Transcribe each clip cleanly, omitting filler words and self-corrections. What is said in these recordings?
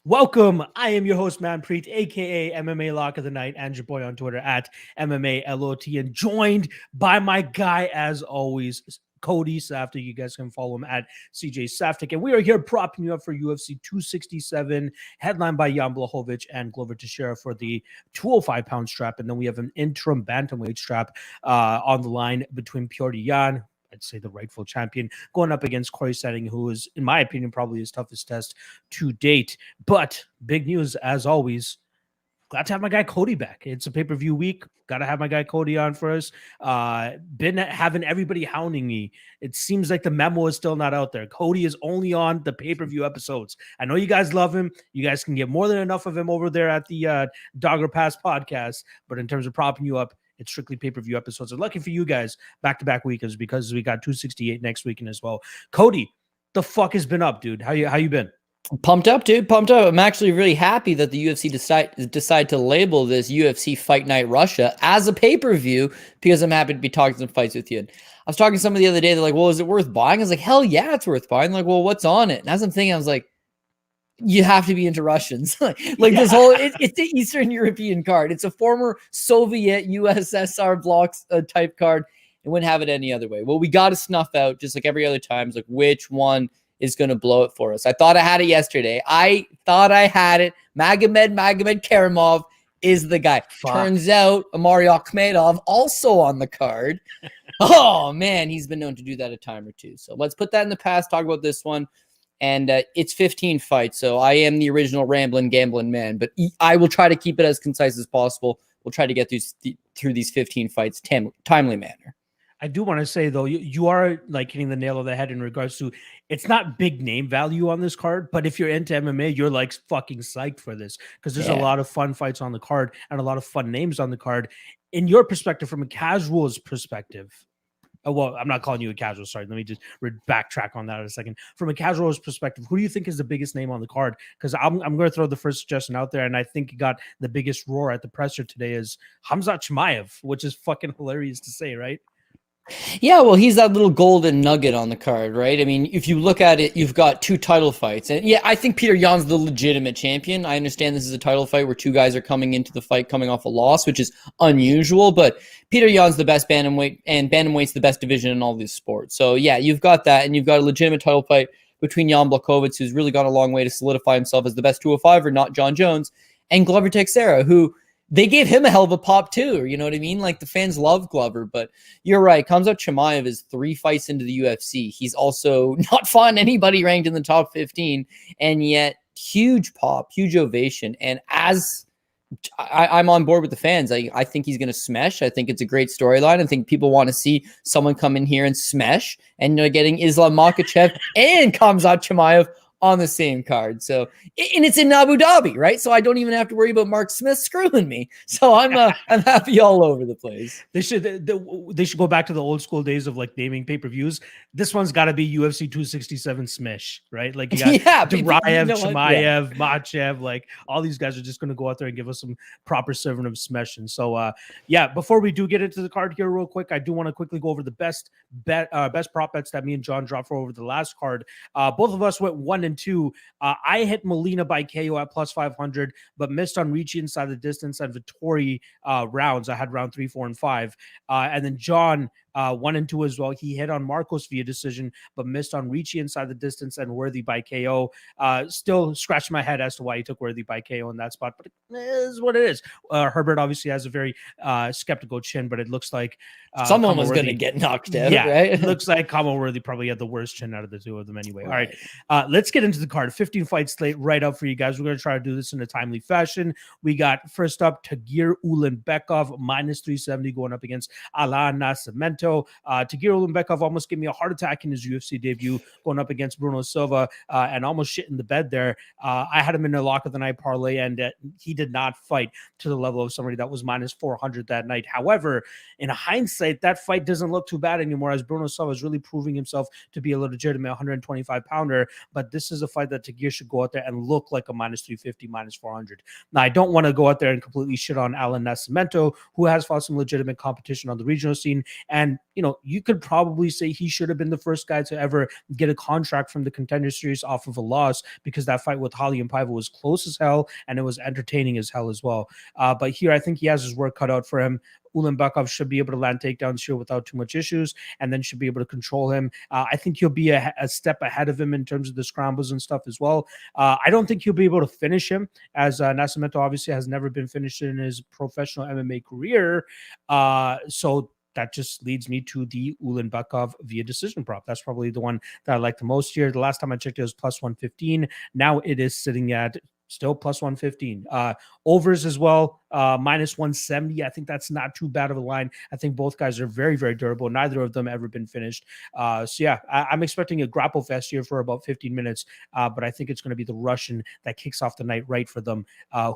Welcome. I am your host, Manpreet, aka MMA Lock of the Night, and your boy on Twitter at MMALOT, and joined by my guy, as always, Cody Saftik. You guys can follow him at CJ Saftik. And we are here propping you up for UFC 267, headlined by Jan Blachowicz and Glover Teixeira for the 205-pound strap. And then we have an interim bantamweight strap on the line between Petr Yan, I'd say the rightful champion, going up against Corey Setting, who is, in my opinion, probably his toughest test to date. But big news, as always, glad to have my guy Cody back. It's a pay-per-view week. Got to have my guy Cody on for us. Been having everybody hounding me. It seems like the memo is still not out there. Cody is only on the pay-per-view episodes. I know you guys love him. You guys can get more than enough of him over there at the Dogger Pass podcast. But in terms of propping you up, it's strictly pay-per-view episodes. And lucky for you guys, back-to-back weekends, because we got 268 next weekend as well. Cody, the fuck has been up, dude? How you been? Pumped up, dude. Pumped up. I'm actually really happy that the UFC decide to label this UFC Fight Night Russia as a pay-per-view, because I'm happy to be talking some fights with you. And I was talking to somebody the other day. They're like, well, is it worth buying? I was like, hell yeah, it's worth buying. They're like, well, what's on it? And as I'm thinking, I was like, you have to be into Russians. This whole, it's the Eastern European card. It's a former Soviet USSR blocks type card. It wouldn't have it any other way. Well, we got to snuff out, just like every other time, like which one is going to blow it for us. I thought I had it yesterday. I thought I had it. Magomed Karimov is the guy. Fuck. Turns out Amari Akhmedov also on the card. Oh, man, he's been known to do that a time or two. So let's put that in the past, talk about this one. And it's 15 fights, so I am the original rambling, gambling man. But I will try to keep it as concise as possible. We'll try to get through these 15 fights timely manner. I do want to say, though, you are like hitting the nail on the head in regards to it's not big name value on this card, but if you're into MMA, you're like fucking psyched for this because there's a lot of fun fights on the card and a lot of fun names on the card. In your perspective, from a casual's perspective, well, I'm not calling you a casual. Sorry, let me just backtrack on that in a second. From a casual's perspective, who do you think is the biggest name on the card? Because I'm going to throw the first suggestion out there, and I think he got the biggest roar at the presser today is Khamzat Chimaev, which is fucking hilarious to say, right? Yeah, well, he's that little golden nugget on the card, right? I mean, if you look at it, you've got two title fights. And yeah, I think Petr Yan's the legitimate champion. I understand this is a title fight where two guys are coming into the fight coming off a loss, which is unusual. But Petr Yan's the best bantamweight, and bantamweight's the best division in all these sports. So yeah, you've got that, and you've got a legitimate title fight between Jan Blachowicz, who's really gone a long way to solidify himself as the best 205er, not John Jones, and Glover Teixeira, who they gave him a hell of a pop too. You know what I mean? Like the fans love Glover, but you're right. Khamzat Chimaev is 3 fights into the UFC. He's also not fought anybody ranked in the top 15, and yet huge pop, huge ovation. And as I'm on board with the fans, I think he's going to smash. I think it's a great storyline. I think people want to see someone come in here and smash, and getting Islam Makhachev and Khamzat Chimaev on the same card. So, and it's in Abu Dhabi, right? So I don't even have to worry about Mark Smith screwing me. So I'm happy all over the place. They should go back to the old school days of like naming pay-per-views. This one's got to be UFC 267 Smish, right? Like you got Duraev, Chimaev, Makhachev, like all these guys are just going to go out there and give us some proper serving of Smesh. And so, before we do get into the card here real quick, I do want to quickly go over the best prop bets that me and John dropped for over the last card. Both of us went 1 and 2. I hit Molina by KO at plus 500, but missed on Ricci inside the distance and Vittori rounds. I had round 3, 4, and 5. And then John 1 and 2 as well. He hit on Marcos via decision, but missed on Ricci inside the distance and Worthy by KO. Still scratching my head as to why he took Worthy by KO in that spot, but it is what it is. Herbert obviously has a very skeptical chin, but it looks like someone was going to get knocked out. Yeah, right? It looks like Kamo Worthy probably had the worst chin out of the two of them anyway. All right, let's get into the card. 15 fight slate right up for you guys. We're going to try to do this in a timely fashion. We got first up Tagir Ulanbekov minus 370 going up against Alan Nascimento. Tagir Ulanbekov almost gave me a heart attack in his UFC debut going up against Bruno Silva and almost shit in the bed there. I had him in a lock of the night parlay, and he did not fight to the level of somebody that was minus 400 that night. However, in hindsight, that fight doesn't look too bad anymore, as Bruno Silva is really proving himself to be a legitimate 125-pounder. But this is a fight that Tagir should go out there and look like a minus 350, minus 400. Now, I don't want to go out there and completely shit on Alan Nascimento, who has fought some legitimate competition on the regional scene and And, you could probably say he should have been the first guy to ever get a contract from the Contender Series off of a loss, because that fight with Holly and Paiva was close as hell and it was entertaining as hell as well. But here, I think he has his work cut out for him. Ulanbekov should be able to land takedowns here without too much issues, and then should be able to control him. I think he'll be a step ahead of him in terms of the scrambles and stuff as well. I don't think he'll be able to finish him, as Nascimento obviously has never been finished in his professional MMA career. So that just leads me to the Ulanbekov via decision prop. That's probably the one that I like the most here. The last time I checked, it was plus 115. Now it is sitting at still plus 115. Overs as well, minus 170. I think that's not too bad of a line. I think both guys are very, very durable. Neither of them ever been finished. So yeah, I'm expecting a grapple fest here for about 15 minutes. But I think it's going to be the Russian that kicks off the night right for them,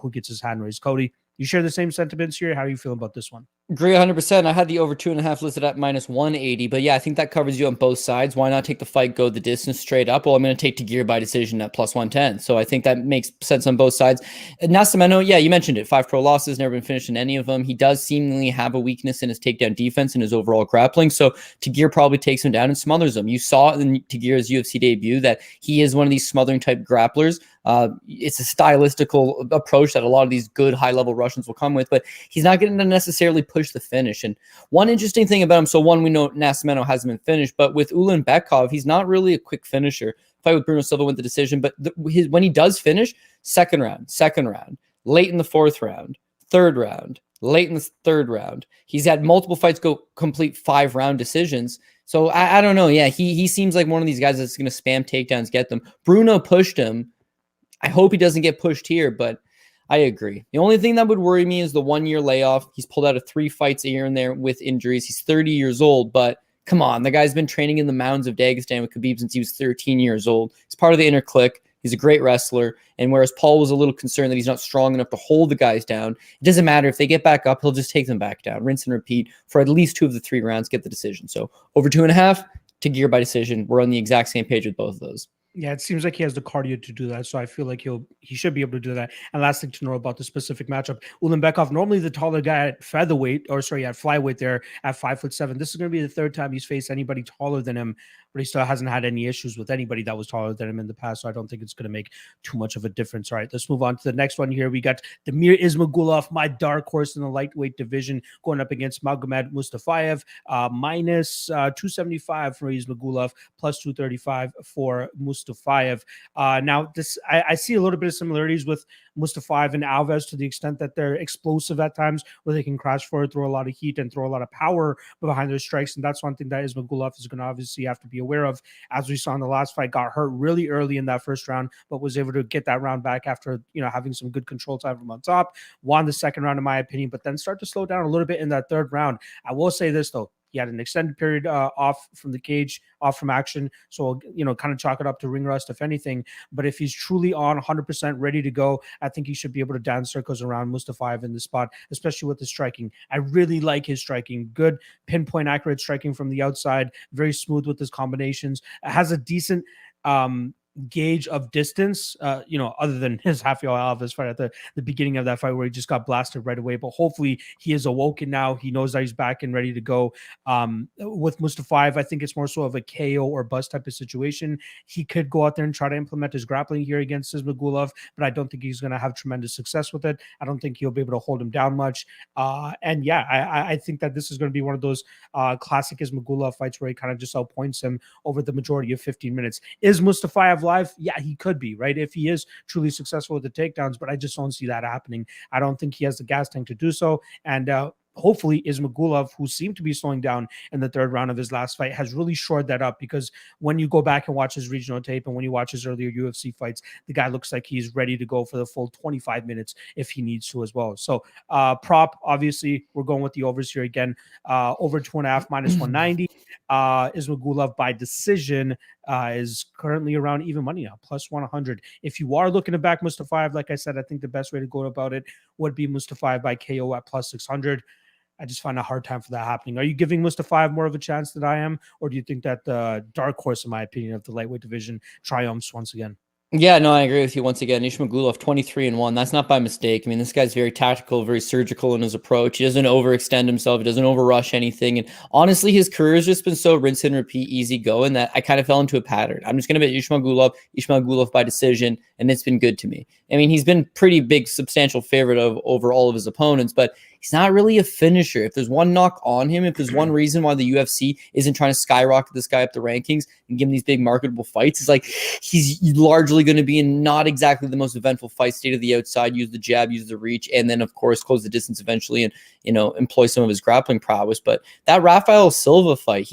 who gets his hand raised. Cody, you share the same sentiments here? How are you feeling about this one? Agree 100%. I had the over 2.5 listed at minus 180, but yeah, I think that covers you on both sides. Why not take the fight, go the distance straight up? Well, I'm going to take Tygir by decision at plus 110. So I think that makes sense on both sides. Nascimento, yeah, you mentioned it. 5 pro losses, never been finished in any of them. He does seemingly have a weakness in his takedown defense and his overall grappling. So Tygir probably takes him down and smothers him. You saw in Tygir's UFC debut that he is one of these smothering type grapplers. It's a stylistical approach that a lot of these good high-level Russians will come with, but he's not going to necessarily push the finish. And one interesting thing about him, so one, we know Nascimento hasn't been finished, but with Ulanbekov, he's not really a quick finisher. Fight with Bruno Silva went the decision, but when he does finish, second round, late in the 4th round, 3rd round, late in the 3rd round. He's had multiple fights go complete 5-round decisions. So I don't know. Yeah, he seems like one of these guys that's going to spam takedowns, get them. Bruno pushed him. I hope he doesn't get pushed here, but I agree. The only thing that would worry me is the 1-year layoff. He's pulled out of 3 fights here and there with injuries. He's 30 years old, but come on. The guy's been training in the mountains of Dagestan with Khabib since he was 13 years old. He's part of the inner clique. He's a great wrestler. And whereas Paul was a little concerned that he's not strong enough to hold the guys down, it doesn't matter. If they get back up, he'll just take them back down. Rinse and repeat for at least 2 of the 3 rounds, get the decision. So over 2.5, Tygir by decision. We're on the exact same page with both of those. Yeah, it seems like he has the cardio to do that, so I feel like he should be able to do that. And last thing to know about the specific matchup, Ulanbekov, normally the taller guy at featherweight, at flyweight there at 5'7". This is going to be the 3rd time he's faced anybody taller than him, but he still hasn't had any issues with anybody that was taller than him in the past, so I don't think it's going to make too much of a difference. All right, let's move on to the next one here. We got Damir Ismagulov, my dark horse in the lightweight division, going up against Magomed Mustafaev, minus 275 for Ismagulov, plus 235 for Mustafaev. Now, this I see a little bit of similarities with Mustafaev and Alves to the extent that they're explosive at times, where they can crash forward, throw a lot of heat, and throw a lot of power behind their strikes. And that's one thing that Ismagulov is going to obviously have to be aware of. As we saw in the last fight, got hurt really early in that 1st round, but was able to get that round back after having some good control time from on top. Won the 2nd round, in my opinion, but then start to slow down a little bit in that 3rd round. I will say this though. He had an extended period off from the cage, off from action. So, kind of chalk it up to ring rust, if anything. But if he's truly on 100% ready to go, I think he should be able to dance circles around Mustafaev in the spot, especially with the striking. I really like his striking. Good pinpoint accurate striking from the outside. Very smooth with his combinations. Has a decent gauge of distance, other than his Rafael Alves fight at the beginning of that fight where he just got blasted right away. But hopefully he is awoken now. He knows that he's back and ready to go. With Mustafaev, I think it's more so of a KO or bust type of situation. He could go out there and try to implement his grappling here against Ismagulov, but I don't think he's going to have tremendous success with it. I don't think he'll be able to hold him down much. And yeah, I think that this is going to be one of those classic Ismagulov fights where he kind of just outpoints him over the majority of 15 minutes. Is Mustafaev live? Yeah, he could be, right? If he is truly successful with the takedowns, but I just don't see that happening. I don't think he has the gas tank to do so. And hopefully Ismagulov, who seemed to be slowing down in the 3rd round of his last fight, has really shored that up, because when you go back and watch his regional tape and when you watch his earlier UFC fights, the guy looks like he's ready to go for the full 25 minutes if he needs to as well. So prop, obviously, we're going with the overs here again. Over 2.5, minus 190. Ismagulov by decision is currently around even money now, plus 100. If you are looking to back Mustafaev, like I said, I think the best way to go about it would be Mustafaev by KO at plus 600. I just find a hard time for that happening. Are you giving Mustafaev more of a chance than I am? Or do you think that the dark horse, in my opinion, of the lightweight division triumphs once again? Yeah, no, I agree with you once again. Ismagulov 23-1. That's not by mistake. I mean, this guy's very tactical, very surgical in his approach. He doesn't overextend himself. He doesn't overrush anything. And honestly, his career has just been so rinse and repeat, easy going that I kind of fell into a pattern. I'm just going to bet Ismagulov by decision, and it's been good to me. I mean, he's been pretty big, substantial favorite over all of his opponents, but he's not really a finisher. If there's one knock on him, if there's one reason why the UFC isn't trying to skyrocket this guy up the rankings and give him these big marketable fights, it's like he's largely going to be in not exactly the most eventful fight, stay to the outside, use the jab, use the reach, and then of course close the distance eventually and employ some of his grappling prowess. But that Rafael Silva fight,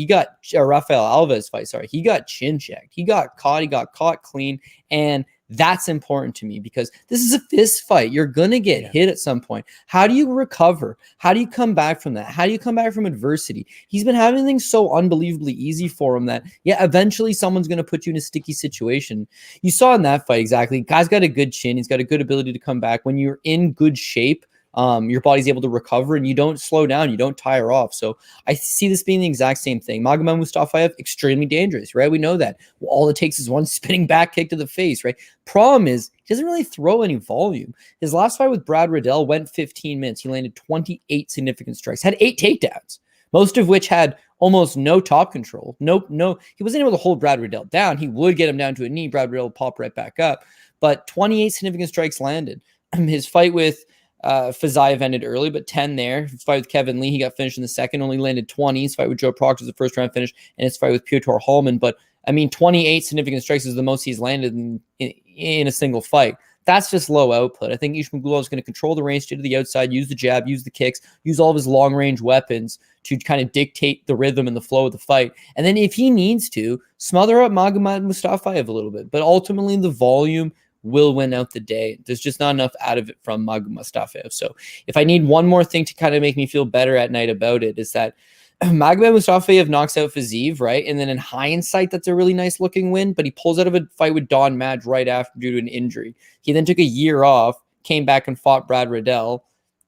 Rafael Alves fight, sorry, he got chin checked. He got caught clean, and that's important to me because this is a fist fight. You're going to get hit at some point. How do you recover? How do you come back from that? How do you come back from adversity? He's been having things so unbelievably easy for him that, eventually someone's going to put you in a sticky situation. You saw in that fight exactly. Guy's got a good chin. He's got a good ability to come back. When you're in good shape, your body's able to recover and you don't slow down, you don't tire off. So I see this being the exact same thing. Magomed Mustafaev, extremely dangerous, right? We know that. Well, all it takes is one spinning back kick to the face, right? Problem is, he doesn't really throw any volume. His last fight with Brad Riddell went 15 minutes. He landed 28 significant strikes, had 8 takedowns, most of which had almost no top control. No, he wasn't able to hold Brad Riddell down. He would get him down to a knee. Brad Riddell would pop right back up, but 28 significant strikes landed. His fight with Fazayev ended early, but 10 there. His fight with Kevin Lee, he got finished in the second, only landed 20. His fight with Joe Proctor was the first round finish, and his fight with Piotr Hallman. But I mean, 28 significant strikes is the most he's landed in a single fight. That's just low output. I think Ismagulov is going to control the range, stay to the outside, use the jab, use the kicks, use all of his long range weapons to kind of dictate the rhythm and the flow of the fight. And then if he needs to, smother up Magomed Mustafaev a little bit. But ultimately, the volume will win out the day. There's just not enough out of it from Magomed Mustafaev. So if I need one more thing to kind of make me feel better at night about it, is that Magomed Mustafaev knocks out Fazeev, right? And then in hindsight, that's a really nice looking win, but he pulls out of a fight with Don Madge right after due to an injury. He then took a year off, came back and fought Brad Riddell,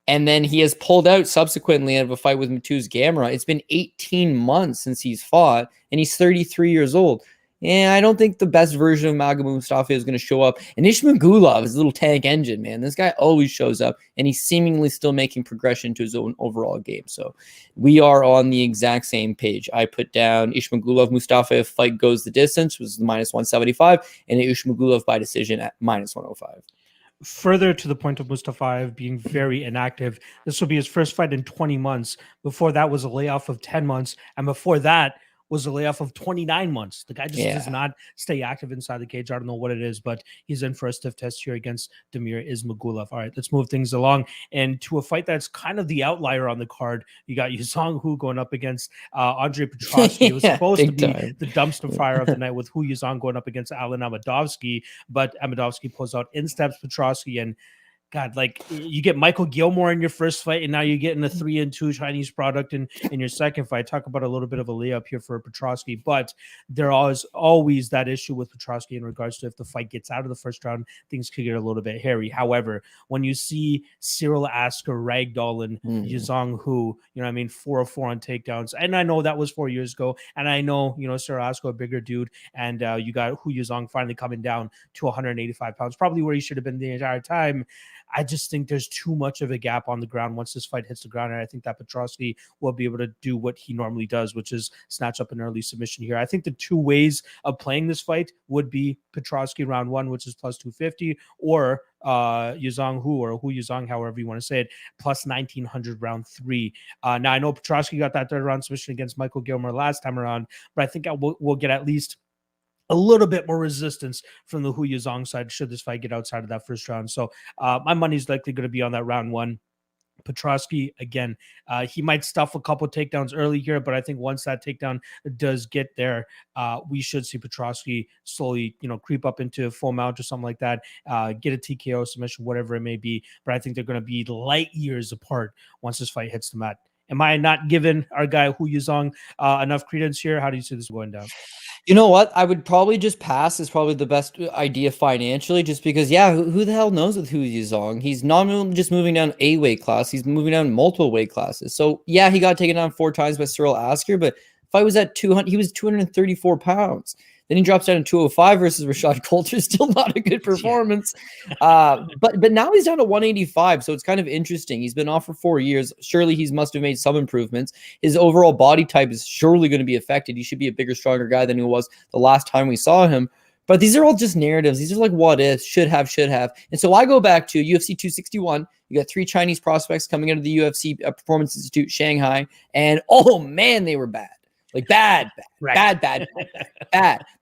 and then he has pulled out subsequently out of a fight with Mateusz Gamrot. It's been 18 months since he's fought, and he's 33 years old. And I don't think the best version of Magomed Mustafaev is going to show up. And Ismagulov is a little tank engine, man. This guy always shows up, and he's seemingly still making progression to his own overall game. So we are on the exact same page. I put down Ismagulov Mustafaev fight goes the distance, was minus 175, and Ismagulov by decision at minus 105. Further to the point of Mustafaev being very inactive, this will be his first fight in 20 months. Before that was a layoff of 10 months. And before that was a layoff of 29 months. The guy just does not stay active inside the cage. I don't know what it is, but he's in for a stiff test here against Damir Ismagulov. All right, let's move things along. And to a fight that's kind of the outlier on the card, you got Yuzong Hu going up against Andre Petroski. It was supposed to be the dumpster fire of the night with Hu Yuzong going up against Alan Amadovsky, but Amadovsky pulls out, in steps Petroski, and God, like you get Michael Gilmore in your first fight, and now you're getting a 3-2 Chinese product in your second fight. Talk about a little bit of a layup here for Petroski, but there is always that issue with Petroski in regards to if the fight gets out of the first round, things could get a little bit hairy. However, when you see Cyril Asker ragdolling Yuzong Hu, 4-4 on takedowns, and I know that was 4 years ago, and I know, Cyril Asker, a bigger dude, and you got Hu Yuzong finally coming down to 185 pounds, probably where he should have been the entire time. I just think there's too much of a gap on the ground once this fight hits the ground, and I think that Petroski will be able to do what he normally does, which is snatch up an early submission here. I think the two ways of playing this fight would be Petroski round 1, which is plus 250, or Yuzong Hu, or Hu Yuzong, however you want to say it, plus 1900 round 3. Now I know Petroski got that third round submission against Michael Gilmore last time around, but I think we'll get at least a little bit more resistance from the Hu Yuzong side should this fight get outside of that first round. So my money's likely going to be on that round 1. Petroski, again, he might stuff a couple takedowns early here, but I think once that takedown does get there, we should see Petroski slowly, creep up into full mount or something like that, get a TKO submission, whatever it may be. But I think they're going to be light years apart once this fight hits the mat. Am I not giving our guy Hu Yuzong enough credence here? How do you see this going down? You know what? I would probably just pass is probably the best idea financially, just because, who the hell knows with Hu Yuzong? He's not just moving down a weight class. He's moving down multiple weight classes. So, he got taken down 4 times by Cyril Asker, but if I was at 200, he was 234 pounds. Then he drops down to 205 versus Rashad Coulter. Still not a good performance. But now he's down to 185. So it's kind of interesting. He's been off for 4 years. Surely he must have made some improvements. His overall body type is surely going to be affected. He should be a bigger, stronger guy than he was the last time we saw him. But these are all just narratives. These are like what ifs, should have. And so I go back to UFC 261. You got 3 Chinese prospects coming out of the UFC Performance Institute, Shanghai. And oh man, they were bad. Like bad.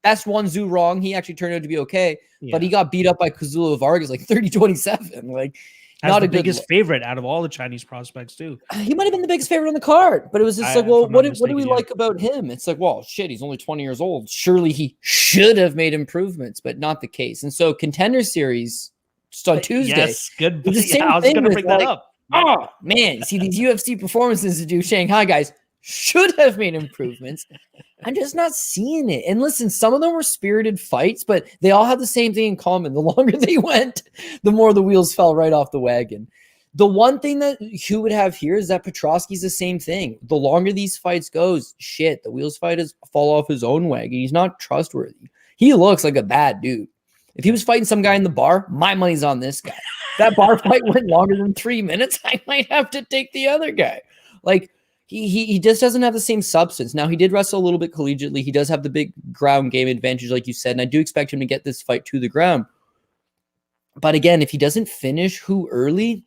Best one Zhu Rong. He actually turned out to be okay, but he got beat up by Kazula Vargas like 30-27. Like as not the biggest favorite out of all the Chinese prospects too. He might have been the biggest favorite on the card, but it was just like, well, what do we like about him? It's like, well, shit, he's only 20 years old. Surely he should have made improvements, but not the case. And so Contender Series just on Tuesday. Yes, good. I was going to bring that up. Oh man, see these UFC Performance Institute Shanghai guys should have made improvements. I'm just not seeing it. And listen, some of them were spirited fights, but they all had the same thing in common. The longer they went, the more the wheels fell right off the wagon. The one thing that Hugh would have here is that Petroski's the same thing. The longer these fights goes, shit, the wheels fall off his own wagon. He's not trustworthy. He looks like a bad dude. If he was fighting some guy in the bar, my money's on this guy. That bar fight went longer than 3 minutes. I might have to take the other guy. Like, He just doesn't have the same substance. Now, he did wrestle a little bit collegiately. He does have the big ground game advantage, like you said, and I do expect him to get this fight to the ground. But again, if he doesn't finish Who early,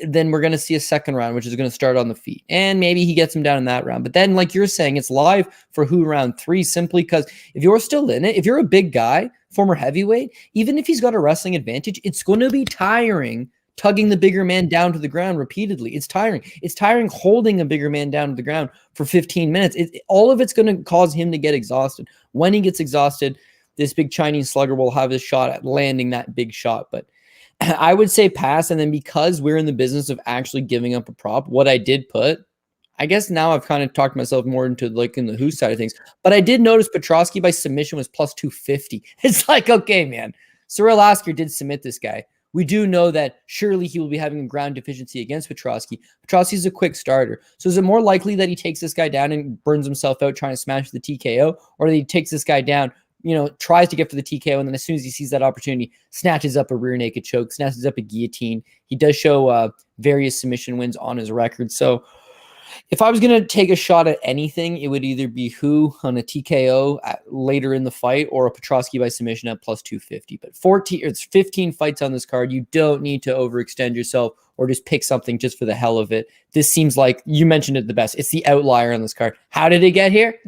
then we're going to see a second round, which is going to start on the feet. And maybe he gets him down in that round. But then, like you're saying, it's live for Who round 3, simply because if you're still in it, if you're a big guy, former heavyweight, even if he's got a wrestling advantage, it's going to be tiring tugging the bigger man down to the ground repeatedly. It's tiring. It's tiring holding a bigger man down to the ground for 15 minutes. All of it's going to cause him to get exhausted. When he gets exhausted, this big Chinese slugger will have his shot at landing that big shot. But I would say pass. And then because we're in the business of actually giving up a prop, what I did put, I guess now I've kind of talked myself more into like in the Who side of things, but I did notice Petroski by submission was plus 250. It's like, okay, man, Cyril Asker did submit this guy. We do know that surely he will be having a ground deficiency against Petroski. Petroski's a quick starter. So is it more likely that he takes this guy down and burns himself out trying to smash the TKO, or that he takes this guy down, tries to get for the TKO, and then as soon as he sees that opportunity, snatches up a rear naked choke, snatches up a guillotine? He does show various submission wins on his record. So if I was going to take a shot at anything, it would either be Who on a TKO later in the fight or a Petroski by submission at plus 250. But 15 fights on this card. You don't need to overextend yourself or just pick something just for the hell of it. This seems like, you mentioned it the best, it's the outlier on this card. How did it get here?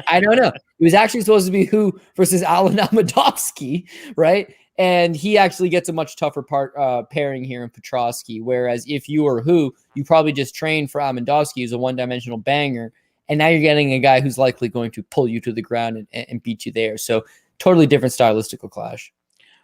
I don't know. It was actually supposed to be Who versus Alan Amadovsky, right? And he actually gets a much tougher pairing here in Petroski. Whereas if you are Who, you probably just train for Amandowski, who's a one-dimensional banger. And now you're getting a guy who's likely going to pull you to the ground and beat you there. So totally different stylistical clash.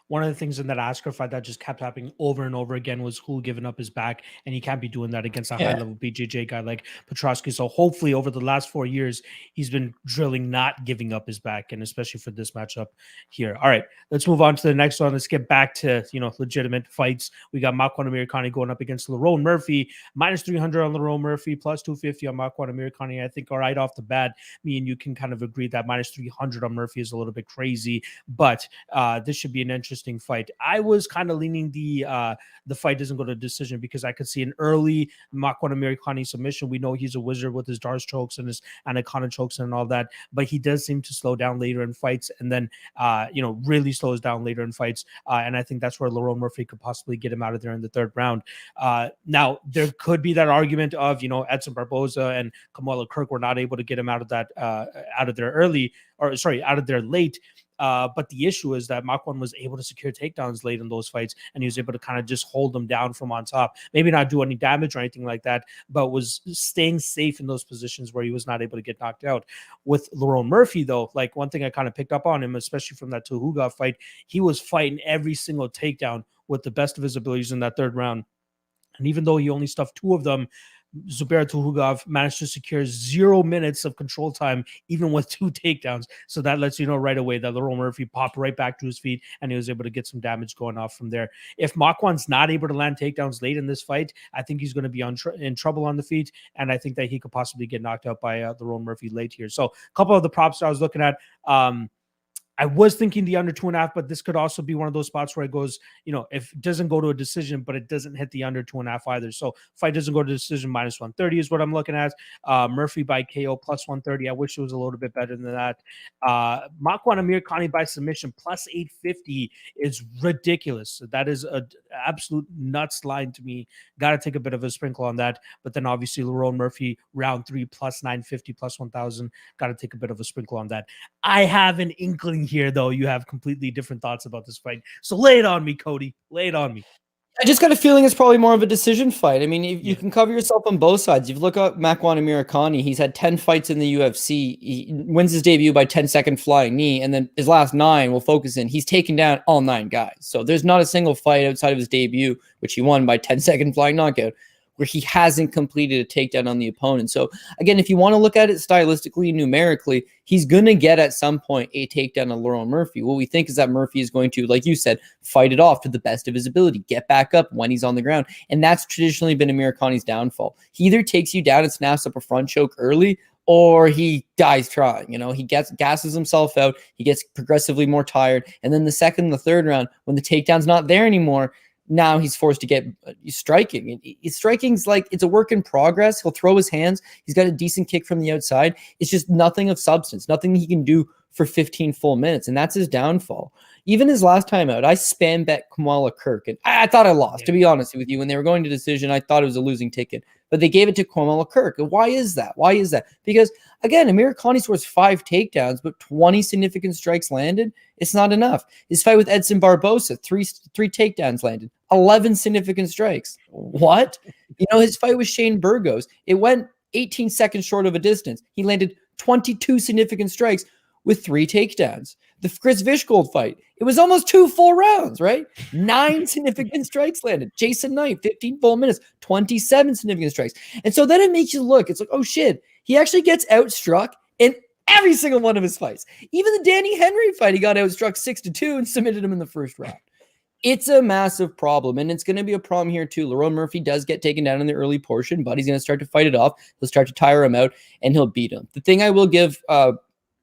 One of the things in that Asker fight that just kept happening over and over again was Who giving up his back, and he can't be doing that against a high-level BJJ guy like Petroski. So hopefully over the last 4 years, he's been drilling not giving up his back, and especially for this matchup here. All right, let's move on to the next one. Let's get back to, legitimate fights. We got Makwan Amirkhani going up against Lerone Murphy, minus 300 on Lerone Murphy, plus 250 on Makwan Amirkhani. I think right off the bat, me and you can kind of agree that minus 300 on Murphy is a little bit crazy, but this should be an interesting fight. I was kind of leaning the fight doesn't go to decision because I could see an early Makwan Amirkhani submission. We know he's a wizard with his Darce chokes and his Anaconda chokes and all that, but he does seem to slow down later in fights and then really slows down later in fights. And I think that's where Lerone Murphy could possibly get him out of there in the third round. Now there could be that argument of Edson Barboza and Kamala Kirk were not able to get him out of that out of there late. But the issue is that Makwan was able to secure takedowns late in those fights, and he was able to kind of just hold them down from on top. Maybe not do any damage or anything like that, but was staying safe in those positions where he was not able to get knocked out. With Lerone Murphy, though, like one thing I kind of picked up on him, especially from that Tukhugov fight, he was fighting every single takedown with the best of his abilities in that third round. And even though he only stuffed 2 of them, Zubair Tukhugov managed to secure 0 minutes of control time, even with 2 takedowns. So that lets you know right away that Lerone Murphy popped right back to his feet, and he was able to get some damage going off from there. If Makwan's not able to land takedowns late in this fight, I think he's going to be in trouble on the feet, and I think that he could possibly get knocked out by Lerone Murphy late here. So a couple of the props I was looking at, I was thinking the under 2.5, but this could also be one of those spots where it goes, if it doesn't go to a decision, but it doesn't hit the under 2.5 either. So fight doesn't go to decision, minus 130 is what I'm looking at. Murphy by KO plus 130. I wish it was a little bit better than that. Makwan Amirkhani by submission plus 850 is ridiculous. That is an absolute nuts line to me. Got to take a bit of a sprinkle on that. But then obviously Lerone Murphy round 3 plus 950 plus 1,000. Got to take a bit of a sprinkle on that. I have an inkling here, though. You have completely different thoughts about this fight. So lay it on me, Cody. Lay it on me. I just got a feeling it's probably more of a decision fight. I mean, you can cover yourself on both sides. If you look at Makwan Amirkhani, he's had 10 fights in the UFC. He wins his debut by 10-second flying knee, and then his last 9 will focus in. He's taken down all 9 guys. So there's not a single fight outside of his debut, which he won by 10-second flying knockout, where he hasn't completed a takedown on the opponent. So again, if you want to look at it stylistically and numerically, he's going to get at some point a takedown on Lerone Murphy. What we think is that Murphy is going to, like you said, fight it off to the best of his ability, get back up when he's on the ground. And that's traditionally been Amirkhani's downfall. He either takes you down and snaps up a front choke early, or he dies trying. He gasses himself out. He gets progressively more tired. And then the second and the third round, when the takedown's not there anymore, now he's forced to get striking. Striking's like, it's a work in progress. He'll throw his hands. He's got a decent kick from the outside. It's just nothing of substance, nothing he can do for 15 full minutes. And that's his downfall. Even his last time out, I spam bet Kamala Kirk. And I thought I lost, to be honest with you. When they were going to decision, I thought it was a losing ticket. But they gave it to Kamala Kirk. And why is that? Because, again, Amirkhani scores 5 takedowns, but 20 significant strikes landed. It's not enough. His fight with Edson Barbosa, three takedowns landed, 11 significant strikes. What? His fight with Shane Burgos, it went 18 seconds short of a distance. He landed 22 significant strikes with 3 takedowns. The Chris Vishgold fight, it was almost 2 full rounds, right? 9 significant strikes landed. Jason Knight, 15 full minutes, 27 significant strikes. And so then it makes you look, it's like, oh shit, he actually gets outstruck in every single one of his fights. Even the Danny Henry fight, he got outstruck 6-2 and submitted him in the first round. It's a massive problem, and it's going to be a problem here too. Lerone Murphy does get taken down in the early portion, but he's going to start to fight it off. He'll start to tire him out, and he'll beat him. The thing I will give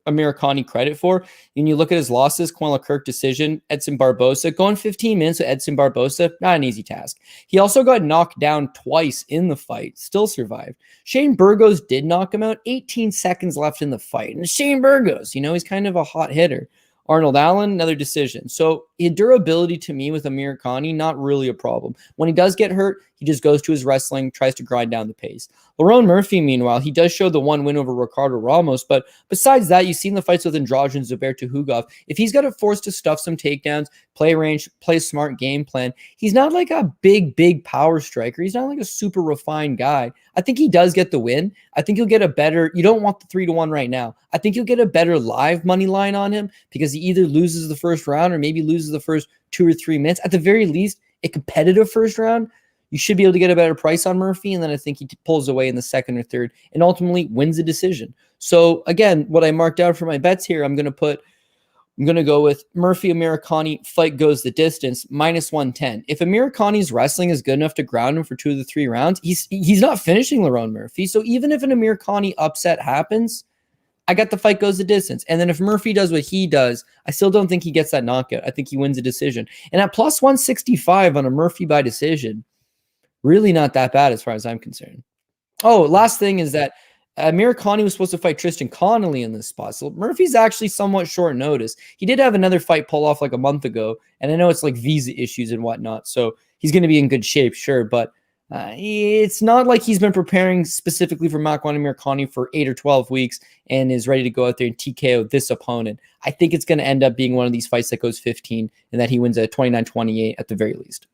Amirkhani credit for, when you look at his losses, Kamala Kirk decision, Edson Barbosa, going 15 minutes with Edson Barbosa, not an easy task. He also got knocked down twice in the fight, still survived. Shane Burgos did knock him out, 18 seconds left in the fight. And Shane Burgos, he's kind of a hot hitter. Arnold Allen, another decision. So durability to me with Amirkhani, not really a problem. When he does get hurt, he just goes to his wrestling, tries to grind down the pace. Lerone Murphy, meanwhile, he does show the 1 win over Ricardo Ramos, but besides that, you've seen the fights with Andrade and Zubair Tukhugov. If he's got to force to stuff some takedowns, play range, play a smart game plan, he's not like a big power striker. He's not like a super refined guy. I think he does get the win. I think he'll get a better, you don't want the 3-1 right now. I think you'll get a better live money line on him because he either loses the first round or maybe loses the first 2 or 3 minutes. At the very least, a competitive first round. You should be able to get a better price on Murphy, and then I think he pulls away in the second or third and ultimately wins the decision. So again, what I marked out for my bets here, I'm going to go with Murphy Amirkhani, fight goes the distance, minus 110. If Amirkhani's wrestling is good enough to ground him for 2 of the 3 rounds, he's not finishing Lerone Murphy. So even if an Amirkhani upset happens, I got the fight goes the distance. And then if Murphy does what he does, I still don't think he gets that knockout. I think he wins a decision. And at plus 165 on a Murphy by decision, really not that bad as far as I'm concerned. Oh, last thing is that Amirkhani was supposed to fight Tristan Connolly in this spot. So Murphy's actually somewhat short notice. He did have another fight pull off like a month ago, and I know it's like visa issues and whatnot, so he's going to be in good shape, sure, but it's not like he's been preparing specifically for Makwan Amirkhani for 8 or 12 weeks and is ready to go out there and TKO this opponent. I think it's going to end up being one of these fights that goes 15 and that he wins at 29-28 at the very least.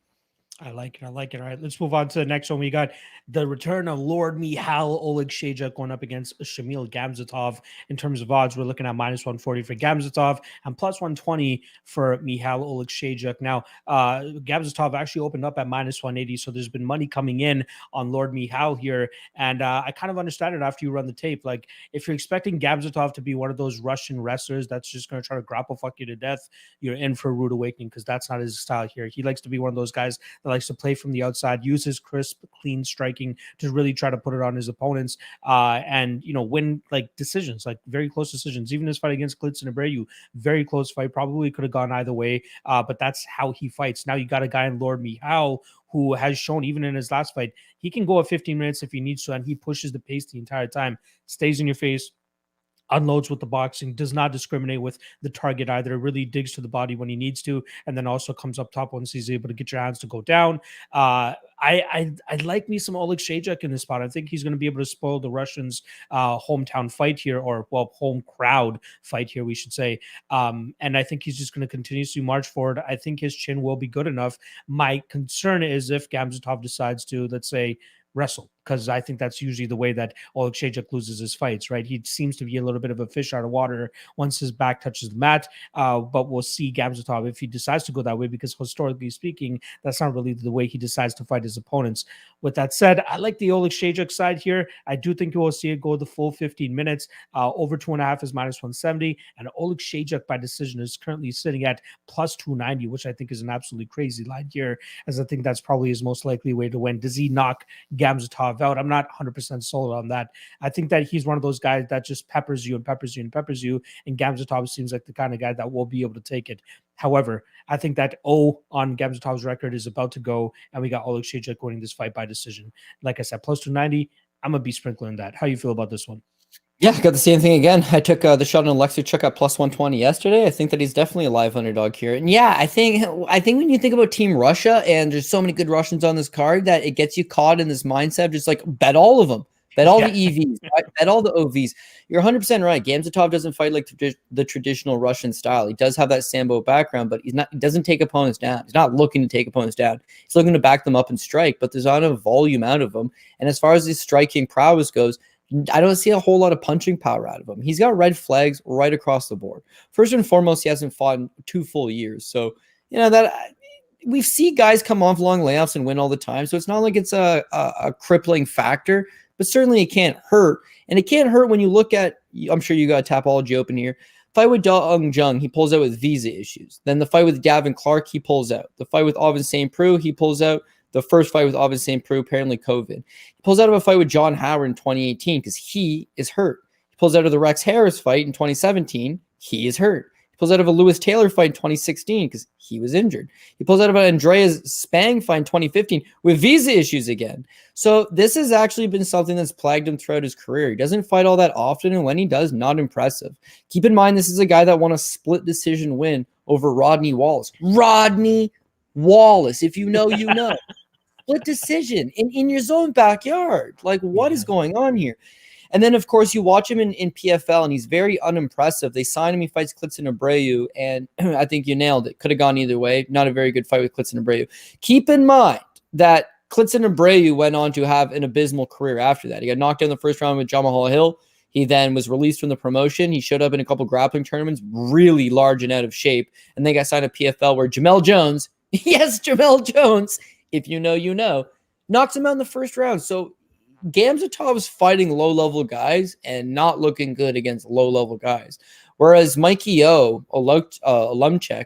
I like it. All right, let's move on to the next one. We got the return of Lord Michal Oleksiejczuk going up against Shamil Gamzatov. In terms of odds, we're looking at minus 140 for Gamzatov and plus 120 for Michal Oleksiejczuk. Now, Gamzatov actually opened up at minus 180, so there's been money coming in on Lord Michal here. And I kind of understand it after you run the tape. Like, if you're expecting Gamzatov to be one of those Russian wrestlers that's just going to try to grapple fuck you to death, you're in for a rude awakening because that's not his style here. He likes to be one of those guys that likes to play from the outside, use his crisp, clean striking to really try to put it on his opponents, and win like decisions, like very close decisions. Even his fight against Klidson Abreu, very close fight, probably could have gone either way, but that's how he fights. Now you got a guy in Lord Mihal who has shown, even in his last fight, he can go at 15 minutes if he needs to, and he pushes the pace the entire time, stays in your face, unloads with the boxing, does not discriminate with the target either, really digs to the body when he needs to, and then also comes up top once he's able to get your hands to go down. I like me some Oleksiejczuk in this spot. I think he's going to be able to spoil the Russians' hometown fight here, or home crowd fight here, we should say. And I think he's just going to continuously march forward. I think his chin will be good enough. My concern is if Gamzatov decides to, let's say, wrestle, because I think that's usually the way that Oleksiejczuk loses his fights, right? He seems to be a little bit of a fish out of water once his back touches the mat, but we'll see Gamzatov if he decides to go that way, because historically speaking, that's not really the way he decides to fight his opponents. With that said, I like the Oleksiejczuk side here. I do think you will see it go the full 15 minutes. Over 2.5 is -170, and Oleksiejczuk by decision is currently sitting at +290, which I think is an absolutely crazy line here, as I think that's probably his most likely way to win. Does he knock Gamzatov out? I'm not 100% sold on that. I think that he's one of those guys that just peppers you and peppers you and peppers you, and Gamzatov seems like the kind of guy that will be able to take it. However, I think that O on Gamzatov's record is about to go, and we got Oleksiejczuk winning this fight by decision. Like I said, +290, I'm going to be sprinkling that. How you feel about this one? Yeah, I got the same thing again. I took the shot on Oleksiejczuk at +120 yesterday. I think that he's definitely a live underdog here. And yeah, I think when you think about Team Russia, and there's so many good Russians on this card, that it gets you caught in this mindset of just like bet all of them. Bet all the EVs, right? Bet all the OVs. You're 100% right. Gamzatov doesn't fight like the traditional Russian style. He does have that Sambo background, but he doesn't take opponents down. He's not looking to take opponents down. He's looking to back them up and strike, but there's not a volume out of him. And as far as his striking prowess goes, I don't see a whole lot of punching power out of him. He's got red flags right across the board. First and foremost, he hasn't fought in 2 full years. So, that we see guys come off long layoffs and win all the time. So it's not like it's a crippling factor, but certainly it can't hurt. And it can't hurt when you look at, I'm sure you got Tapology open here. Fight with Dong Jung, he pulls out with visa issues. Then the fight with Gavin Clark, he pulls out. The fight with Oezdemir St. Preux, he pulls out. The first fight with Oezdemir St. Preux, apparently COVID. He pulls out of a fight with John Howard in 2018 because he is hurt. He pulls out of the Rex Harris fight in 2017. He is hurt. He pulls out of a Lewis Taylor fight in 2016 because he was injured. He pulls out of an Andreas Spang fight in 2015 with visa issues again. So this has actually been something that's plagued him throughout his career. He doesn't fight all that often, and when he does, not impressive. Keep in mind, this is a guy that won a split decision win over Rodney Wallace. Rodney Wallace, if you know, you know. Split decision in your own backyard. Like, what is going on here? And then, of course, you watch him in PFL, and he's very unimpressive. They sign him. He fights Klidson Abreu, and I think you nailed it. Could have gone either way. Not a very good fight with Klidson Abreu. Keep in mind that Klidson Abreu went on to have an abysmal career after that. He got knocked out in the first round with Jamal Hill. He then was released from the promotion. He showed up in a couple grappling tournaments, really large and out of shape. And they got signed to PFL, where Jamel Jones, yes, Jamel Jones, if you know, you know, knocks him out in the first round. So Gamzatov's fighting low-level guys and not looking good against low-level guys. Whereas Mikey O, Ulanbekov,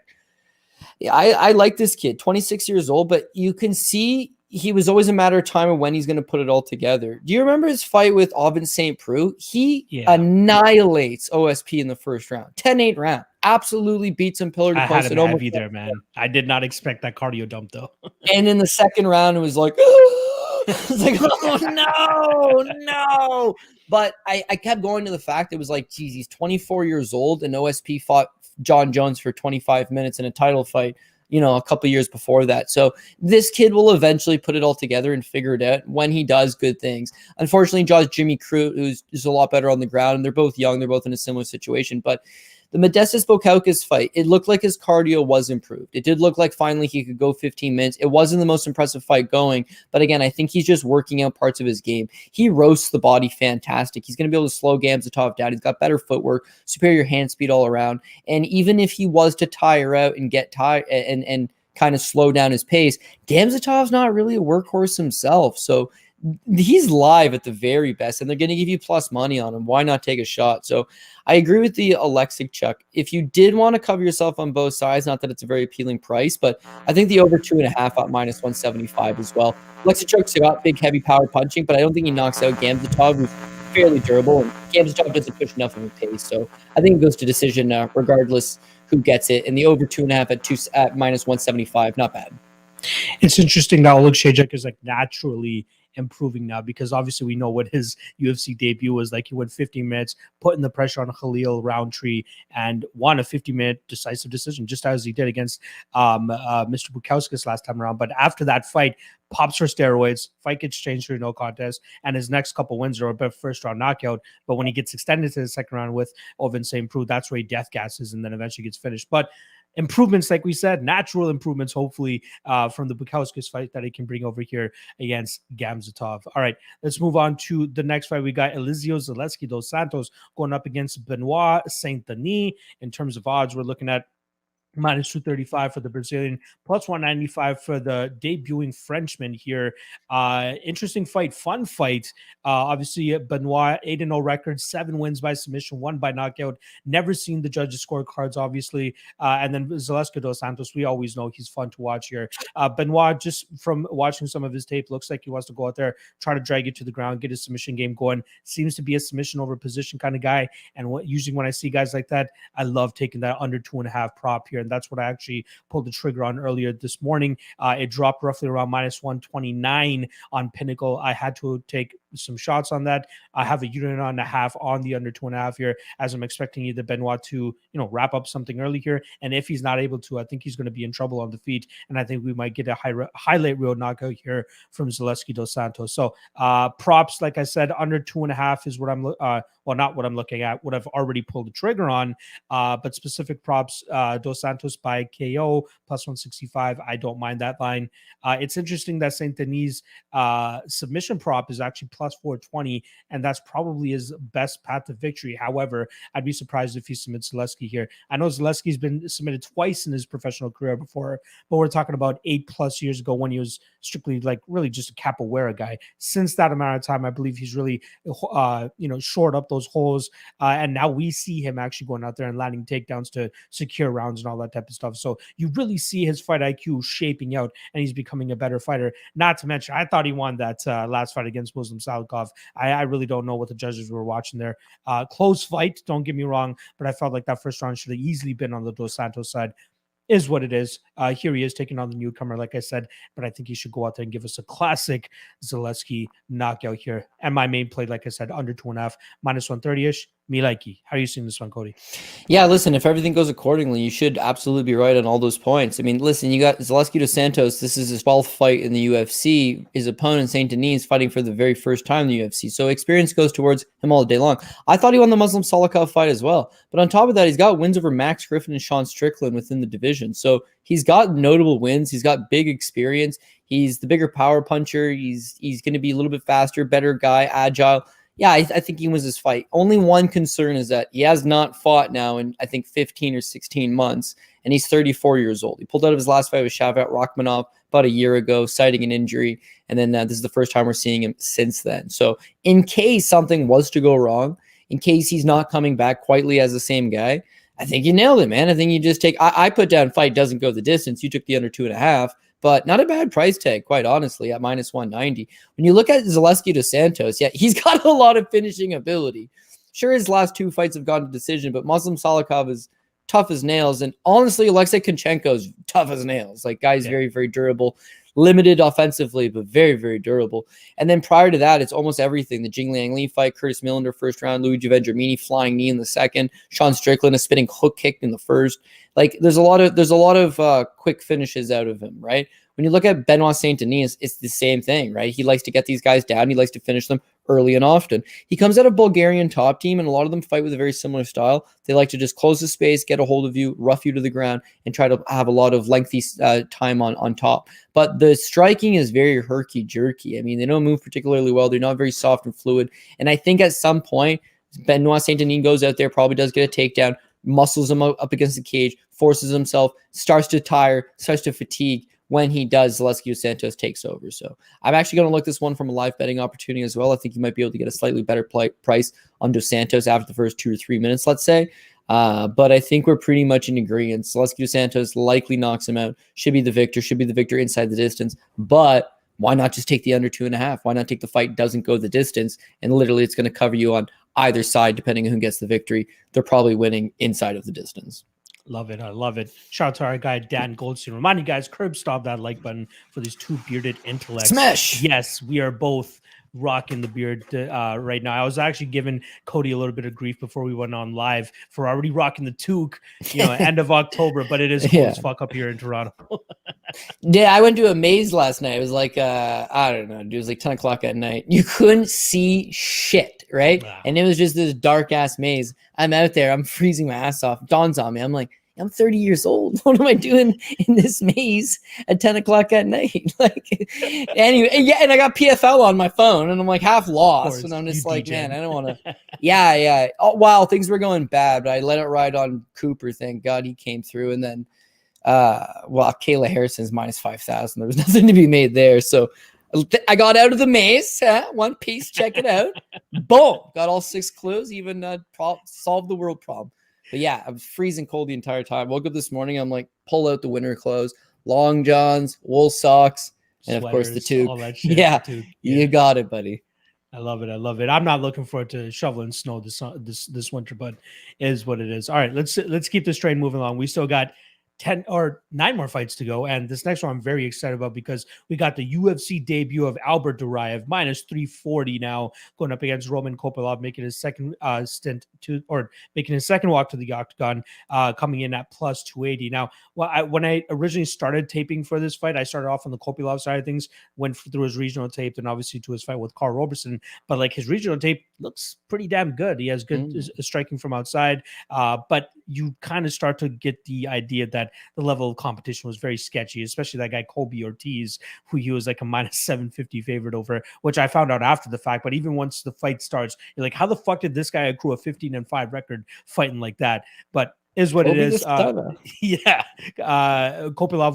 I like this kid, 26 years old, but you can see he was always a matter of time of when he's going to put it all together. Do you remember his fight with Oezdemir St. Preux? He annihilates OSP in the first round, 10-8 round. Absolutely beats him pillar to post. I had an IV there, man. I did not expect that cardio dump, though. And in the second round, it was like, it's like, oh, no. But I kept going to the fact it was like, geez, he's 24 years old, and OSP fought John Jones for 25 minutes in a title fight, a couple years before that. So this kid will eventually put it all together and figure it out. When he does, good things. Unfortunately, draws Jimmy Crute, who's a lot better on the ground, and they're both young. They're both in a similar situation. But the Modestas Bukauskas fight, it looked like his cardio was improved. It did look like finally he could go 15 minutes. It wasn't the most impressive fight going, but again, I think he's just working out parts of his game. He roasts the body fantastic. He's going to be able to slow Gamzatov down. He's got better footwork, superior hand speed all around. And even if he was to tire out and get tired and kind of slow down his pace, Gamzatov's not really a workhorse himself. So he's live at the very best, and they're going to give you plus money on him. Why not take a shot? So I agree with the Oleksiejczuk. If you did want to cover yourself on both sides, not that it's a very appealing price, but I think the over 2.5 at -175 as well. Oleksiejczuk's got big, heavy power punching, but I don't think he knocks out Gamzatov, who's fairly durable, and Gamzatov doesn't push enough of a pace. So I think it goes to decision regardless who gets it. And the over 2.5 at -175, not bad. It's interesting that Oleksiejczuk is like naturally improving now, because obviously we know what his UFC debut was like. He went 15 minutes, putting the pressure on Khalil Roundtree, and won a 50-minute decisive decision, just as he did against Mr. Blachowicz last time around. But after that fight, pops for steroids, fight gets changed to no contest, and his next couple wins are a bit first-round knockout. But when he gets extended to the second round with Ovin St. Preux, that's where he death gasses and then eventually gets finished. But improvements, like we said, natural improvements, hopefully, from the Blachowicz fight that he can bring over here against Gamzatov. All right, let's move on to the next fight. We got Eliseo Zaleski dos Santos going up against Benoit Saint-Denis. In terms of odds, we're looking at -235 for the Brazilian, +195 for the debuting Frenchman here. Interesting fight, fun fight. Obviously, Benoit, 8-0 record, 7 wins by submission, 1 by knockout. Never seen the judges' scorecards, obviously. And then Zaleski dos Santos, we always know he's fun to watch here. Benoit, just from watching some of his tape, looks like he wants to go out there, try to drag it to the ground, get his submission game going. Seems to be a submission over position kind of guy. And usually when I see guys like that, I love taking that under 2.5 prop here. And that's what I actually pulled the trigger on earlier this morning. It dropped roughly around -129 on Pinnacle. I had to take some shots on that. I have a unit and a half on the under 2.5 here, as I'm expecting either Benoit to, wrap up something early here. And if he's not able to, I think he's going to be in trouble on the feet. And I think we might get a highlight reel knockout here from Zaleski dos Santos. So props, like I said, under 2.5 is what I'm, not what I'm looking at, what I've already pulled the trigger on, but specific props, dos Santos by KO, +165. I don't mind that line. It's interesting that Saint-Denis submission prop is actually +420, and that's probably his best path to victory. However, I'd be surprised if he submits Zaleski here. I know Zaleski's been submitted twice in his professional career before, but we're talking about 8+ years ago when he was strictly like really just a capoeira guy. Since that amount of time, I believe he's really, shored up those holes, and now we see him actually going out there and landing takedowns to secure rounds and all that type of stuff. So you really see his fight IQ shaping out, and he's becoming a better fighter. Not to mention, I thought he won that last fight against Mustafaev. I really don't know what the judges were watching there. Close fight, don't get me wrong, but I felt like that first round should have easily been on the Dos Santos side. Is what it is. Here he is taking on the newcomer, like I said, but I think he should go out there and give us a classic Zaleski knockout here. And my main play, like I said, under 2.5, -130-ish. Me likey. How are you seeing this one, Cody? Yeah, listen, if everything goes accordingly, you should absolutely be right on all those points. I mean, listen, you got Zaleski dos Santos. This is his 12th fight in the UFC. His opponent, Saint-Denis, is fighting for the very first time in the UFC. So experience goes towards him all day long. I thought he won the Muslim Salikov fight as well. But on top of that, he's got wins over Max Griffin and Sean Strickland within the division. So he's got notable wins. He's got big experience. He's the bigger power puncher. He's going to be a little bit faster, better guy, agile. Yeah, I think he wins this fight. Only one concern is that he has not fought now in, I think, 15 or 16 months, and he's 34 years old. He pulled out of his last fight with Shavkat Rakhmonov about a year ago, citing an injury, and then this is the first time we're seeing him since then. So in case something was to go wrong, in case he's not coming back quietly as the same guy, I think you nailed it, man. I think you just take – I put down fight doesn't go the distance. You took the under 2.5. But not a bad price tag, quite honestly, at -190. When you look at Zaleski dos Santos, yeah, he's got a lot of finishing ability. Sure, his last 2 fights have gone to decision, but Muslim Salikov is tough as nails. And honestly, Alexei Kunchenko is tough as nails. Like, guy's very, very durable. Limited offensively, but very, very durable. And then prior to that, it's almost everything. The Jing Liang Li fight, Curtis Millender first round, Luigi Vendramini flying knee in the second, Sean Strickland a spinning hook kick in the first. Like, there's a lot of quick finishes out of him, right? When you look at Benoit Saint-Denis, it's the same thing, right? He likes to get these guys down. He likes to finish them early and often. He comes out of Bulgarian top team, and a lot of them fight with a very similar style. They like to just close the space, get a hold of you, rough you to the ground, and try to have a lot of lengthy time on top. But the striking is very herky-jerky. I mean, they don't move particularly well. They're not very soft and fluid. And I think at some point, Benoit Saint-Denis goes out there, probably does get a takedown, muscles him up against the cage, forces himself, starts to tire, starts to fatigue. when he does, Zaleski Santos takes over. So I'm actually going to look this one from a live betting opportunity as well. I think you might be able to get a slightly better price on Dos Santos after the first 2 or 3 minutes, let's say. But I think we're pretty much in agreement. Zaleski Dos Santos likely knocks him out. Should be the victor inside the distance. But why not just take the under 2.5? Why not take the fight doesn't go the distance? And literally it's going to cover you on either side, depending on who gets the victory. They're probably winning inside of the distance. Love it. I love it. Shout out to our guy, Dan Goldstein. Remind you guys, curb stop that like button for these two bearded intellects. Smash! Yes, we are both rocking the beard right now. I was actually giving Cody a little bit of grief before we went on live for already rocking the toque, end of October, but it is cool as fuck up here in Toronto. Yeah, I went to a maze last night. It was like, I don't know, it was like 10 o'clock at night. You couldn't see shit, right? Wow. And it was just this dark-ass maze. I'm out there. I'm freezing my ass off. Dawn's on me. I'm like, I'm 30 years old. What am I doing in this maze at 10 o'clock at night? Anyway, yeah, and I got PFL on my phone, and I'm like half lost. And I'm just like, DJ. Man, I don't want to. Yeah. Oh, wow, things were going bad, but I let it ride on Cooper. Thank God he came through. And then, Kayla Harrison's minus 5,000. There was nothing to be made there. So I got out of the maze. One piece, check it out. Boom. Got all 6 clues, even solved the world problem. But yeah, I was freezing cold the entire time. Woke up this morning, I'm like, pull out the winter clothes, long johns, wool socks, and of course the toque. Yeah, you got it, buddy. I love it. I love it. I'm not looking forward to shoveling snow this winter, but it is what it is. All right, let's keep this train moving along. We still got 10 or 9 more fights to go. And this next one I'm very excited about because we got the UFC debut of Albert Duraev, minus 340 now, going up against Roman Kopylov, making his second making his second walk to the octagon, coming in at plus 280. Now, when I originally started taping for this fight, I started off on the Kopylov side of things, went through his regional tape, and obviously to his fight with Carl Roberson. But like his regional tape looks pretty damn good. He has good striking from outside, but you kind of start to get the idea that the level of competition was very sketchy, especially that guy Colby Ortiz, who he was like a minus 750 favorite over, which I found out after the fact. But even once the fight starts, you're like, how the fuck did this guy accrue a 15-5 record fighting like that? But is what it is. Kopylov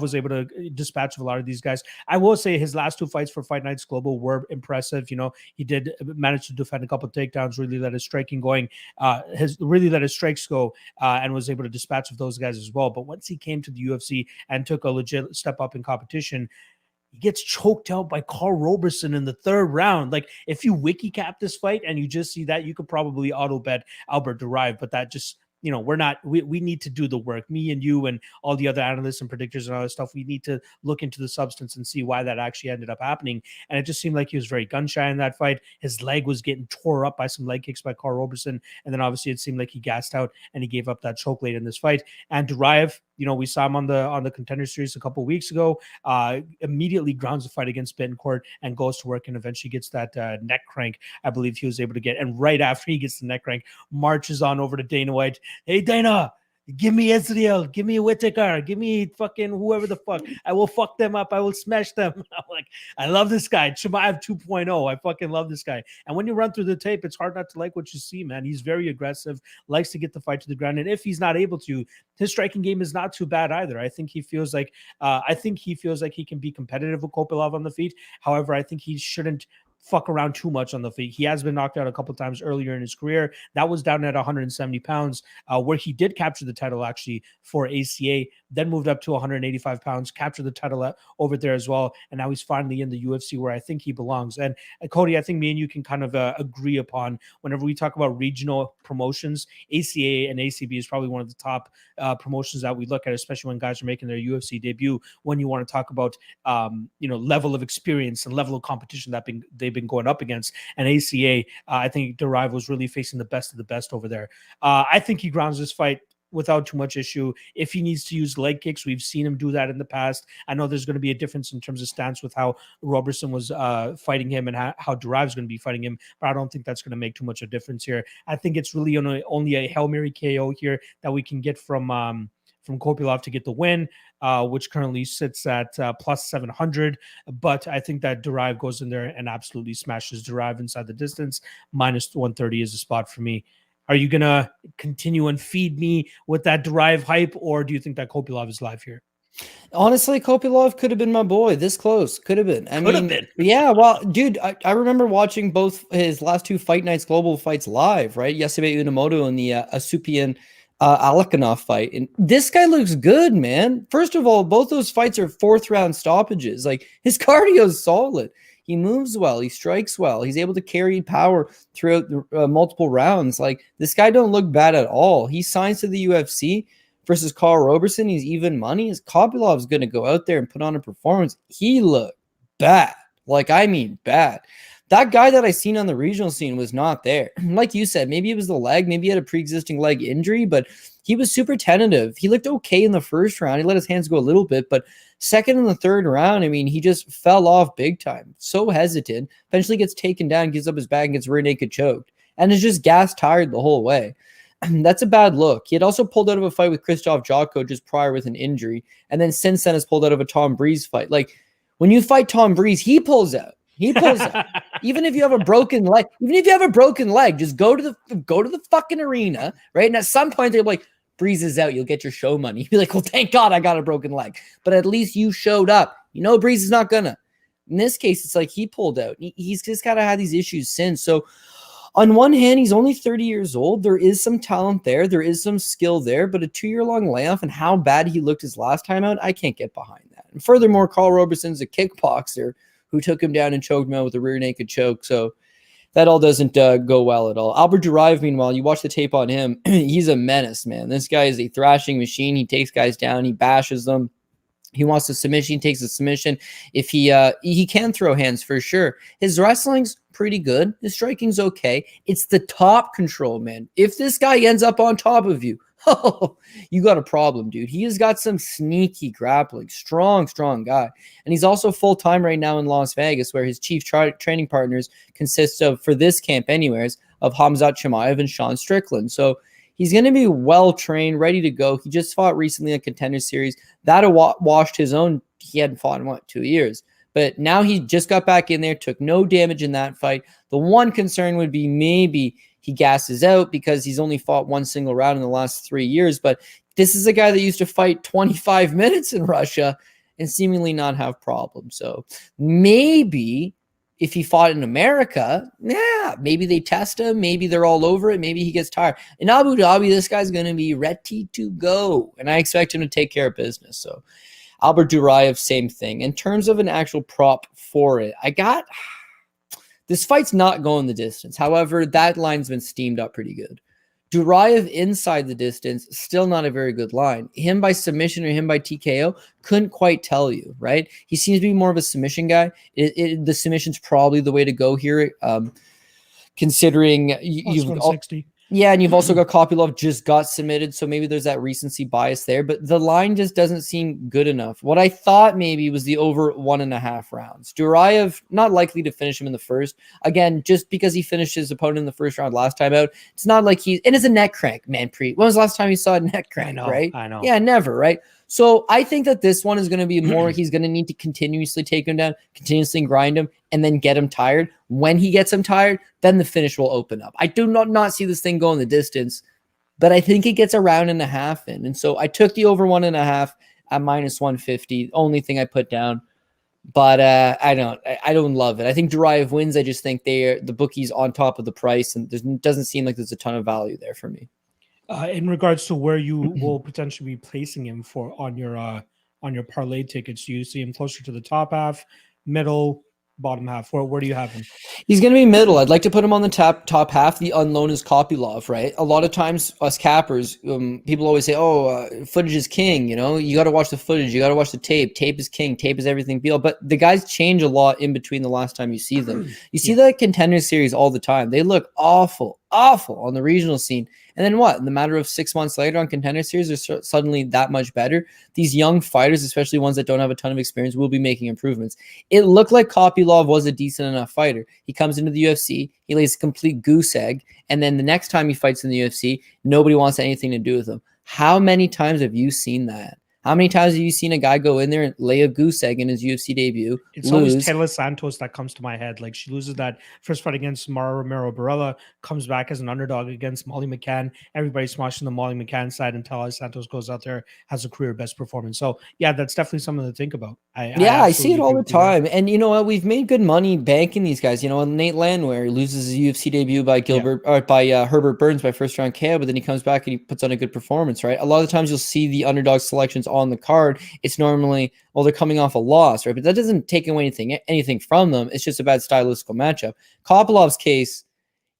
was able to dispatch of a lot of these guys. I will say his last 2 fights for Fight Nights Global were impressive. He did manage to defend a couple of takedowns, really let his striking going, let his strikes go, and was able to dispatch of those guys as well. But once he came to the UFC and took a legit step up in competition, he gets choked out by Carl Roberson in the 3rd round. Like, if you wiki cap this fight and you just see that, you could probably auto bet Albert Duraev, but that just we need to do the work. Me and you and all the other analysts and predictors and all that stuff, we need to look into the substance and see why that actually ended up happening. And it just seemed like he was very gun shy in that fight. His leg was getting tore up by some leg kicks by Carl Roberson. And then obviously it seemed like he gassed out and he gave up that choke late in this fight. And Duraev, we saw him on the Contender Series a couple of weeks ago, immediately grounds the fight against Bittencourt and goes to work and eventually gets that neck crank I believe he was able to get. And right after he gets the neck crank, marches on over to Dana White. Hey, Dana, give me Israel, give me Whittaker, give me fucking whoever the fuck. I will fuck them up. I will smash them. I'm like, I love this guy. Chimaev 2.0. I fucking love this guy. And when you run through the tape, it's hard not to like what you see, man. He's very aggressive, likes to get the fight to the ground. And if he's not able to, his striking game is not too bad either. I think he feels like he can be competitive with Kopylov on the feet. However, I think he shouldn't fuck around too much on the feet. He has been knocked out a couple times earlier in his career. That was down at 170 pounds, where he did capture the title actually for ACA, then moved up to 185 pounds, captured the title over there as well. And now he's finally in the UFC where I think he belongs. And Cody, I think me and you can kind of agree upon whenever we talk about regional promotions, ACA and ACB is probably one of the top promotions that we look at, especially when guys are making their UFC debut, when you want to talk about, level of experience and level of competition that they've been going up against. And ACA, I think Duraev was really facing the best of the best over there. I think he grounds this fight without too much issue. If he needs to use leg kicks, we've seen him do that in the past. I know there's going to be a difference in terms of stance with how Roberson was fighting him and how Duraev's going to be fighting him, but I don't think that's going to make too much of a difference here. I think it's really only a Hail Mary KO here that we can get from Kopylov to get the win, which currently sits at plus 700. But I think that Duraev goes in there and absolutely smashes Duraev inside the distance. Minus 130 is a spot for me. Are you going to continue and feed me with that Duraev hype, or do you think that Kopylov is live here? Honestly, Kopylov could have been my boy. This close. Could have been. Could have been. Yeah, well, dude, I remember watching both his last 2 Fight Nights global fights live, right? Yesterday, Unamoto and the Asupian Alekhanov fight. And this guy looks good, man. First of all, both those fights are 4th round stoppages. Like, his cardio is solid. He moves well. He strikes well. He's able to carry power throughout the, multiple rounds. Like, this guy don't look bad at all. He signs to the UFC versus Carl Roberson. He's even money. Kopylov's going to go out there and put on a performance. He looked bad. Like, I mean bad. That guy that I seen on the regional scene was not there. Like you said, maybe it was the leg. Maybe he had a pre-existing leg injury, but he was super tentative. He looked okay in the first round. He let his hands go a little bit, but second and the third round, I mean, he just fell off big time. So hesitant. Eventually gets taken down, gives up his back, and gets rear naked choked. And is just gas tired the whole way. That's a bad look. He had also pulled out of a fight with Krzysztof Jotko just prior with an injury. And then since then has pulled out of a Tom Breeze fight. Like, when you fight Tom Breeze, he pulls out. He pulls out. Even if you have a broken leg, just go to the fucking arena, right? And at some point they're like, Breeze is out, you'll get your show money. You'll be like, well, thank God I got a broken leg. But at least you showed up. You know, Breeze is not gonna. In this case, it's like he pulled out. He's just gotta have these issues since. So on one hand, he's only 30 years old. There is some talent there. There is some skill there, but a 2-year-long layoff and how bad he looked his last time out, I can't get behind that. And furthermore, Carl Roberson's a kickboxer who took him down and choked him out with a rear naked choke. So that all doesn't go well at all. Albert Duraev, meanwhile, you watch the tape on him. He's a menace, man. This guy is a thrashing machine. He takes guys down. He bashes them. He wants a submission. He takes a submission. If he can throw hands for sure. His wrestling's pretty good. His striking's okay. It's the top control, man. If this guy ends up on top of you, oh, you got a problem, dude. He has got some sneaky grappling. Strong guy. And he's also full-time right now in Las Vegas, where his chief training partners consist of, for this camp anyways, of Khamzat Chimaev and Sean Strickland. So he's going to be well-trained, ready to go. He just fought recently in a Contender Series. That washed his own. He hadn't fought in, 2 years? But now he just got back in there, took no damage in that fight. The one concern would be maybe he gasses out because he's only fought one single round in the last 3 years. But this is a guy that used to fight 25 minutes in Russia and seemingly not have problems. So maybe if he fought in America, maybe they test him. Maybe they're all over it. Maybe he gets tired. In Abu Dhabi, this guy's going to be ready to go. And I expect him to take care of business. So Albert Duraev, same thing. In terms of an actual prop for it, this fight's not going the distance. However, that line's been steamed up pretty good. Duraev inside the distance, still not a very good line. Him by submission or him by TKO, couldn't quite tell you, right? He seems to be more of a submission guy. The submission's probably the way to go here, considering you've 160. Yeah, and you've also got Kopylov just got submitted, so maybe there's that recency bias there, but the line just doesn't seem good enough. What I thought maybe was the over 1.5 rounds. Duraev, not likely to finish him in the first. Again, just because he finished his opponent in the first round last time out, it's not like and it's a neck crank, man. When was the last time you saw a neck crank, right? I know. Yeah, never, right? So I think that this one is going to be more, he's going to need to continuously take him down, continuously grind him, and then get him tired. When he gets him tired, then the finish will open up. I do not see this thing going the distance, but I think it gets a round and a half in. And so I took the over 1.5 at -150, only thing I put down. But I don't love it. I think Duraev wins. I just think the bookie's on top of the price, and there doesn't seem like there's a ton of value there for me. In regards to where you will potentially be placing him for on your parlay tickets, do you see him closer to the top half, middle, bottom half? Where do you have him? He's going to be middle. I'd like to put him on the top half. The unknown is Kopylov, right? A lot of times, us cappers, people always say, footage is king. You know, you got to watch the footage. You got to watch the tape. Tape is king. Tape is everything. But the guys change a lot in between the last time you see them. You see the Contender Series all the time. They look awful on the regional scene. And then what? In the matter of 6 months later on Contender Series, they're suddenly that much better. These young fighters, especially ones that don't have a ton of experience, will be making improvements. It looked like Kopylov was a decent enough fighter. He comes into the UFC, he lays a complete goose egg, and then the next time he fights in the UFC, nobody wants anything to do with him. How many times have you seen that? How many times have you seen a guy go in there and lay a goose egg in his UFC debut? It's always Taylor Santos that comes to my head. Like, she loses that first fight against Mara Romero Barella, comes back as an underdog against Molly McCann. Everybody's smashing the Molly McCann side, and Taylor Santos goes out there, has a career best performance. So yeah, that's definitely something to think about. I see it all the time. And you know what? We've made good money banking these guys. You know, Nate Landwehr loses his UFC debut by Herbert Burns by first round KO, but then he comes back and he puts on a good performance, right? A lot of the times you'll see the underdog selections on the card. It's normally, well, they're coming off a loss, right? But that doesn't take away anything from them. It's just a bad stylistical matchup. Kopilov's case,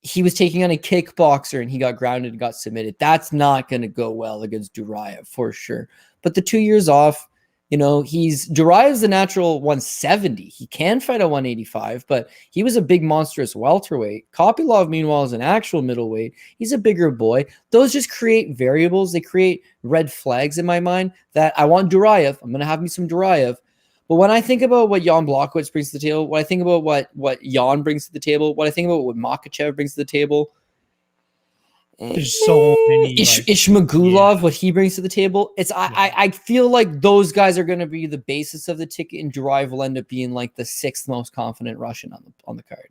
he was taking on a kickboxer and he got grounded and got submitted. That's not going to go well against Duraev for sure. But the 2 years off, you know, Duraev's the natural 170. He can fight at 185, but he was a big monstrous welterweight. Kopylov, meanwhile, is an actual middleweight. He's a bigger boy. Those just create variables. They create red flags in my mind that I want Duraev. I'm going to have me some Duraev. But when I think about what Jan Blachowicz brings to the table, when I think about what Jan brings to the table, what I think about what Makhachev brings to the table, there's so many Ismagulov, what he brings to the table. I feel like those guys are going to be the basis of the ticket, and Duraev will end up being like the 6th most confident Russian on the card.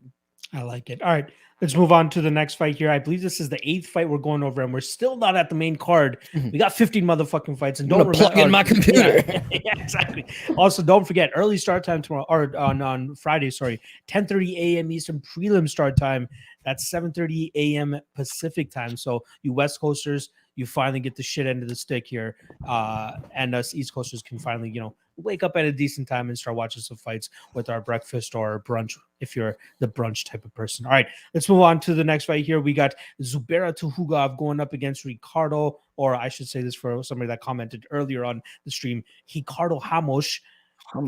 I like it. All right, let's move on to the next fight here. I believe this is the 8th fight we're going over, and we're still not at the main card. We got 15 motherfucking fights, and don't plug in my computer. Yeah, exactly. Also, don't forget early start time tomorrow, or on Friday. Sorry, 10:30 a.m. Eastern prelim start time. That's 7:30 a.m. Pacific time. So you West Coasters, you finally get the shit end of the stick here, and us East Coasters can finally, you know, wake up at a decent time and start watching some fights with our breakfast or brunch if you're the brunch type of person. All right, let's move on to the next fight here. We got Zubera Tukhugov going up against Ricardo, or I should say this for somebody that commented earlier on the stream, Ricardo Ramos.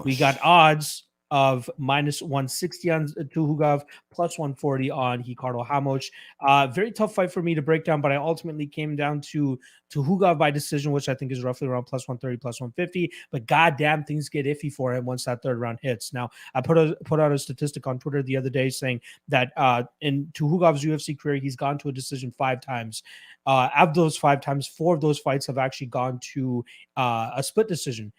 We got odds of -160 on Tukhugov, +140 on Ricardo Ramos. Very tough fight for me to break down, but I ultimately came down to Tukhugov by decision, which I think is roughly around +130, +150. But goddamn, things get iffy for him once that third round hits. Now, I put out a statistic on Twitter the other day saying that in Tukhugov's UFC career, he's gone to a decision 5 times. Of those 5 times, 4 of those fights have actually gone to a split decision,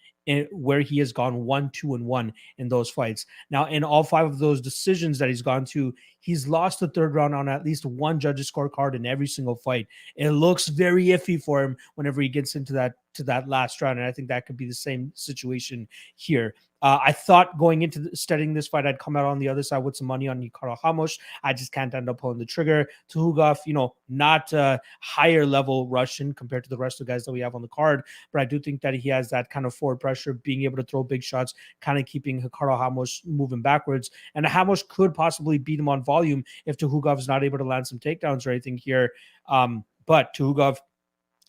where he has gone 1, 2, and 1 in those fights. Now, in all 5 of those decisions that he's gone to, he's lost the third round on at least one judge's scorecard in every single fight. It looks very iffy for him whenever he gets into that last round, and I think that could be the same situation here. I thought going into studying this fight, I'd come out on the other side with some money on Ricardo Ramos. I just can't end up pulling the trigger. Tukhugov, you know, not a higher level Russian compared to the rest of the guys that we have on the card, but I do think that he has that kind of forward pressure, being able to throw big shots, kind of keeping Ricardo Ramos moving backwards. And Ramos could possibly beat him on volume if Tukhugov is not able to land some takedowns or anything here. But Tukhugov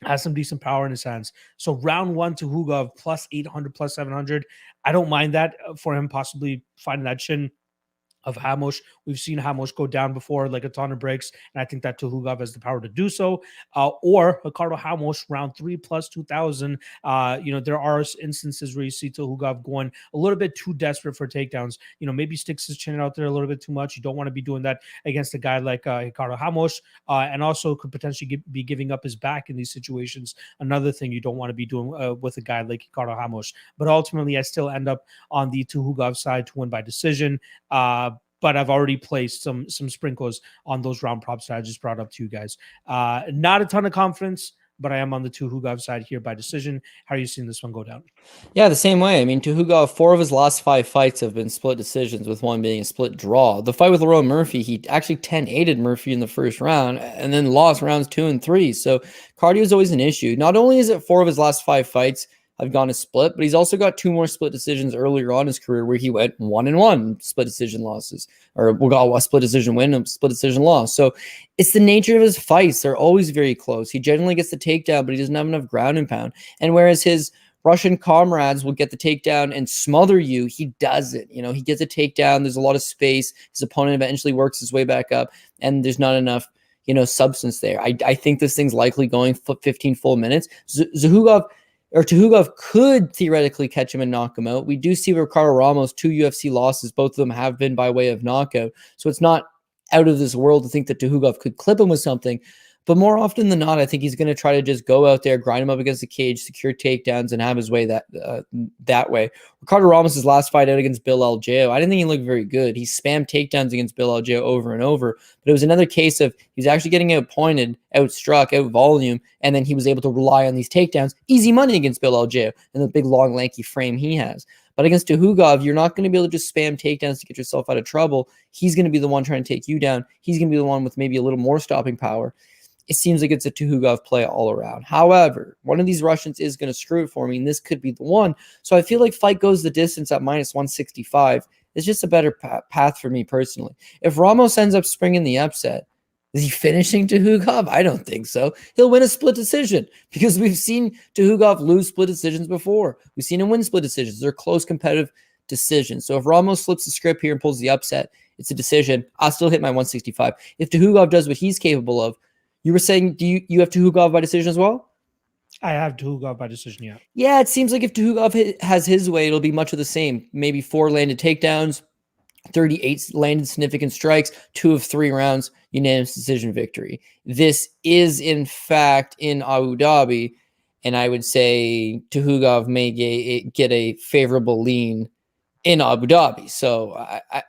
has some decent power in his hands. So round 1 Tukhugov +800, +700. I don't mind that for him possibly finding that chin of Ramos. We've seen Ramos go down before like a ton of breaks, and I think that Tukhugov has the power to do so. Or Ricardo Ramos round 3 +2000. You know, there are instances where you see Tukhugov going a little bit too desperate for takedowns. You know, maybe sticks his chin out there a little bit too much. You don't want to be doing that against a guy like Ricardo Ramos, and also could potentially be giving up his back in these situations. Another thing you don't want to be doing with a guy like Ricardo Ramos. But ultimately, I still end up on the Tukhugov side to win by decision. But I've already placed some sprinkles on those round props that I just brought up to you guys. Not a ton of confidence, but I am on the Tukhugov side here by decision. How are you seeing this one go down? Yeah, the same way. I mean, Tukhugov, 4 of his last 5 fights have been split decisions, with one being a split draw. The fight with Lerone Murphy, he actually 10-8'd Murphy in the first round and then lost rounds 2 and 3. So cardio is always an issue. Not only is it 4 of his last 5 fights have gone to split, but he's also got 2 more split decisions earlier on in his career where he went 1-1 split decision losses, or we got a split decision win and split decision loss. So it's the nature of his fights. They're always very close. He generally gets the takedown, but he doesn't have enough ground and pound. And whereas his Russian comrades will get the takedown and smother you, he doesn't. You know, he gets a takedown. There's a lot of space. His opponent eventually works his way back up, and there's not enough, you know, substance there. I think this thing's likely going 15 full minutes. Tukhugov could theoretically catch him and knock him out. We do see Ricardo Ramos, 2 UFC losses. Both of them have been by way of knockout. So it's not out of this world to think that Tukhugov could clip him with something. But more often than not, I think he's going to try to just go out there, grind him up against the cage, secure takedowns, and have his way that way. Ricardo Ramos' last fight out against Bill Algeo, I didn't think he looked very good. He spammed takedowns against Bill Algeo over and over, but it was another case of he was actually getting outpointed, outstruck, out volume, and then he was able to rely on these takedowns. Easy money against Bill Algeo and the big, long, lanky frame he has. But against Tukhugov, you're not going to be able to just spam takedowns to get yourself out of trouble. He's going to be the one trying to take you down. He's going to be the one with maybe a little more stopping power. It seems like it's a Tukhugov play all around. However, one of these Russians is going to screw it for me, and this could be the one. So I feel like fight goes the distance at minus 165. It's just a better path for me personally. If Ramos ends up springing the upset, is he finishing Tukhugov? I don't think so. He'll win a split decision because we've seen Tukhugov lose split decisions before. We've seen him win split decisions. They're close competitive decisions. So if Ramos flips the script here and pulls the upset, it's a decision. I'll still hit my 165. If Tukhugov does what he's capable of, you were saying, do you have Tukhugov by decision as well? I have Tukhugov by decision, yeah. Yeah, it seems like if Tukhugov has his way, it'll be much of the same. Maybe 4 landed takedowns, 38 landed significant strikes, 2 of 3 rounds, unanimous decision victory. This is, in fact, in Abu Dhabi, and I would say Tukhugov may get a favorable lean in Abu Dhabi. So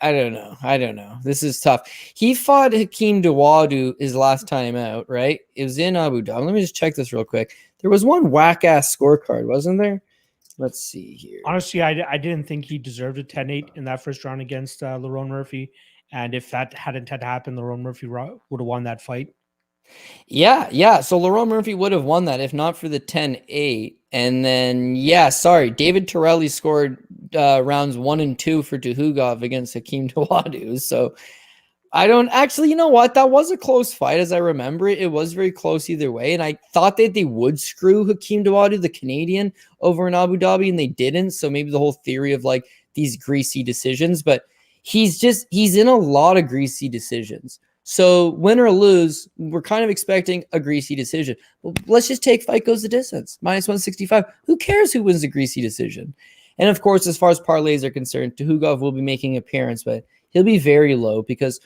I don't know. I don't know. This is tough. He fought Hakeem Dawodu his last time out, right? It was in Abu Dhabi. Let me just check this real quick. There was one whack-ass scorecard, wasn't there? Let's see here. Honestly, I didn't think he deserved a 10-8 in that first round against Lerone Murphy. And if that hadn't had happened, Lerone Murphy would have won that fight. Yeah. So Lerone Murphy would have won that if not for the 10-8. And then, David Torelli scored rounds 1 and 2 for Tukhugov against Hakeem Dawodu. So I don't actually, you know what? That was a close fight as I remember it. It was very close either way. And I thought that they would screw Hakeem Dawodu, the Canadian, over in Abu Dhabi, and they didn't. So maybe the whole theory of like these greasy decisions, but he's in a lot of greasy decisions. So win or lose, we're kind of expecting a greasy decision. Well, let's just take fight goes the distance, minus 165. Who cares who wins the greasy decision? And of course, as far as parlays are concerned, Tukhugov will be making an appearance, but he'll be very low because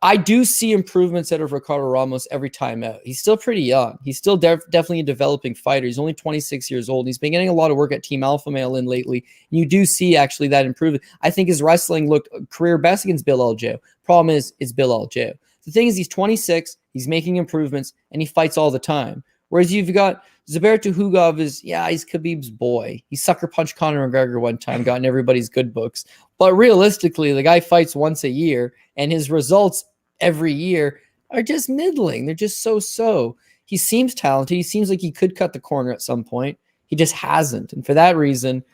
I do see improvements out of Ricardo Ramos every time out. He's still pretty young. He's still definitely a developing fighter. He's only 26 years old. He's been getting a lot of work at Team Alpha Male in lately. You do see actually that improvement. I think his wrestling looked career best against Bill Algeo. Problem is, it's Bill Algeo. The thing is, he's 26, he's making improvements, and he fights all the time. Whereas you've got Zubair Tukhugov he's Khabib's boy. He sucker punched Conor McGregor one time, got in everybody's good books. But realistically, the guy fights once a year, and his results every year are just middling. They're just so-so. He seems talented. He seems like he could cut the corner at some point. He just hasn't. And for that reason,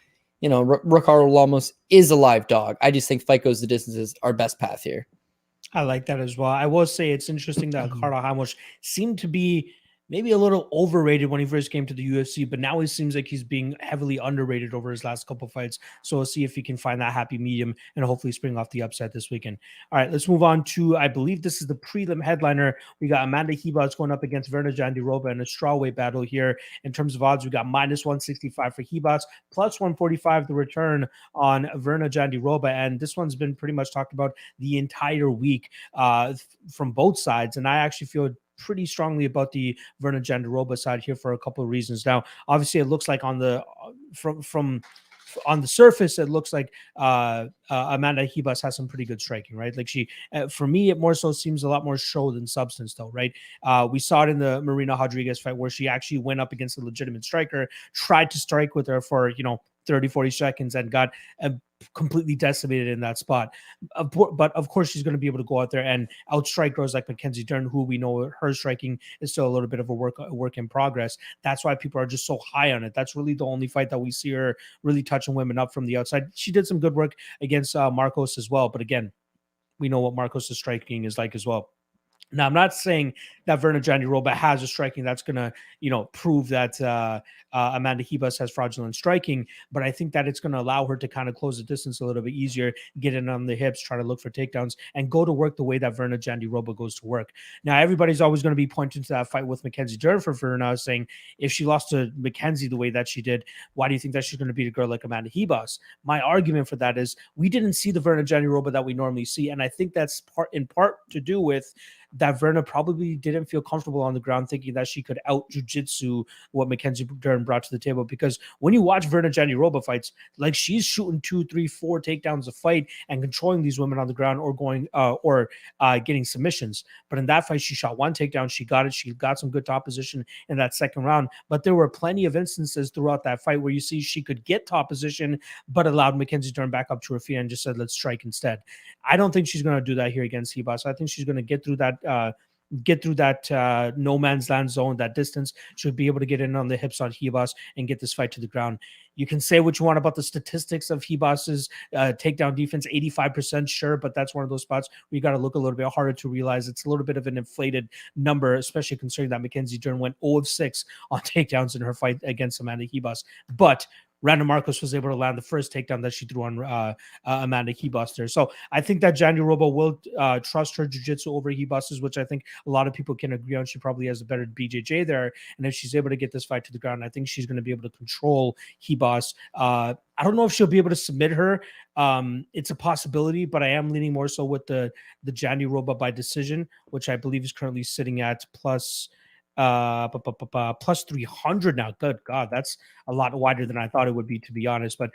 Ricardo Ramos is a live dog. I just think fight goes the distance is our best path here. I like that as well. I will say it's interesting that Ricardo Ramos seemed to be maybe a little overrated when he first came to the UFC, but now it seems like he's being heavily underrated over his last couple fights. So we'll see if he can find that happy medium and hopefully spring off the upset this weekend. All right, let's move on to, I believe this is the prelim headliner. We got Amanda Ribas going up against Verna Jandiroba in a strawweight battle here. In terms of odds, we got minus 165 for Ribas, plus 145 the return on Verna Jandiroba. And this one's been pretty much talked about the entire week from both sides. And I actually feel pretty strongly about the Verna Jandiroba side here for a couple of reasons. Now, obviously, it looks like on the on the surface, it looks like Amanda Ribas has some pretty good striking, right? Like she, for me, it more so seems a lot more show than substance, though, right? We saw it in the Marina Rodriguez fight where she actually went up against a legitimate striker, tried to strike with her for 30, 40 seconds and got completely decimated in that spot. But of course, she's going to be able to go out there and outstrike girls like Mackenzie Dern, who we know her striking is still a little bit of a work in progress. That's why people are just so high on it. That's really the only fight that we see her really touching women up from the outside. She did some good work against Marcos as well. But again, we know what Marcos' striking is like as well. Now, I'm not saying that Verna Jandiroba has a striking that's going to, prove that Amanda Ribas has fraudulent striking, but I think that it's going to allow her to kind of close the distance a little bit easier, get in on the hips, try to look for takedowns, and go to work the way that Verna Jandiroba goes to work. Now, everybody's always going to be pointing to that fight with Mackenzie Dern for Verna, saying, if she lost to Mackenzie the way that she did, why do you think that she's going to beat a girl like Amanda Ribas? My argument for that is we didn't see the Verna Jandiroba that we normally see, and I think that's in part to do with that Verna probably didn't didn't feel comfortable on the ground, thinking that she could out jiu-jitsu what Mackenzie Dern brought to the table. Because when you watch Virna Jandiroba fights, like she's shooting 2, 3, 4 takedowns a fight and controlling these women on the ground or going getting submissions. But in that fight, she shot 1 takedown. She got it. She got some good top position in that second round. But there were plenty of instances throughout that fight where you see she could get top position, but allowed Mackenzie Dern back up to her feet and just said, let's strike instead. I don't think she's going to do that here against Ribas. I think she's going to get through that no man's land zone, that distance. She'll be able to get in on the hips on Ribas and get this fight to the ground. You can say what you want about the statistics of Ribas's takedown defense, 85%, sure, but that's one of those spots where you got to look a little bit harder to realize it's a little bit of an inflated number, especially considering that Mackenzie Dern went 0 of 6 on takedowns in her fight against Amanda Ribas. But Randa Marcos was able to land the first takedown that she threw on Amanda Ribas there. So I think that Jandiroba will trust her jiu-jitsu over Ribas's, which I think a lot of people can agree on. She probably has a better BJJ there. And if she's able to get this fight to the ground, I think she's going to be able to control Ribas. I don't know if she'll be able to submit her. It's a possibility, but I am leaning more so with the Jandiroba by decision, which I believe is currently sitting at plus 300 now. Good God, that's a lot wider than I thought it would be, to be honest. But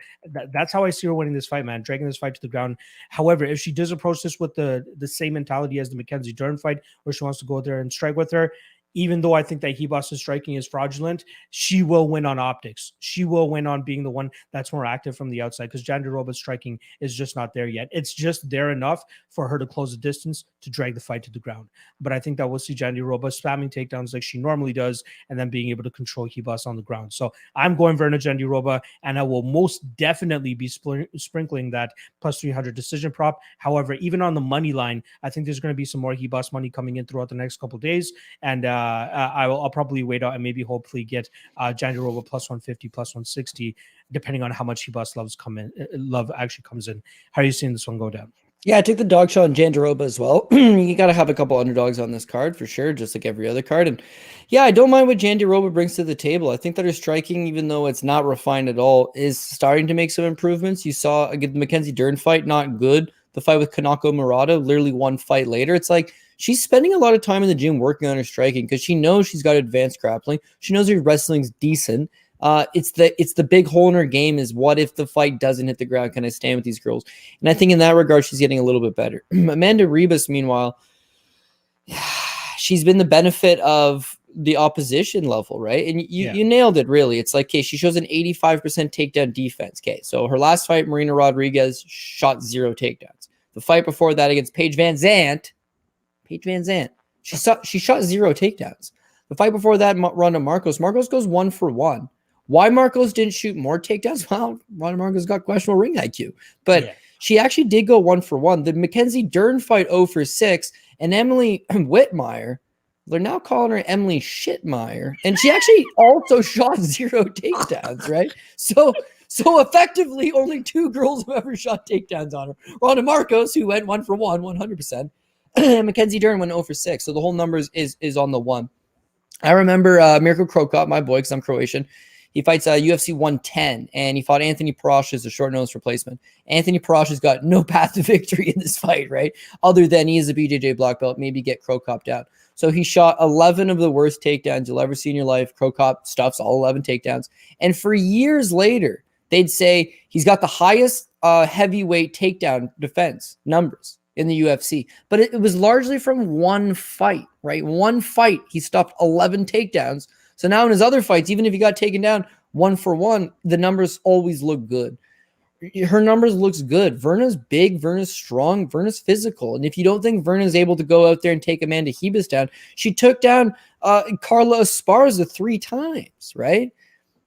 that's how I see her winning this fight, man, dragging this fight to the ground. However, if she does approach this with the same mentality as the Mackenzie Dern fight, where she wants to go there and strike with her, even though I think that Ribas's striking is fraudulent, she will win on optics. She will win on being the one that's more active from the outside, because Jandiroba's striking is just not there yet. It's just there enough for her to close the distance to drag the fight to the ground. But I think that we'll see Jandiroba spamming takedowns like she normally does, and then being able to control Ribas on the ground. So I'm going Virna Jandiroba, and I will most definitely be sprinkling that plus 300 decision prop. However, even on the money line, I think there's going to be some more Ribas money coming in throughout the next couple of days, and I'll probably wait out and maybe hopefully get Jandiroba plus 150, plus 160, depending on how much Ribas love actually comes in. How are you seeing this one go down? Yeah, I took the dog shot on Jandiroba as well. You got to have a couple underdogs on this card for sure, just like every other card. And yeah, I don't mind what Jandiroba brings to the table. I think that her striking, even though it's not refined at all, is starting to make some improvements. You saw the Mackenzie Dern fight, not good. The fight with Kanako Murata, literally one fight later. It's like she's spending a lot of time in the gym working on her striking because she knows she's got advanced grappling. She knows her wrestling's decent. It's the big hole in her game is, what if the fight doesn't hit the ground? Can I stand with these girls? And I think in that regard, she's getting a little bit better. Amanda Ribas, meanwhile, she's been the benefit of the opposition level, right? And you nailed it, really. It's like, okay, she shows an 85% takedown defense. Okay, so her last fight, Marina Rodriguez, shot 0 takedowns. The fight before that against Paige Van Zandt, she shot 0 takedowns. The fight before that, Ronda Marcos goes 1 for 1. Why Marcos didn't shoot more takedowns? Well, Ronda Marcos got questionable ring IQ, but she actually did go 1 for 1. The Mackenzie Dern fight 0 for 6, and Emily Whitmire, they're now calling her Emily Shitmire, and she actually also shot 0 takedowns, right? So effectively, only 2 girls have ever shot takedowns on her. Ronda Marcos, who went 1 for 1, 100%, and Mackenzie Dern went 0 for 6. So the whole number is on the 1. I remember Mirko Krokop, my boy, because I'm Croatian. He fights UFC 110, and he fought Anthony Parash as a short-notice replacement. Anthony Parash has got no path to victory in this fight, right? Other than he is a BJJ black belt, maybe get Krokop down. So he shot 11 of the worst takedowns you'll ever see in your life. Krokop stuffs all 11 takedowns. And for years later, they'd say he's got the highest heavyweight takedown defense numbers in the UFC. But it was largely from one fight, right? One fight, he stuffed 11 takedowns. So now in his other fights, even if he got taken down 1 for 1, the numbers always look good. Her numbers looks good. Virna's big, Virna's strong, Virna's physical. And if you don't think Virna's able to go out there and take Amanda Ribas down, she took down Carla Esparza 3 times, right?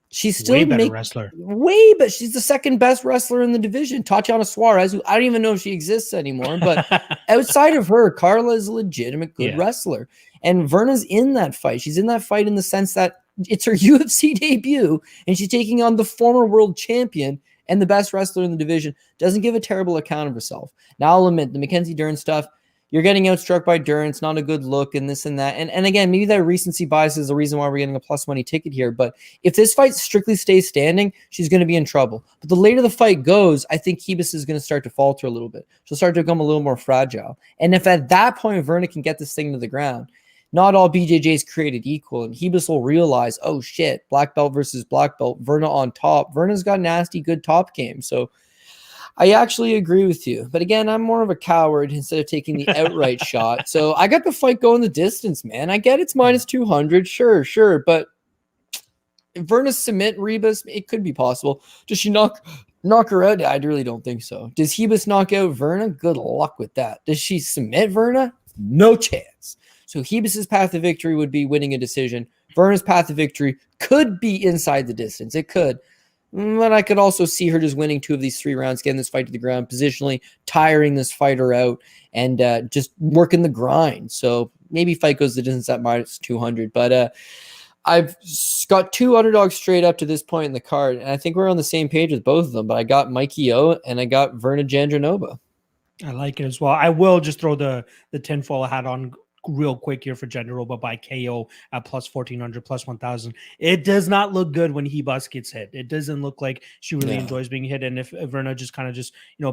She's still way better wrestler. Way, but she's the second best wrestler in the division. Tatiana Suarez, who I don't even know if she exists anymore, but outside of her, Carla is a legitimate good wrestler. And Virna's in that fight. She's in that fight in the sense that it's her UFC debut, and she's taking on the former world champion and the best wrestler in the division. Doesn't give a terrible account of herself. Now, I'll admit, the Mackenzie Dern stuff, you're getting outstruck by Dern. It's not a good look, and this and that. And again, maybe that recency bias is the reason why we're getting a plus money ticket here. But if this fight strictly stays standing, she's going to be in trouble. But the later the fight goes, I think Ribas is going to start to falter a little bit. She'll start to become a little more fragile. And if at that point Virna can get this thing to the ground, not all BJJ is created equal, and Ribas will realize, oh shit, black belt versus black belt, Virna on top. Virna's got nasty good top game, so I actually agree with you. But again, I'm more of a coward instead of taking the outright shot. So I got the fight going the distance, man. I get it's minus 200, sure, but if Virna submit Ribas, it could be possible. Does she knock her out? I really don't think so. Does Ribas knock out Virna? Good luck with that. Does she submit Virna? No chance. So Ribas's path to victory would be winning a decision. Virna's path to victory could be inside the distance. It could. But I could also see her just winning 2 of these 3 rounds, getting this fight to the ground, positionally, tiring this fighter out, and just working the grind. So maybe fight goes the distance at minus 200. But I've got 2 underdogs straight up to this point in the card, and I think we're on the same page with both of them. But I got Mikey O and I got Virna Jandiroba. I like it as well. I will just throw the tinfoil hat on real quick here for Jandiroba by KO at plus 1,400, plus 1,000. It does not look good when Ribas gets hit. It doesn't look like she really enjoys being hit. And if Virna just kind of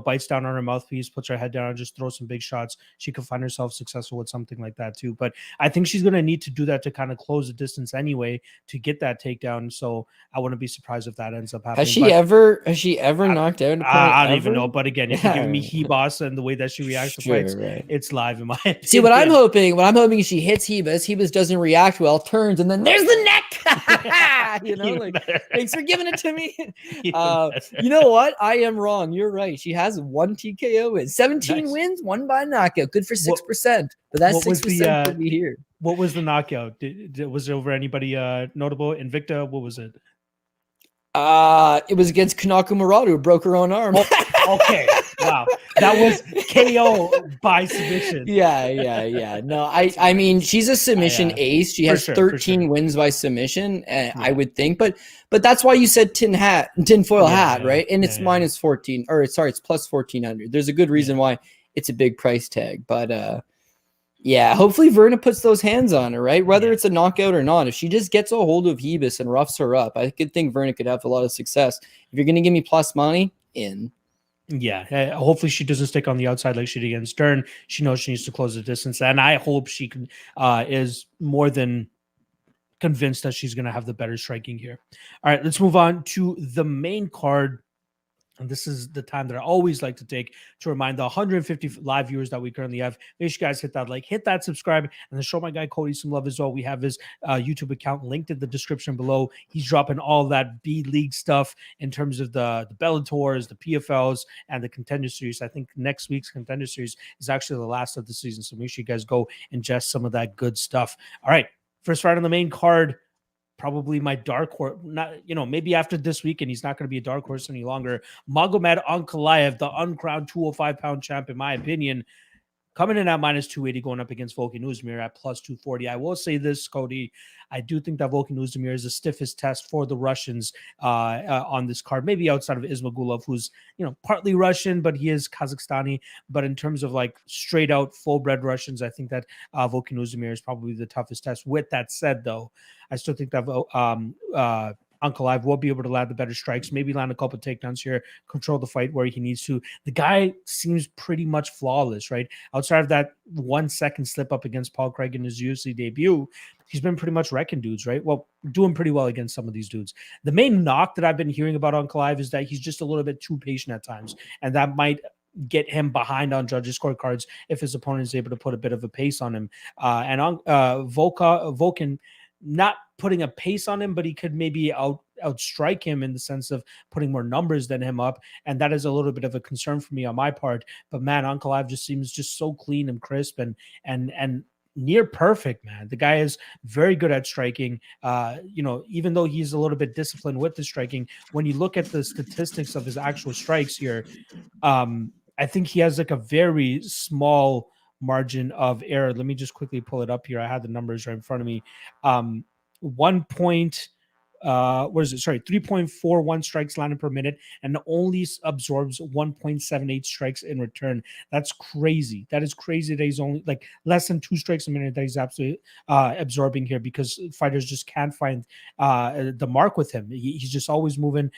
bites down on her mouthpiece, puts her head down, and just throws some big shots, she could find herself successful with something like that too. But I think she's going to need to do that to kind of close the distance anyway to get that takedown. So I wouldn't be surprised if that ends up happening. Has she ever knocked out an opponent? I don't even know. But again, if you're giving me Ribas and the way that she reacts to fights, it's live in my opinion. See, what I'm hoping is she hits Ribas doesn't react well, turns, and then there's the neck. Thanks for giving it to me. You know what? I am wrong. You're right. She has 1 TKO win, 17 wins, 1 by knockout. Good for 6%. But that 6% could be here. What was the knockout? Was it over anybody notable? Invicta? What was it? It was against Kanako Murata, who broke her own arm. Okay. Wow. That was KO by submission. Yeah. No, I mean, she's a submission ace. She has 13 wins by submission, I would think. But that's why you said tinfoil hat, right? And it's minus 14, or sorry, it's plus 1,400. There's a good reason why it's a big price tag. But hopefully Virna puts those hands on her, right? Whether it's a knockout or not. If she just gets a hold of Ribas and roughs her up, I could think Virna could have a lot of success. If you're going to give me plus money, in. Yeah, hopefully she doesn't stick on the outside like she did against Stern. She knows she needs to close the distance, and I hope she can is more than convinced that she's going to have the better striking here. All right, let's move on to the main card. And this is the time that I always like to take to remind the 150 live viewers that we currently have. Make sure you guys hit that like, hit that subscribe, and then show my guy Cody some love as well. We have his YouTube account linked in the description below. He's dropping all that B League stuff in terms of the Bellators, the PFLs, and the Contender Series. I think next week's Contender Series is actually the last of the season, so make sure you guys go ingest some of that good stuff. All right, first fight on the main card. Probably my dark horse, maybe after this weekend, he's not going to be a dark horse any longer. Magomed Ankalaev, the uncrowned 205-pound champ, in my opinion, coming in at minus 280, going up against Volkan Oezdemir at plus 240. I will say this, Cody. I do think that Volkan Oezdemir is the stiffest test for the Russians on this card, maybe outside of Ismagulov, who's, partly Russian, but he is Kazakhstani. But in terms of like straight out full-bred Russians, I think that Volkan Oezdemir is probably the toughest test. With that said, though, I still think that Ankalaev will be able to land the better strikes, maybe land a couple of takedowns here, control the fight where he needs to. The guy seems pretty much flawless, right? Outside of that 1 second slip up against Paul Craig in his UFC debut, he's been pretty much wrecking dudes, right? Well, doing pretty well against some of these dudes. The main knock that I've been hearing about Ankalaev is that he's just a little bit too patient at times, and that might get him behind on judges' scorecards if his opponent is able to put a bit of a pace on him. And Volkan, not putting a pace on him, but he could maybe outstrike him in the sense of putting more numbers than him up. And that is a little bit of a concern for me on my part. But man, Ankalaev just seems just so clean and crisp and near perfect, man. The guy is very good at striking. Even though he's a little bit disciplined with the striking, when you look at the statistics of his actual strikes here, I think he has like a very small margin of error. Let me just quickly pull it up here. I had the numbers right in front of me. 3.41 strikes landed per minute, and only absorbs 1.78 strikes in return. That's crazy. That is crazy that he's only like less than 2 strikes a minute that he's absolutely absorbing here, because fighters just can't find the mark with him. He's just always moving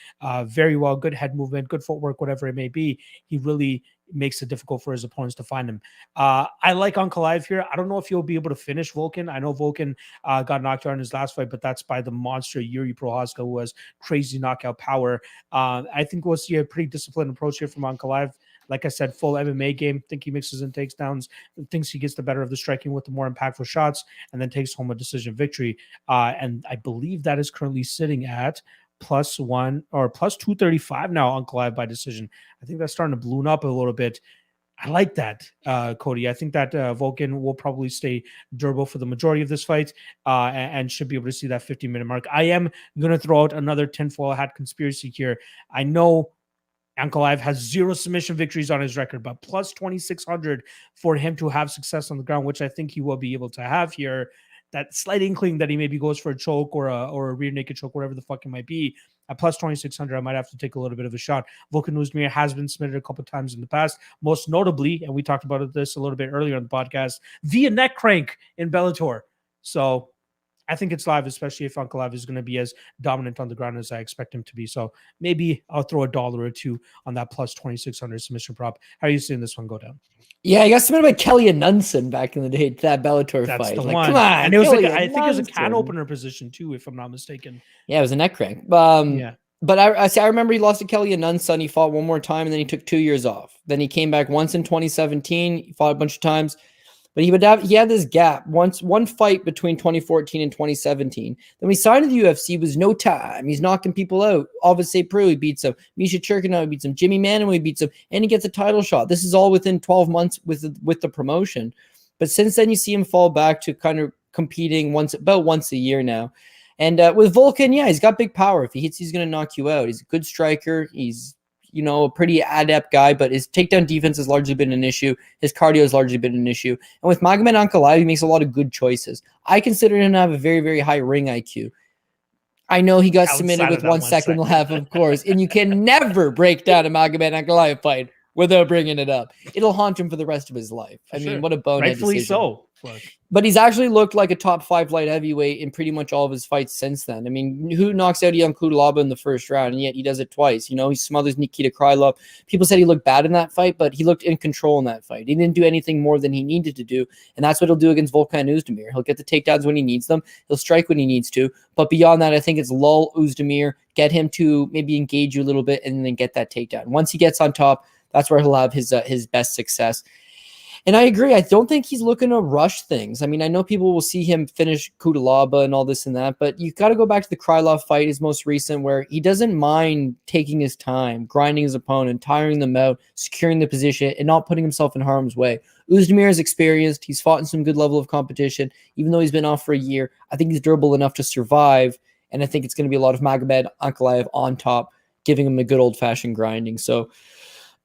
very well, good head movement, good footwork, whatever it may be. He really makes it difficult for his opponents to find him. I like Ankalaev here. I don't know if he'll be able to finish Volkan. I know Volkan got knocked out in his last fight, but that's by the monster Yuri Prochazka, who has crazy knockout power. I think we'll see a pretty disciplined approach here from Ankalaev. Like I said, full MMA game. Think he mixes and takes downs. Thinks he gets the better of the striking with the more impactful shots, and then takes home a decision victory. And I believe that is currently sitting at +1 or +235 now, Ankalaev by decision. I think that's starting to balloon up a little bit. I like that, Cody. I think that Volkan will probably stay durable for the majority of this fight and should be able to see that 50-minute mark. I am going to throw out another tinfoil hat conspiracy here. I know Ankalaev has 0 submission victories on his record, but plus 2,600 for him to have success on the ground, which I think he will be able to have here. That slight inkling that he maybe goes for a choke or a rear naked choke, whatever the fuck it might be, at plus 2,600, I might have to take a little bit of a shot. Volkan Oezdemir has been submitted a couple of times in the past, most notably, and we talked about this a little bit earlier on the podcast, via neck crank in Bellator. So I think it's live, especially if Ankalaev is going to be as dominant on the ground as I expect him to be. So maybe I'll throw $1 or $2 on that plus 2,600 submission prop. How are you seeing this one go down? Yeah, I got submitted by Kelly Anunson back in the day to that Bellator That's fight. the one. Come on. And it was like, I think it was a can opener position too, if I'm not mistaken. Yeah, it was a neck crank. Yeah. But I remember he lost to Kelly Anunson. He fought one more time, and then he took 2 years off. Then he came back once in 2017. He fought a bunch of times. But he had this gap, one fight between 2014 and 2017. Then when he signed to the UFC, was no time. He's knocking people out. Obviously, Peru, he beats him. Misha Churkinov, he beats him. Jimmy Manuwa, he beats him. And he gets a title shot. This is all within 12 months with the promotion. But since then, you see him fall back to kind of competing about once a year now. And with Volkan, yeah, he's got big power. If he hits, he's going to knock you out. He's a good striker. He's a pretty adept guy, but his takedown defense has largely been an issue. His cardio has largely been an issue. And with Magomed Ankalaev, he makes a lot of good choices. I consider him to have a very, very high ring IQ. I know he got submitted with 1 second left, of course, and you can never break down a Magomed Ankalaev fight without bringing it up. It'll haunt him for the rest of his life. I mean, what a bonehead Rightfully decision. so. But he's actually looked like a top 5 light heavyweight in pretty much all of his fights since then. I mean, who knocks out Jan Kutalaba in the first round, and yet he does it twice. He smothers Nikita Krylov. People said he looked bad in that fight, but he looked in control in that fight. He didn't do anything more than he needed to do, and that's what he'll do against Volkan Oezdemir. He'll get the takedowns when he needs them. He'll strike when he needs to. But beyond that, I think it's lull Oezdemir, get him to maybe engage you a little bit, and then get that takedown. Once he gets on top, that's where he'll have his best success. And I agree. I don't think he's looking to rush things. I mean, I know people will see him finish Kutalaba and all this and that, but you got to go back to the Krylov fight, his most recent, where he doesn't mind taking his time, grinding his opponent, tiring them out, securing the position, and not putting himself in harm's way. Oezdemir is experienced. He's fought in some good level of competition. Even though he's been off for a year, I think he's durable enough to survive, and I think it's going to be a lot of Magomed Ankalaev on top, giving him a good old-fashioned grinding. So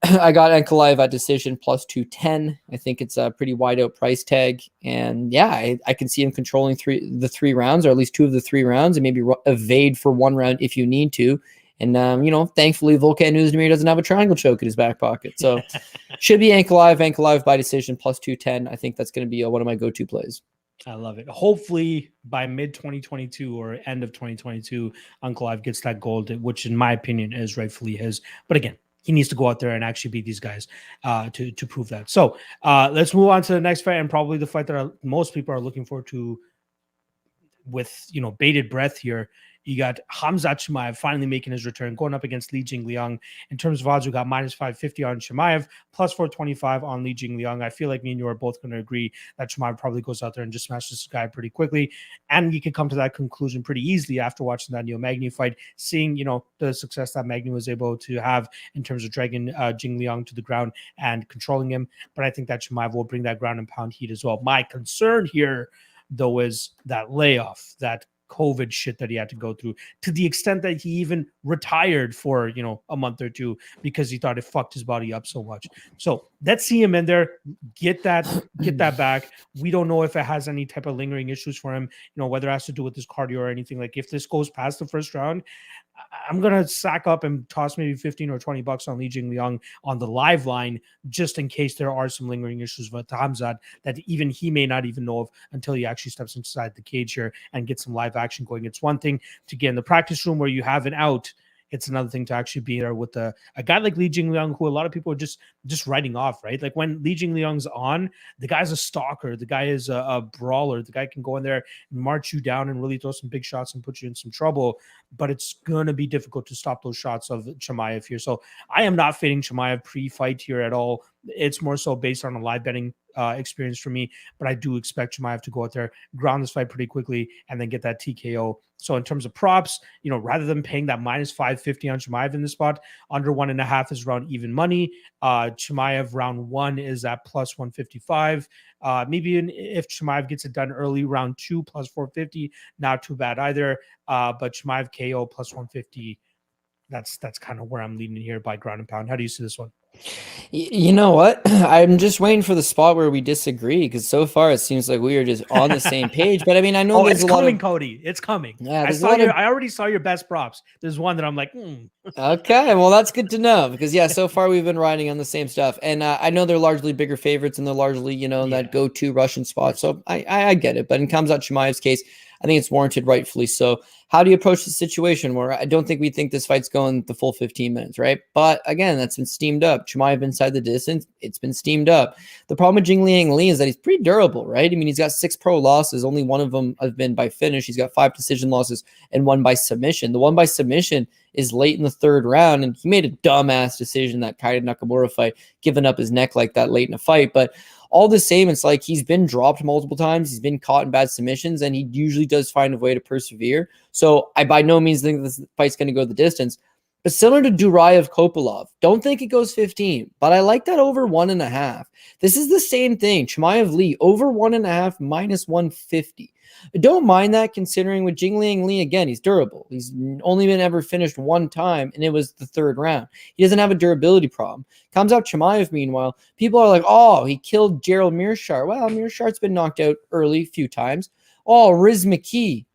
I got Ankalaev at decision plus 210. I think it's a pretty wide out price tag. And yeah, I can see him controlling the three rounds, or at least 2 of the 3 rounds, and maybe evade for 1 round if you need to. And, thankfully, Volkan Oezdemir doesn't have a triangle choke in his back pocket. So should be Ankalaev by decision plus 210. I think that's going to be one of my go-to plays. I love it. Hopefully by mid-2022 or end of 2022, Ankalaev gets that gold, which in my opinion is rightfully his. But again, he needs to go out there and actually beat these guys to prove that. So let's move on to the next fight, and probably the fight that most people are looking forward to with, bated breath here. You got Khamzat Chimaev finally making his return, going up against Li Jingliang. In terms of odds, we got minus 550 on Chimaev, plus 425 on Li Jingliang. I feel like me and you are both going to agree that Chimaev probably goes out there and just smashes this guy pretty quickly. And you can come to that conclusion pretty easily after watching that Neil Magny fight, seeing, the success that Magny was able to have in terms of dragging Jingliang to the ground and controlling him. But I think that Chimaev will bring that ground and pound heat as well. My concern here, though, is that layoff, that COVID shit that he had to go through, to the extent that he even retired for, a month or 2 because he thought it fucked his body up so much. So let's see him in there, get that back. We don't know if it has any type of lingering issues for him, whether it has to do with his cardio or anything. Like, if this goes past the first round, I'm going to sack up and toss maybe 15 or 20 bucks on Li Jingliang on the live line, just in case there are some lingering issues with Khamzat that even he may not even know of until he actually steps inside the cage here and gets some live action going. It's one thing to get in the practice room where you have an out, it's another thing to actually be there with a guy like Li Jingliang, who a lot of people are just writing off, right? Like when Li Jingliang's on, the guy's a stalker, the guy is a brawler, the guy can go in there and march you down and really throw some big shots and put you in some trouble, but it's gonna be difficult to stop those shots of Chimaev here. So I am not fading Chimaev pre-fight here at all. It's more so based on a live betting experience for me, but I do expect Chimaev to go out there, ground this fight pretty quickly, and then get that TKO. So in terms of props, rather than paying that minus 550 on Chimaev in this spot, under 1.5 is around even money. Chimaev round 1 is at plus 155. Maybe if Chimaev gets it done early, round 2 plus 450, not too bad either. But Chimaev KO plus 150, that's kind of where I'm leaning here by ground and pound. How do you see this one? You know what? I'm just waiting for the spot where we disagree, because so far it seems like we are just on the same page. But I mean, I know there's it's a lot coming, of Cody. It's coming. Yeah, I already saw your best props. There's one that I'm like, Okay, well, that's good to know, because so far we've been riding on the same stuff, and I know they're largely bigger favorites, and they're largely that go-to Russian spot. So I get it. But in Khamzat Chimaev's case, I think it's warranted, rightfully so. How do you approach the situation where I don't think we think this fight's going the full 15 minutes, right? But again, that's been steamed up. Chimaev inside the distance, it's been steamed up. The problem with Jingliang Li is that he's pretty durable, right? I mean, he's got 6 pro losses. Only one of them have been by finish. He's got 5 decision losses and 1 by submission. The 1 by submission is late in the 3rd round, and he made a dumbass decision, that Kaida Nakamura fight, giving up his neck like that late in a fight. But all the same, it's like he's been dropped multiple times. He's been caught in bad submissions, and he usually does find a way to persevere. So I by no means think this fight's going to go the distance. But similar to Duraev Kopylov, don't think it goes 15, but I like that over 1.5. This is the same thing. Chimaev Li over 1.5 minus 150. Don't mind that, considering with Jingliang Li, again, he's durable. He's only been ever finished 1 time, and it was the 3rd round. He doesn't have a durability problem. Comes out Chimaev, meanwhile, people are like, oh, he killed Gerald Mearshart. Well, Mearshart's been knocked out early a few times. Oh, Riz McKee.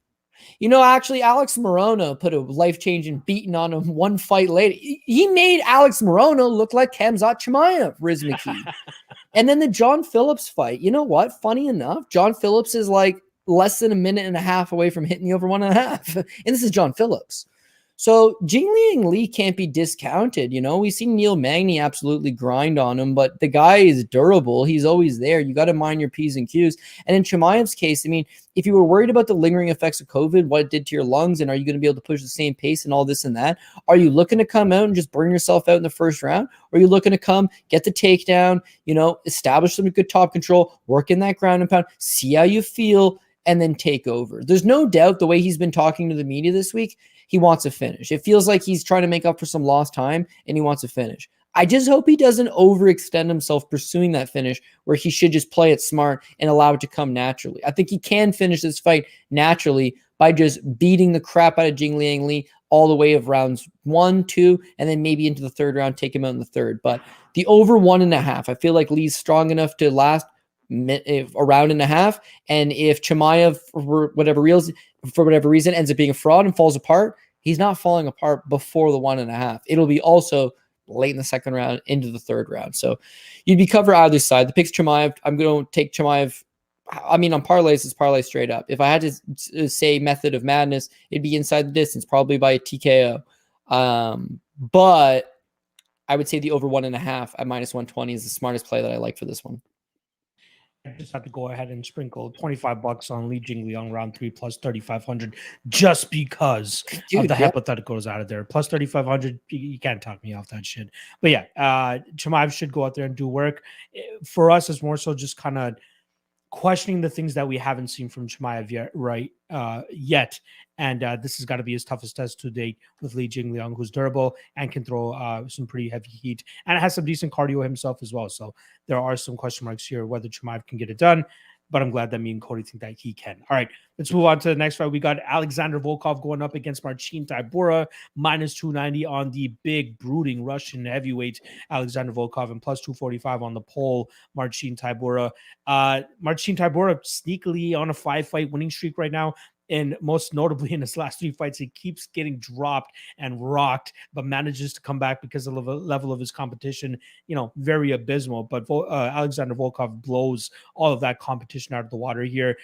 Actually, Alex Morono put a life-changing beating on him 1 fight later. He made Alex Morono look like Khamzat Chimaev, Riz McKee. And then the John Phillips fight. You know what? Funny enough, John Phillips is like less than 1.5 minutes away from hitting the over 1.5. And this is John Phillips. So Jingliang Li can't be discounted. We've seen Neil Magny absolutely grind on him, but the guy is durable. He's always there. You got to mind your P's and Q's. And in Chimaev's case, I mean, if you were worried about the lingering effects of COVID, what it did to your lungs, and are you going to be able to push the same pace and all this and that? Are you looking to come out and just burn yourself out in the 1st round? Or are you looking to come, get the takedown, establish some good top control, work in that ground and pound, see how you feel, and then take over? There's no doubt the way he's been talking to the media this week, he wants to finish. It feels like he's trying to make up for some lost time, and he wants to finish. I just hope he doesn't overextend himself pursuing that finish, where he should just play it smart and allow it to come naturally. I think he can finish this fight naturally by just beating the crap out of Jingliang Li all the way of rounds 1, 2, and then maybe into the 3rd round, take him out in the 3rd. But the over 1.5, I feel like Li's strong enough to last a round and a half. And if Chimaev, for whatever reason, ends up being a fraud and falls apart, he's not falling apart before the 1.5. It'll be also late in the 2nd round into the 3rd round. So you'd be covered either side. The pick's Chimaev. I'm going to take Chimaev. I mean, on parlays, it's parlay straight up. If I had to say method of madness, it'd be inside the distance, probably by a TKO. But I would say the over 1.5 at minus 120 is the smartest play that I like for this one. I just have to go ahead and sprinkle $25 on Li Jingliang round 3 plus 3,500 just because of the hypotheticals out of there. Plus 3,500, you can't talk me off that shit. But yeah, Chimaev should go out there and do work. For us, it's more so just kind of questioning the things that we haven't seen from Chimaev yet. And this has got to be his toughest test to date with Li Jingliang, who's durable and can throw some pretty heavy heat and has some decent cardio himself as well. So there are some question marks here whether Chimaev can get it done. But I'm glad that me and Cody think that he can. All right, let's move on to the next fight. We got Alexander Volkov going up against Marcin Tybura, minus 290 on the big, brooding Russian heavyweight Alexander Volkov, and plus 245 on the pole, Marcin Tybura. Marcin Tybura sneakily on a 5-fight winning streak right now. and most notably in his last 3 fights, he keeps getting dropped and rocked, but manages to come back because of the level of his competition, very abysmal. But Alexander Volkov blows all of that competition out of the water here.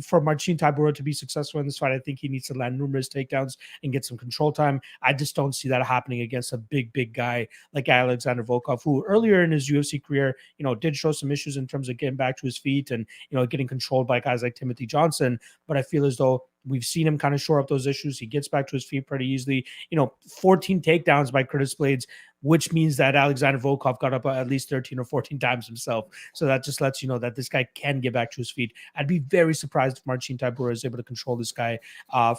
For Marcin Tybura to be successful in this fight, I think he needs to land numerous takedowns and get some control time. I just don't see that happening against a big guy like Alexander Volkov, who earlier in his UFC career, did show some issues in terms of getting back to his feet and, getting controlled by guys like Timothy Johnson. But I feel as though we've seen him kind of shore up those issues. He gets back to his feet pretty easily. 14 takedowns by Curtis Blades, which means that Alexander Volkov got up at least 13 or 14 times himself. So that just lets you know that this guy can get back to his feet. I'd be very surprised if Marcin Tybura is able to control this guy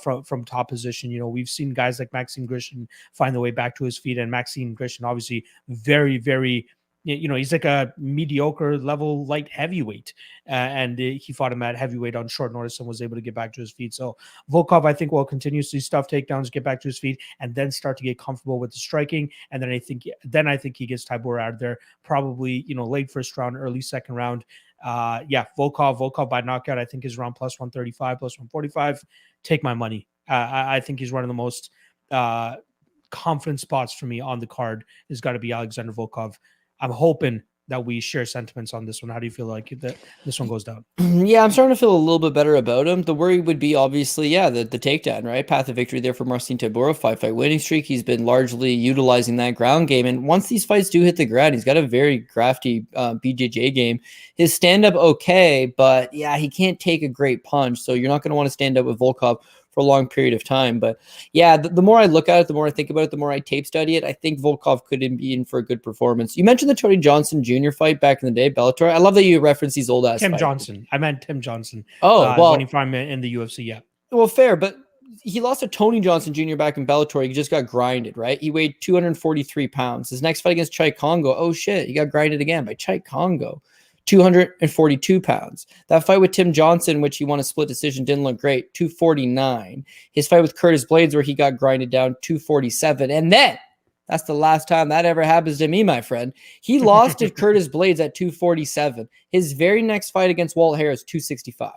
from top position. We've seen guys like Maxime Grishin find the way back to his feet, and Maxime Grishin obviously very, very, he's like a mediocre level light heavyweight, and he fought him at heavyweight on short notice and was able to get back to his feet. So Volkov, I think, will continuously stuff takedowns, get back to his feet, and then start to get comfortable with the striking. And then I think he gets Tybura out of there, probably late first round, early second round. Volkov by knockout, I think, is around plus 135, plus 145. Take my money. I think he's one of the most confident spots for me on the card. Has got to be Alexander Volkov. I'm hoping that we share sentiments on this one. How do you feel like this one goes down? Yeah, I'm starting to feel a little bit better about him. The worry would be obviously, the takedown, right? Path of victory there for Marcin Tybura, 5-fight winning streak. He's been largely utilizing that ground game. And once these fights do hit the ground, he's got a very crafty BJJ game. His stand-up okay, but he can't take a great punch. So you're not going to want to stand up with Volkov for a long period of time. But the more I look at it, the more I think about it, the more I tape study it, I think Volkov could be in for a good performance. You mentioned the Tony Johnson Jr. fight back in the day, Bellator. I love that you reference these old ass Tim fights. Johnson. I meant Tim Johnson. When he fought in the UFC, yeah. Well, fair, but he lost to Tony Johnson Jr. back in Bellator. He just got grinded, right? He weighed 243 pounds. His next fight against Chai Kongo, oh shit, he got grinded again by Chai Kongo. 242 pounds. That fight with Tim Johnson, which he won a split decision, didn't look great. 249. His fight with Curtis Blades, where he got grinded down, 247. And then, that's the last time that ever happens to me, my friend. He lost to Curtis Blades at 247. His very next fight against Walt Harris, 265.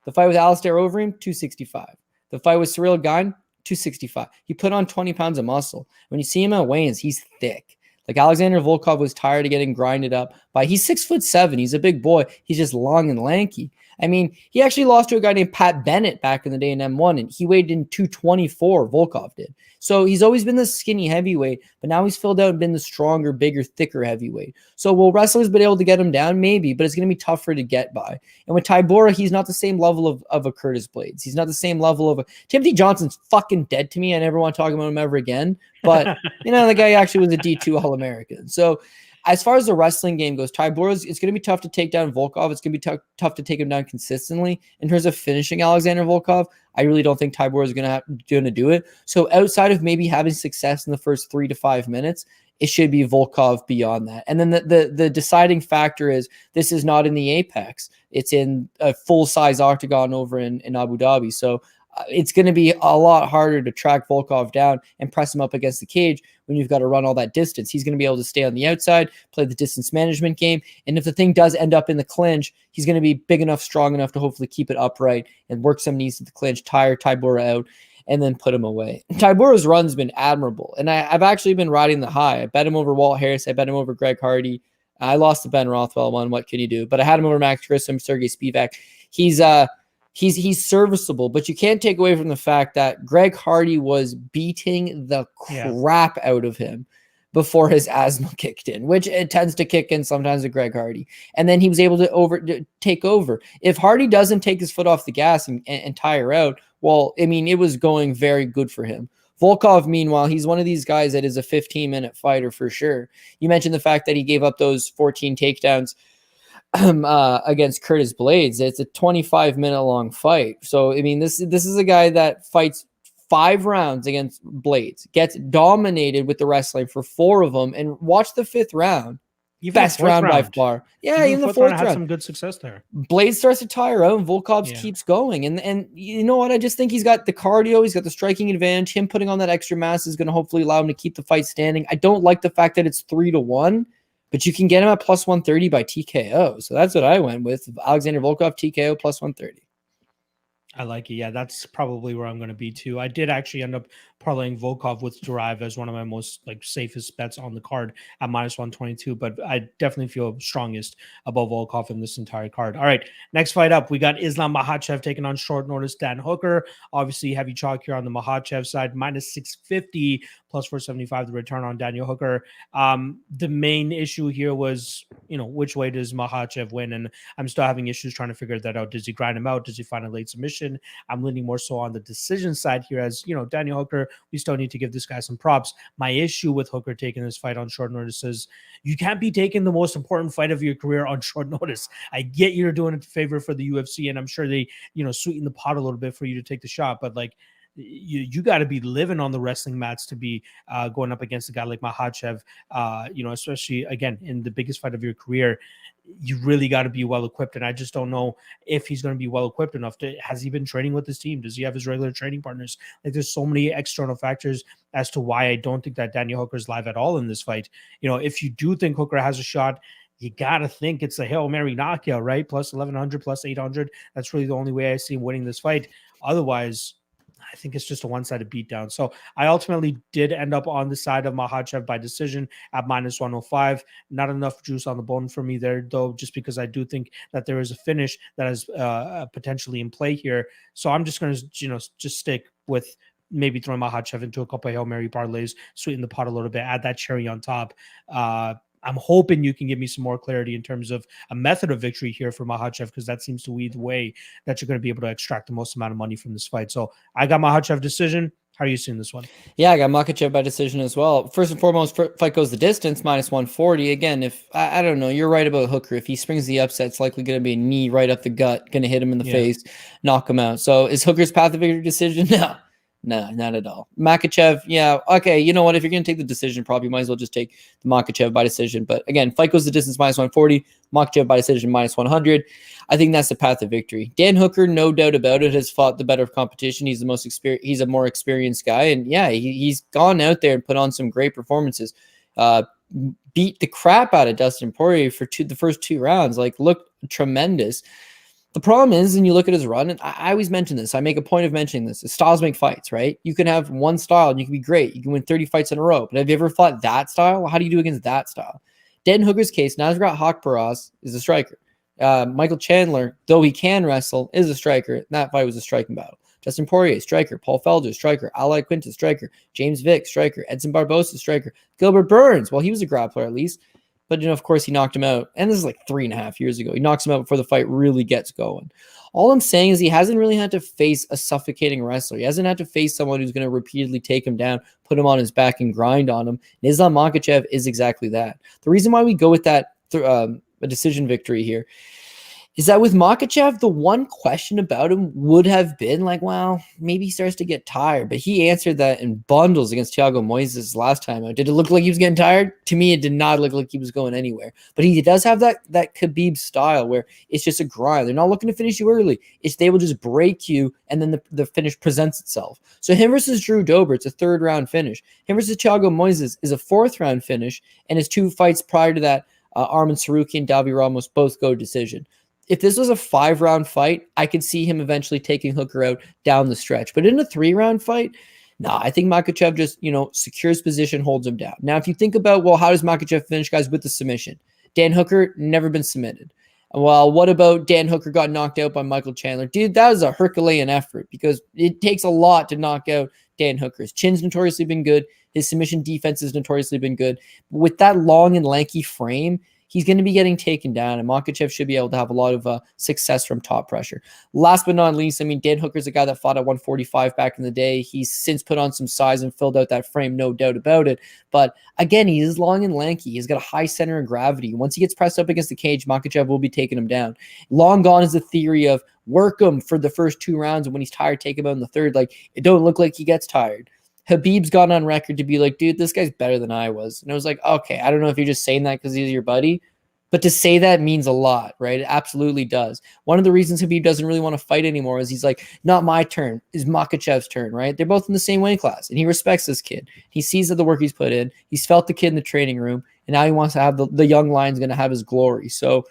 The fight with Alistair Overeem, 265. The fight with Cyril Gane, 265. He put on 20 pounds of muscle. When you see him at weigh-ins, he's thick. Like Alexander Volkov was tired of getting grinded up by, he's 6'7". He's a big boy. He's just long and lanky. I mean, he actually lost to a guy named Pat Bennett back in the day in M1, and he weighed in 224. Volkov did. So he's always been the skinny heavyweight, but now he's filled out and been the stronger, bigger, thicker heavyweight. So will wrestlers be able to get him down? Maybe, but it's going to be tougher to get by. And with Tybura, he's not the same level of a Curtis Blades. He's not the same level of a Timothy Johnson's fucking dead to me. I never want to talk about him ever again. But the guy actually was a D2 All-American. So as far as the wrestling game goes, Tybura, it's going to be tough to take down Volkov. It's going to be tough to take him down consistently. In terms of finishing Alexander Volkov, I really don't think Tybura is going to do it. So outside of maybe having success in the first 3 to 5 minutes, it should be Volkov beyond that. And then the deciding factor is this is not in the Apex. It's in a full-size octagon over in Abu Dhabi. So it's going to be a lot harder to track Volkov down and press him up against the cage when you've got to run all that distance. He's going to be able to stay on the outside, play the distance management game. And if the thing does end up in the clinch, he's going to be big enough, strong enough to hopefully keep it upright and work some knees to the clinch, tire Tybura out, and then put him away. Tybura's run's been admirable. And I've actually been riding the high. I bet him over Walt Harris. I bet him over Greg Hardy. I lost to Ben Rothwell one. What could you do? But I had him over Max Grissom, Sergey Spivak. He's serviceable, but you can't take away from the fact that Greg Hardy was beating the crap out of him before his asthma kicked in, which it tends to kick in sometimes with Greg Hardy. And then he was able to take over. If Hardy doesn't take his foot off the gas and tire out, well, I mean, it was going very good for him. Volkov, meanwhile, he's one of these guys that is a 15-minute fighter for sure. You mentioned the fact that he gave up those 14 takedowns against Curtis Blades. It's a 25-minute long fight. So, I mean, this is a guy that fights 5 rounds against Blades, gets dominated with the wrestling for 4 of them, and watch the 5th round. Even Best round by far. Yeah, even the 4th round. Had some good success there. Blades starts to tire out, and Volkov keeps going. And you know what? I just think he's got the cardio. He's got the striking advantage. Him putting on that extra mass is going to hopefully allow him to keep the fight standing. I don't like the fact that it's 3-1. But you can get him at plus 130 by TKO. So that's what I went with. Alexander Volkov, TKO plus 130. I like it. Yeah, that's probably where I'm going to be too. I did actually end up parlaying Volkov with Duraev as one of my most like safest bets on the card at -122, but I definitely feel strongest above Volkov in this entire card. All right, next fight up, we got Islam Makhachev taking on short notice Dan Hooker. Obviously, heavy chalk here on the Makhachev side, -650, plus 475 the return on Daniel Hooker. The main issue here was, which way does Makhachev win? And I'm still having issues trying to figure that out. Does he grind him out? Does he find a late submission? I'm leaning more so on the decision side here, as Daniel Hooker, we still need to give this guy some props. My issue with Hooker taking this fight on short notice is you can't be taking the most important fight of your career on short notice. I get you're doing a favor for the UFC, and I'm sure they, sweeten the pot a little bit for you to take the shot, but like, you got to be living on the wrestling mats to be going up against a guy like Makhachev, especially again in the biggest fight of your career. You really got to be well equipped, and I just don't know if he's going to be well equipped enough to. Has he been training with his team? Does he have his regular training partners? Like, there's so many external factors as to why I don't think that Daniel Hooker is live at all in this fight. If you do think Hooker has a shot, you got to think it's a Hail Mary knockout, right? Plus 1100, plus 800. That's really the only way I see him winning this fight. Otherwise, I think it's just a one-sided beatdown. So I ultimately did end up on the side of Makhachev by decision at -105. Not enough juice on the bone for me there, though, just because I do think that there is a finish that is potentially in play here. So I'm just going to, just stick with maybe throwing Makhachev into a couple of Hail Mary parlays, sweeten the pot a little bit, add that cherry on top. I'm hoping you can give me some more clarity in terms of a method of victory here for Makhachev, because that seems to be the way that you're going to be able to extract the most amount of money from this fight. So I got Makhachev decision. How are you seeing this one? Yeah, I got Makhachev by decision as well. First and foremost, fight goes the distance, -140. Again, if I don't know, you're right about Hooker. If he springs the upset, it's likely going to be a knee right up the gut, going to hit him in the face, knock him out. So is Hooker's path of victory decision? No, not at all. Makhachev, yeah, okay, you know what? If you're going to take the decision, probably might as well just take the Makhachev by decision. But again, fight goes the distance, -140. Makhachev by decision, -100. I think that's the path of victory. Dan Hooker, no doubt about it, has fought the better competition. He's the most experienced. He's a more experienced guy, and yeah, he's gone out there and put on some great performances. Beat the crap out of Dustin Poirier for the first 2 rounds. Like, looked tremendous. The problem is, and you look at his run, and I always mention this, I make a point of mentioning this, styles make fights, right? You can have one style and you can be great. You can win 30 fights in a row. But have you ever fought that style? How do you do against that style? Dan Hooker's case, Nasrat Haqparast is a striker. Michael Chandler, though he can wrestle, is a striker. And that fight was a striking battle. Justin Poirier, striker. Paul Felder, striker. Ali Quintus, striker. James Vick, striker. Edson Barbosa, striker. Gilbert Burns, well, he was a grappler at least. But, of course, he knocked him out. And this is like 3.5 years ago. He knocks him out before the fight really gets going. All I'm saying is he hasn't really had to face a suffocating wrestler. He hasn't had to face someone who's going to repeatedly take him down, put him on his back, and grind on him. And Islam Makhachev is exactly that. The reason why we go with that a decision victory here is that with Makhachev, the one question about him would have been like, well, maybe he starts to get tired. But he answered that in bundles against Thiago Moises last time out. Did it look like he was getting tired? To me, it did not look like he was going anywhere. But he does have that Khabib style where it's just a grind. They're not looking to finish you early. They will just break you, and then the finish presents itself. So him versus Drew Dober, it's a 3rd-round finish. Him versus Thiago Moises is a 4th-round finish, and his 2 fights prior to that, Arman Saruki and Davi Ramos both go decision. If this was a 5-round fight, I could see him eventually taking Hooker out down the stretch. But in a 3-round fight, I think Makhachev just, secures position, holds him down. Now, if you think about, well, how does Makhachev finish guys with the submission? Dan Hooker, never been submitted. Well, what about Dan Hooker got knocked out by Michael Chandler? Dude, that was a Herculean effort because it takes a lot to knock out Dan Hooker. His chin's notoriously been good. His submission defense has notoriously been good. With that long and lanky frame, he's going to be getting taken down, and Makhachev should be able to have a lot of success from top pressure. Last but not least, Dan Hooker's a guy that fought at 145 back in the day. He's since put on some size and filled out that frame, no doubt about it. But again, he is long and lanky. He's got a high center of gravity. Once he gets pressed up against the cage, Makhachev will be taking him down. Long gone is the theory of work him for the first 2 rounds, and when he's tired, take him out in the 3rd. Like, it don't look like he gets tired. Habib's gone on record to be like, dude, this guy's better than I was. And I was like, okay, I don't know if you're just saying that because he's your buddy, but to say that means a lot, right? It absolutely does. One of the reasons Habib doesn't really want to fight anymore is he's like, not my turn, it's Makhachev's turn, right? They're both in the same weight class, and he respects this kid. He sees that the work he's put in. He's felt the kid in the training room, and now he wants to have the young lion's going to have his glory. So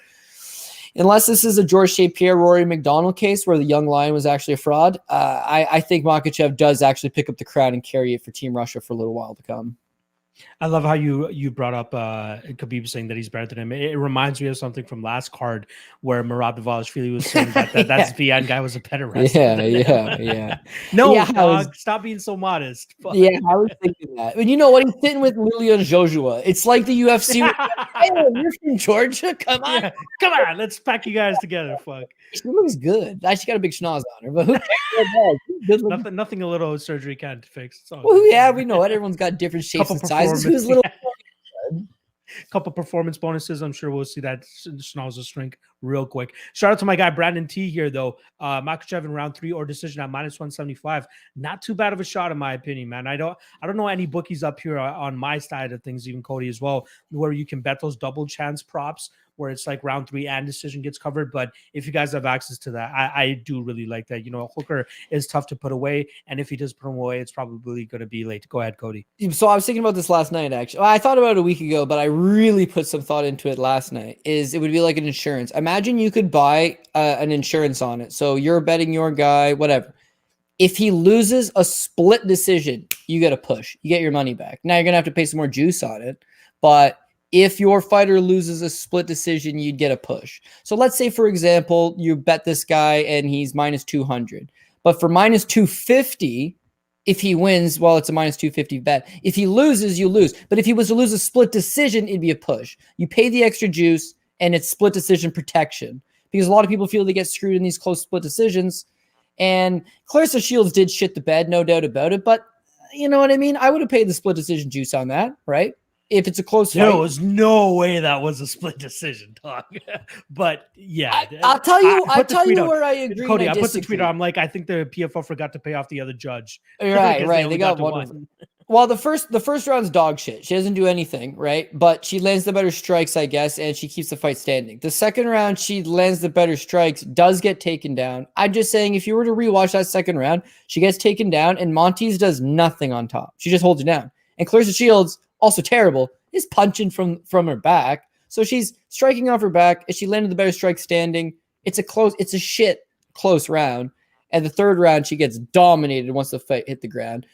unless this is a Georges St. Pierre, Rory McDonald case where the young lion was actually a fraud, I think Makhachev does actually pick up the crown and carry it for Team Russia for a little while to come. I love how you brought up Khabib saying that he's better than him. It reminds me of something from last card where Merab Dvalishvili was saying that that's Vian guy was a better wrestler. Yeah. No, dog, stop being so modest. Fuck. Yeah, I was thinking that. And you know what? He's sitting with Lilian Joshua. It's like the UFC. Hey, you're from Georgia? Come on. Yeah, come on. Let's pack you guys together. Fuck. She looks good. She got a big schnoz on her, but who cares? Nothing a little surgery can't fix. Well, yeah, we know it. Everyone's got different shapes and sizes. Who's little? Couple performance bonuses. I'm sure we'll see that schnauzer shrink real quick. Shout out to my guy Brandon T here though. Makhachev in round 3 or decision at -175. Not too bad of a shot in my opinion, man. I don't know any bookies up here on my side of things, even Cody as well, where you can bet those double chance props where it's like round 3 and decision gets covered. But if you guys have access to that, I do really like that. You know, Hooker is tough to put away, and if he does put him away, it's probably going to be late. Go ahead, Cody. So I was thinking about this last night, actually. Well, I thought about it a week ago, but I really put some thought into it last night. It would be like an insurance. Imagine you could buy an insurance on it. So you're betting your guy, whatever. If he loses a split decision, you get a push. You get your money back. Now you're going to have to pay some more juice on it, but if your fighter loses a split decision, you'd get a push. So let's say, for example, you bet this guy and he's -200. But for -250, if he wins, well, it's a -250 bet. If he loses, you lose. But if he was to lose a split decision, it'd be a push. You pay the extra juice, and it's split decision protection. Because a lot of people feel they get screwed in these close split decisions. And Claressa Shields did shit the bed, no doubt about it. But you know what I mean? I would have paid the split decision juice on that, right? If it's a close fight. There was no way that was a split decision, dog. But yeah, I'll tell you where I agree. Cody, I put the tweet on. I'm like, I think the PFL forgot to pay off the other judge. Right. They got one. Well, the first round's dog shit. She doesn't do anything, right? But she lands the better strikes, I guess, and she keeps the fight standing. The second round, she lands the better strikes, does get taken down. I'm just saying, if you were to rewatch that second round, she gets taken down, and Montes does nothing on top. She just holds it down. And Claressa Shields, also terrible, is punching from her back. So she's striking off her back, and she landed the better strike standing. It's a shit close round. And the third round, she gets dominated once the fight hit the ground.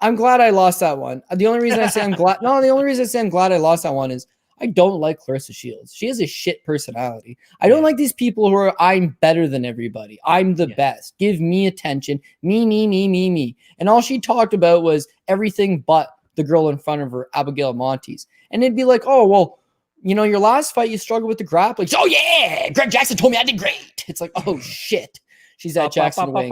I'm glad I lost that one. The only reason I say I'm glad I lost that one is I don't like Claressa Shields. She has a shit personality. I don't like these people who are, I'm better than everybody. I'm the best. Give me attention. Me. And all she talked about was everything but the girl in front of her, Abigail Montes. And it'd be like, oh, well, you know, your last fight, you struggled with the grappling. Oh, yeah, Greg Jackson told me I did great. It's like, oh, shit. She's at Jackson Wing.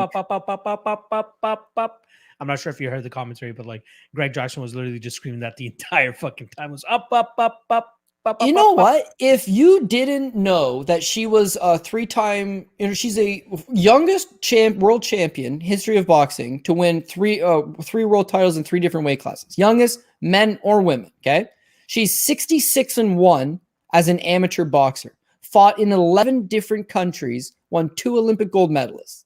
I'm not sure if you heard the commentary, but like Greg Jackson was literally just screaming that the entire fucking time. It was up. You know what? If you didn't know that she was a 3-time, she's a youngest world champion, history of boxing, to win three world titles in 3 different weight classes. Youngest, men or women, okay? She's 66-1 as an amateur boxer. Fought in 11 different countries, won 2 Olympic gold medals.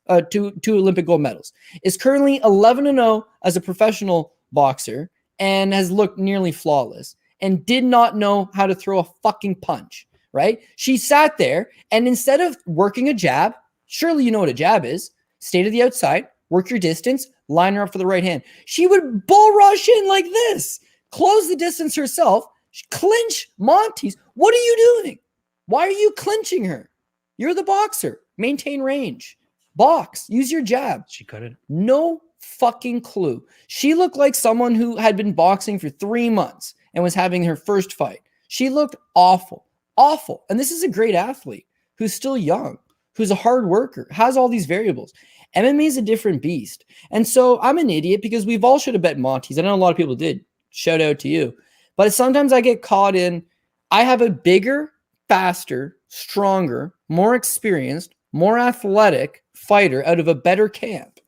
Is currently 11-0 as a professional boxer and has looked nearly flawless and did not know how to throw a fucking punch, right? She sat there and instead of working a jab, surely you know what a jab is, stay to the outside, work your distance, line her up for the right hand. She would bull rush in like this, close the distance herself, clinch Montes. What are you doing? Why are you clinching her? You're the boxer. Maintain range. Box. Use your jab. She couldn't. No fucking clue. She looked like someone who had been boxing for 3 months and was having her first fight. She looked awful. Awful. And this is a great athlete who's still young, who's a hard worker, has all these variables. MMA is a different beast. And so I'm an idiot because we've all should have bet Montes. I know a lot of people did. Shout out to you. But sometimes I get caught in, I have a bigger, faster, stronger, more experienced, more athletic fighter out of a better camp.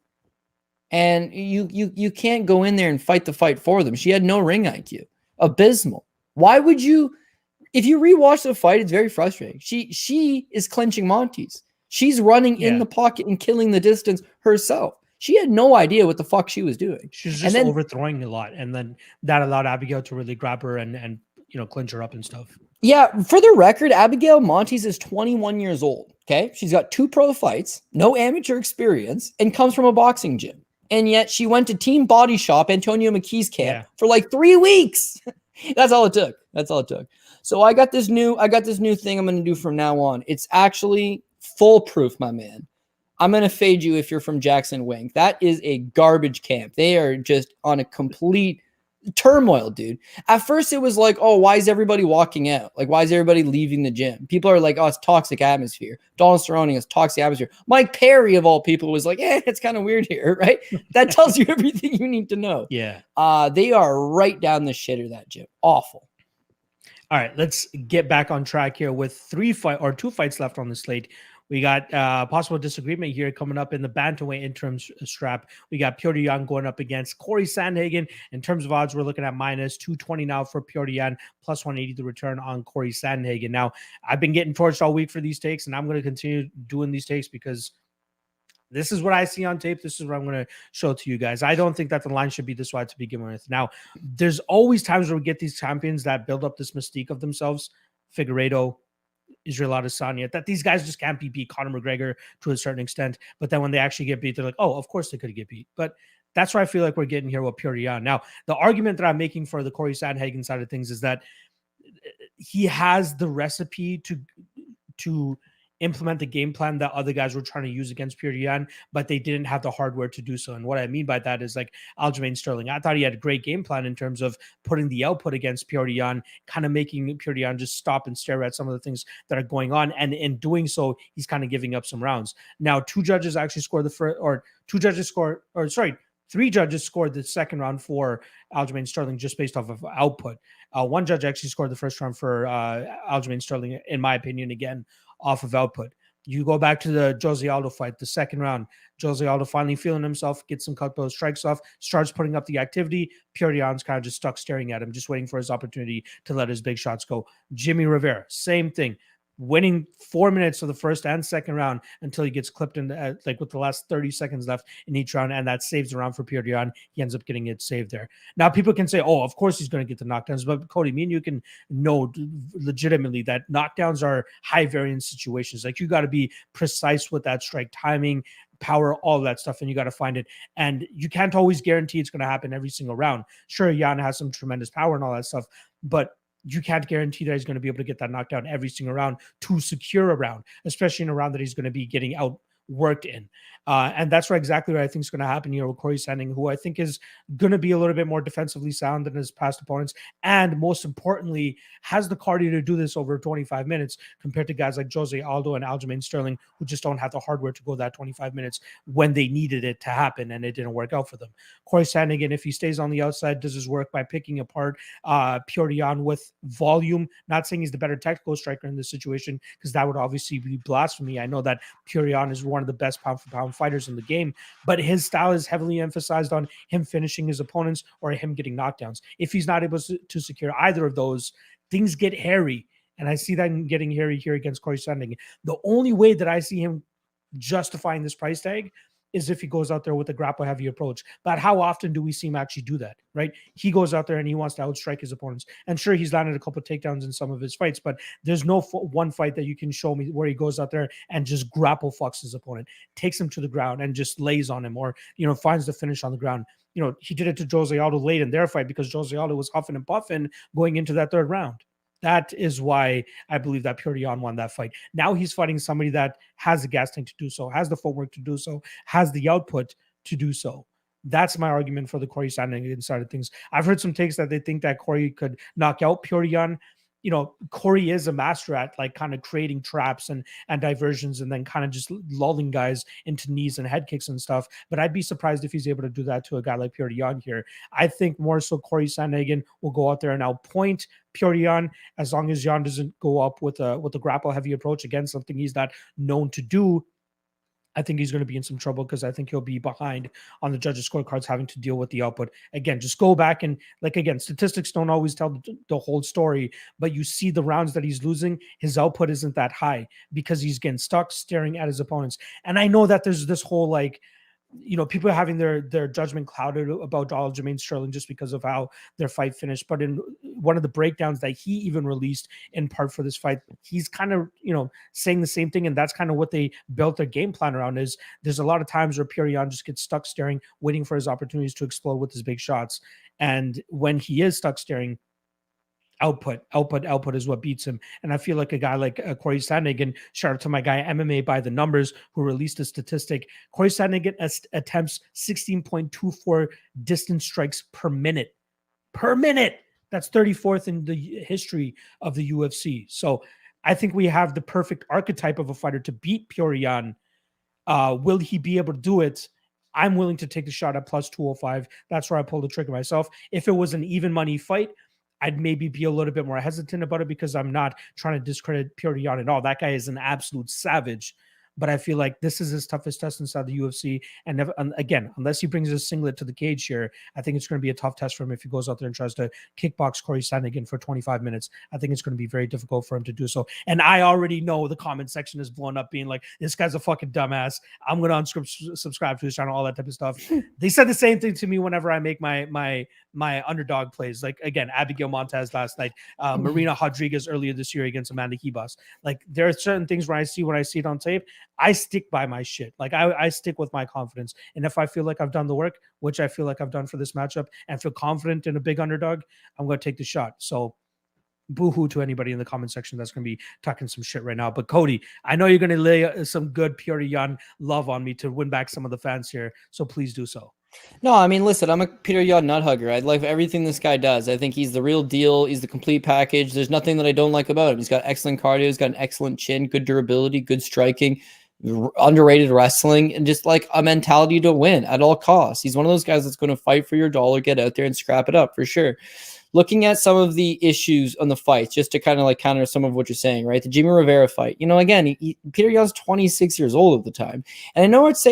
And you can't go in there and fight the fight for them. She had no ring IQ. Abysmal. Why would you? If you rewatch the fight, it's very frustrating. She is clinching Montes. She's running in the pocket and killing the distance herself. She had no idea what the fuck she was doing. She's just overthrowing a lot. And then that allowed Abigail to really grab her and clinch her up and stuff. Yeah, for the record, Abigail Montes is 21 years old, okay? She's got 2 pro fights, no amateur experience, and comes from a boxing gym. And yet she went to Team Body Shop, Antonio McKee's camp, for like 3 weeks. That's all it took. So I got this new thing I'm going to do from now on. It's actually foolproof, my man. I'm going to fade you if you're from Jackson Wink. That is a garbage camp. They are just on a complete turmoil, dude. At first it was like, oh, why is everybody walking out? Like, why is everybody leaving the gym? People are like, oh, it's toxic atmosphere. Donald Cerrone is toxic atmosphere. Mike Perry, of all people, was like, it's kind of weird here, right? That tells you everything you need to know. Yeah. They are right down the shitter, that gym. Awful. All right, let's get back on track here with 2 fights left on the slate. We got possible disagreement here coming up in the bantamweight interim strap. We got Petr Yan going up against Corey Sandhagen. In terms of odds, we're looking at minus 220 now for Petr Yan, plus 180 the return on Corey Sandhagen. Now, I've been getting torched all week for these takes, and I'm going to continue doing these takes because this is what I see on tape. This is what I'm going to show to you guys. I don't think that the line should be this wide to begin with. Now, there's always times where we get these champions that build up this mystique of themselves. Figueiredo, Israel Adesanya, that these guys just can't be beat. Conor McGregor to a certain extent, but then when they actually get beat, they're like, oh, of course they could get beat. But that's where I feel like we're getting here with Petr Yan. Now, the argument that I'm making for the Corey Sandhagen side of things is that he has the recipe to implement the game plan that other guys were trying to use against Petr Yan, but they didn't have the hardware to do so. And what I mean by that is like Aljamain Sterling. I thought he had a great game plan in terms of putting the output against Petr Yan, kind of making Petr Yan just stop and stare at some of the things that are going on. And in doing so, he's kind of giving up some rounds. Now, 3 judges scored the second round for Aljamain Sterling just based off of output. 1 judge actually scored the first round for Aljamain Sterling, in my opinion, again, off of output. You go back to the Jose Aldo fight, the second round. Jose Aldo finally feeling himself, gets some cut those strikes off, starts putting up the activity. Petr Yan's kind of just stuck staring at him, just waiting for his opportunity to let his big shots go. Jimmy Rivera, same thing. Winning 4 minutes of the first and second round until he gets clipped in with the last 30 seconds left in each round, and that saves the round for Petr Yan. He ends up getting it saved there. Now, people can say, oh, of course he's going to get the knockdowns, but Cody, me and you can know legitimately that knockdowns are high variance situations. Like, you got to be precise with that strike timing, power, all that stuff, and you got to find it. And you can't always guarantee it's going to happen every single round. Sure, Yan has some tremendous power and all that stuff, but you can't guarantee that he's going to be able to get that knockdown every single round to secure a round, especially in a round that he's going to be getting outworked in. And that's exactly what I think is going to happen here with Corey Sandhagen, who I think is going to be a little bit more defensively sound than his past opponents. And most importantly, has the cardio to do this over 25 minutes compared to guys like Jose Aldo and Aljamain Sterling, who just don't have the hardware to go that 25 minutes when they needed it to happen, and it didn't work out for them. Corey Sandhagen, if he stays on the outside, does his work by picking apart Petr Yan with volume. Not saying he's the better technical striker in this situation, because that would obviously be blasphemy. I know that Petr Yan is one of the best pound-for-pound fighters in the game, but his style is heavily emphasized on him finishing his opponents or him getting knockdowns. If he's not able to secure either of those, things get hairy, and I see that getting hairy here against Corey Sandhagen. The only way that I see him justifying this price tag is if he goes out there with a grapple-heavy approach. But how often do we see him actually do that, right? He goes out there and he wants to outstrike his opponents. And sure, he's landed a couple of takedowns in some of his fights, but there's no one fight that you can show me where he goes out there and just grapple fucks his opponent, takes him to the ground and just lays on him, or, finds the finish on the ground. He did it to Jose Aldo late in their fight because Jose Aldo was huffing and puffing going into that third round. That is why I believe that Petr Yan won that fight. Now he's fighting somebody that has the gas tank to do so, has the footwork to do so, has the output to do so. That's my argument for the Corey Sandhagen side of things. I've heard some takes that they think that Corey could knock out Petr Yan. Corey is a master at kind of creating traps and diversions and then kind of just lulling guys into knees and head kicks and stuff. But I'd be surprised if he's able to do that to a guy like Petr Yan here. I think more so Corey Sandhagen will go out there and outpoint Petr Yan, as long as Yan doesn't go up with a grapple heavy approach, again, something he's not known to do. I think he's going to be in some trouble because I think he'll be behind on the judges' scorecards having to deal with the output. Again, just go back and, statistics don't always tell the whole story, but you see the rounds that he's losing, his output isn't that high because he's getting stuck staring at his opponents. And I know that there's this whole, people are having their judgment clouded about Aljamain Sterling just because of how their fight finished. But in one of the breakdowns that he even released in part for this fight, he's kind of, saying the same thing. And that's kind of what they built their game plan around. Is there's a lot of times where Petr Yan just gets stuck staring, waiting for his opportunities to explode with his big shots. And when he is stuck staring, output is what beats him. And I feel like a guy like Corey Sandhagen, shout out to my guy MMA by the numbers, who released a statistic. Corey Sandhagen attempts 16.24 distance strikes per minute. That's 34th in the history of the UFC. So I think we have the perfect archetype of a fighter to beat Petr Yan. Will he be able to do it? I'm willing to take the shot at plus 205. That's where I pulled the trigger myself. If it was an even money fight, I'd maybe be a little bit more hesitant about it, because I'm not trying to discredit Petr Yan at all. That guy is an absolute savage. But I feel like this is his toughest test inside the UFC. And again, unless he brings his singlet to the cage here, I think it's going to be a tough test for him if he goes out there and tries to kickbox Corey Sandhagen for 25 minutes. I think it's going to be very difficult for him to do so. And I already know the comment section is blown up being like, this guy's a fucking dumbass. I'm going to unsubscribe to his channel, all that type of stuff. They said the same thing to me whenever I make my underdog plays. Like, again, Abigail Montez last night, Marina Rodriguez earlier this year against Amanda Ribas. Like, there are certain things when I see it on tape, I stick by my shit. Like, I stick with my confidence. And if I feel like I've done the work, which I feel like I've done for this matchup, and feel confident in a big underdog, I'm going to take the shot. So boo-hoo to anybody in the comment section that's going to be talking some shit right now. But Cody, I know you're going to lay some good Petr Yan love on me to win back some of the fans here. So please do so. No, I mean, listen, I'm a Petr Yan nut hugger. I like everything this guy does. I think he's the real deal. He's the complete package. There's nothing that I don't like about him. He's got excellent cardio. He's got an excellent chin, good durability, good striking, underrated wrestling, and just like a mentality to win at all costs. He's one of those guys that's going to fight for your dollar, get out there and scrap it up for sure. Looking at some of the issues on the fights, just to kind of like counter some of what you're saying, right? The Jimmy Rivera fight, again, Petr Yan's 26 years old at the time. And I know it's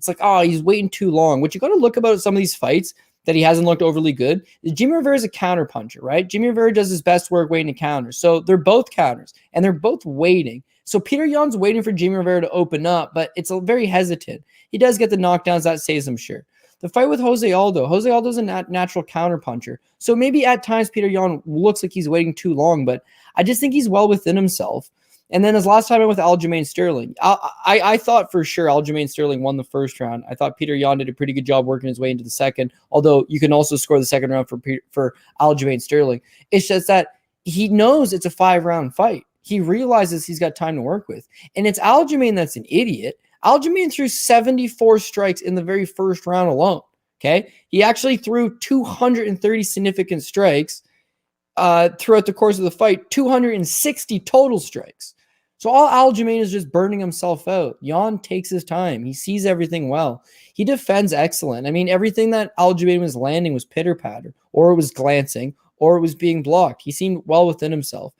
like, oh, he's waiting too long. What you got to look about some of these fights that he hasn't looked overly good is Jimmy Rivera is a counter puncher, right? Jimmy Rivera does his best work waiting to counter. So they're both counters and they're both waiting. So Petr Yan's waiting for Jimmy Rivera to open up, but it's very hesitant. He does get the knockdowns, that saves him, sure. The fight with Jose Aldo's a natural counter puncher. So maybe at times Petr Yan looks like he's waiting too long, but I just think he's well within himself. And then his last time with Aljamain Sterling, I thought for sure Aljamain Sterling won the first round. I thought Petr Yan did a pretty good job working his way into the second, although you can also score the second round for Aljamain Sterling. It's just that he knows it's a 5-round fight. He realizes he's got time to work with. And it's Aljamain that's an idiot. Aljamain threw 74 strikes in the very first round alone. Okay. He actually threw 230 significant strikes throughout the course of the fight, 260 total strikes. So all Aljamain is just burning himself out. Yan takes his time. He sees everything well. He defends excellent. I mean, everything that Aljamain was landing was pitter-patter, or it was glancing, or it was being blocked. He seemed well within himself.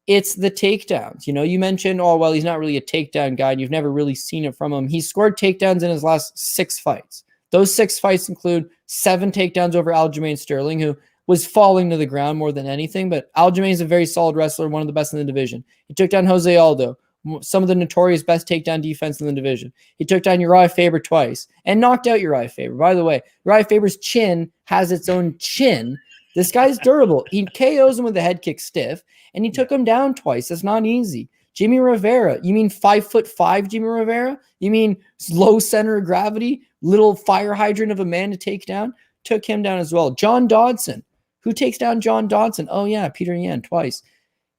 It's the takedowns. You mentioned, oh, well, he's not really a takedown guy, and you've never really seen it from him. He scored takedowns in his last 6 fights. Those 6 fights include 7 takedowns over Aljamain Sterling, who was falling to the ground more than anything, but Aljamain is a very solid wrestler, one of the best in the division. He took down Jose Aldo, some of the notorious best takedown defense in the division. He took down Uriah Faber twice and knocked out Uriah Faber. By the way, Uriah Faber's chin has its own chin. This guy's durable. He KOs him with a head kick stiff, and he took him down twice. That's not easy. Jimmy Rivera, you mean 5'5" Jimmy Rivera? You mean low center of gravity, little fire hydrant of a man to take down? Took him down as well. John Dodson. Who takes down John Dodson? Oh, yeah, Petr Yan twice.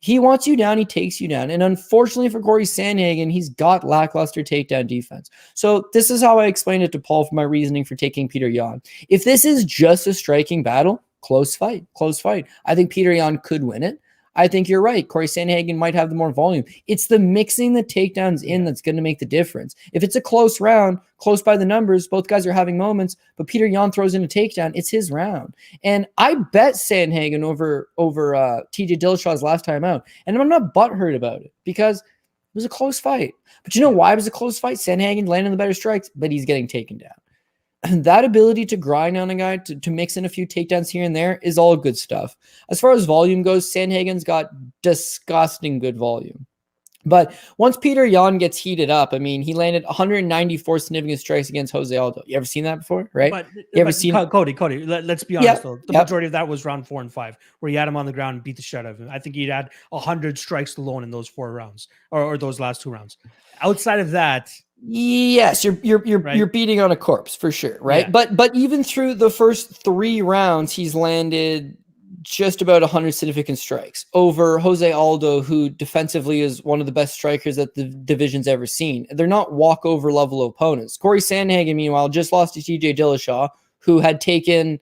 He wants you down, he takes you down. And unfortunately for Corey Sandhagen, he's got lackluster takedown defense. So this is how I explained it to Paul for my reasoning for taking Petr Yan. If this is just a striking battle, close fight. I think Petr Yan could win it. I think you're right. Corey Sandhagen might have the more volume. It's the mixing the takedowns in that's going to make the difference. If it's a close round, close by the numbers, both guys are having moments, but Petr Yan throws in a takedown, it's his round. And I bet Sandhagen over TJ Dillashaw's last time out. And I'm not butthurt about it because it was a close fight. But you know why it was a close fight? Sandhagen landing the better strikes, but he's getting taken down. That ability to grind on a guy, to mix in a few takedowns here and there is all good stuff. As far as volume goes, Sandhagen's got disgusting good volume. But once Peter Yan gets heated up, I mean, he landed 194 significant strikes against Jose Aldo. You ever seen that before, right? But, you ever seen Cody? Let's be honest, though. The majority of that was round 4 and 5, where he had him on the ground and beat the shit out of him. I think he'd had 100 strikes alone in those 4 rounds, or those last 2 rounds. Outside of that, yes, you're beating on a corpse for sure, right? Yeah. But even through the first 3 rounds, he's landed just about 100 significant strikes over Jose Aldo, who defensively is one of the best strikers that the division's ever seen. They're not walkover level opponents. Corey Sandhagen, meanwhile, just lost to TJ Dillashaw, who had taken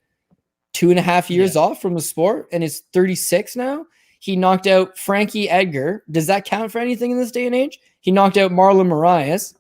2.5 years off from the sport and is 36 now. He knocked out Frankie Edgar. Does that count for anything in this day and age? He knocked out Marlon Moraes.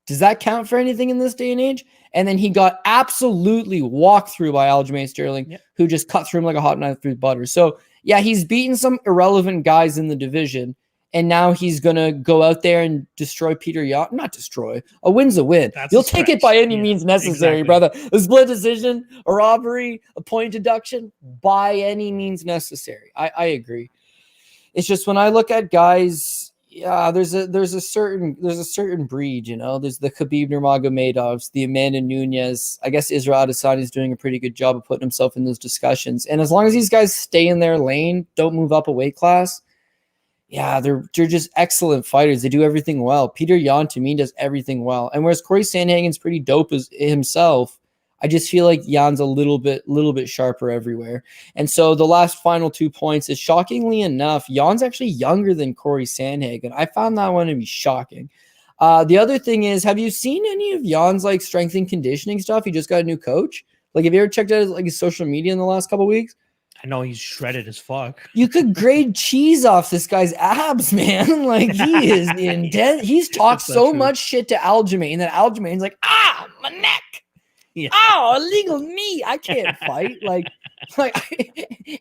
Does that count for anything in this day and age? And then he got absolutely walked through by Aljamain Sterling, who just cut through him like a hot knife through butter. So, yeah, he's beaten some irrelevant guys in the division, and now he's going to go out there and destroy Peter Yan. Not destroy. A win's a win. You'll take it by any means necessary, brother. A split decision, a robbery, a point deduction, by any means necessary. I agree. It's just when I look at guys... Yeah, there's a certain breed, you know. There's the Khabib Nurmagomedovs, the Amanda Nunes. I guess Israel Adesanya is doing a pretty good job of putting himself in those discussions. And as long as these guys stay in their lane, don't move up a weight class, yeah, they're just excellent fighters. They do everything well. Peter Yan, to me, does everything well. And whereas Corey Sandhagen's pretty dope as himself, I just feel like Jan's a little bit sharper everywhere. And so the last final 2 points is, shockingly enough, Jan's actually younger than Corey Sandhagen. I found that one to be shocking. The other thing is, have you seen any of Jan's like strength and conditioning stuff? He just got a new coach. Like, have you ever checked out his social media in the last couple of weeks? I know he's shredded as fuck. You could grade cheese off this guy's abs, man. Like, he is intense. He's talked so much shit to Aljamain that Aljamain's like, my neck. Yeah. Oh, illegal knee. I can't fight.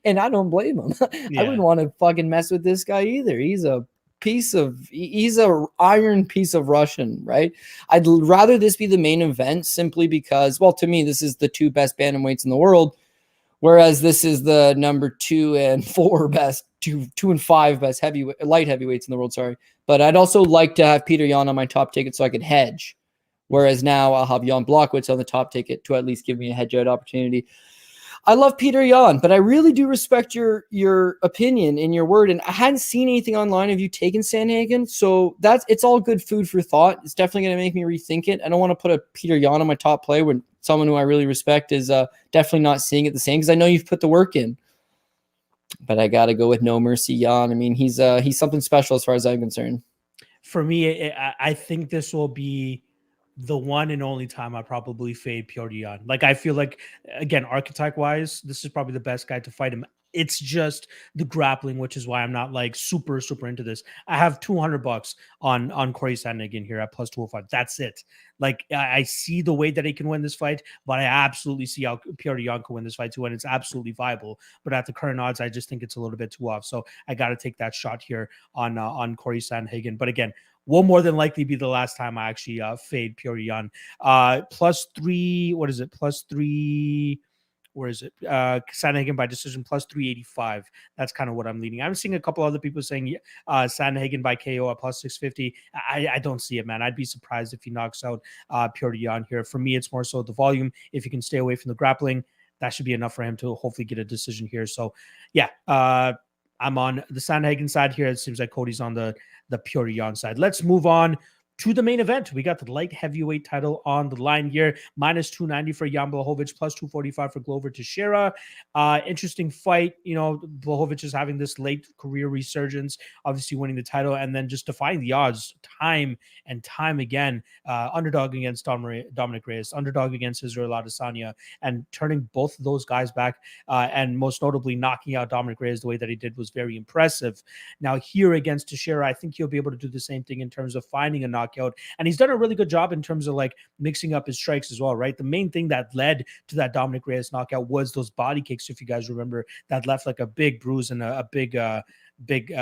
And I don't blame him. I wouldn't want to fucking mess with this guy either. He's a iron piece of Russian, right? I'd rather this be the main event simply because, well, to me, this is the 2 best bantamweights in the world, whereas this is the number 2 and 4 best, 2 and 5 best light heavyweights in the world. Sorry. But I'd also like to have Peter Yan on my top ticket so I could hedge. Whereas now I'll have Jan Blachowicz on the top ticket to at least give me a hedge out opportunity. I love Peter Yan, but I really do respect your opinion and your word. And I hadn't seen anything online of you taking Sandhagen. So it's all good food for thought. It's definitely going to make me rethink it. I don't want to put a Peter Yan on my top play when someone who I really respect is definitely not seeing it the same, because I know you've put the work in. But I got to go with No Mercy Yan. I mean, he's something special as far as I'm concerned. For me, I think this will be the one and only time I probably fade Petr Yan. Like, I feel like, again, archetype wise, this is probably the best guy to fight him. It's just the grappling, which is why I'm not like super into this. I have $200 on Corey Sandhagen here at plus 205. That's it. Like, I see the way that he can win this fight, but I absolutely see how Petr Yan can win this fight too, and it's absolutely viable. But at the current odds, I just think it's a little bit too off. So I got to take that shot here on Corey Sandhagen. But again, will more than likely be the last time I actually fade Petr Yan. Plus 3, what is it? Plus 3, where is it? Sandhagen by decision, plus 385. That's kind of what I'm leaning. I'm seeing a couple other people saying Sandhagen by KO at plus 650. I don't see it, man. I'd be surprised if he knocks out Petr Yan here. For me, it's more so the volume. If he can stay away from the grappling, that should be enough for him to hopefully get a decision here. So, yeah, I'm on the Sandhagen side here. It seems like Cody's on the Petr Yan side. Let's move on to the main event. We got the light heavyweight title on the line here. Minus 290 for Jan Blachowicz, plus 245 for Glover Teixeira. Interesting fight. You know, Blachowicz is having this late career resurgence, obviously winning the title, and then just defying the odds time and time again. Underdog against Dominic Reyes, underdog against Israel Adesanya, and turning both of those guys back, and most notably knocking out Dominic Reyes the way that he did was very impressive. Now here against Teixeira, I think he'll be able to do the same thing in terms of finding a knockout. And he's done a really good job in terms of like mixing up his strikes as well, right? The main thing that led to that Dominic Reyes knockout was those body kicks, if you guys remember, that left like a big bruise and a big big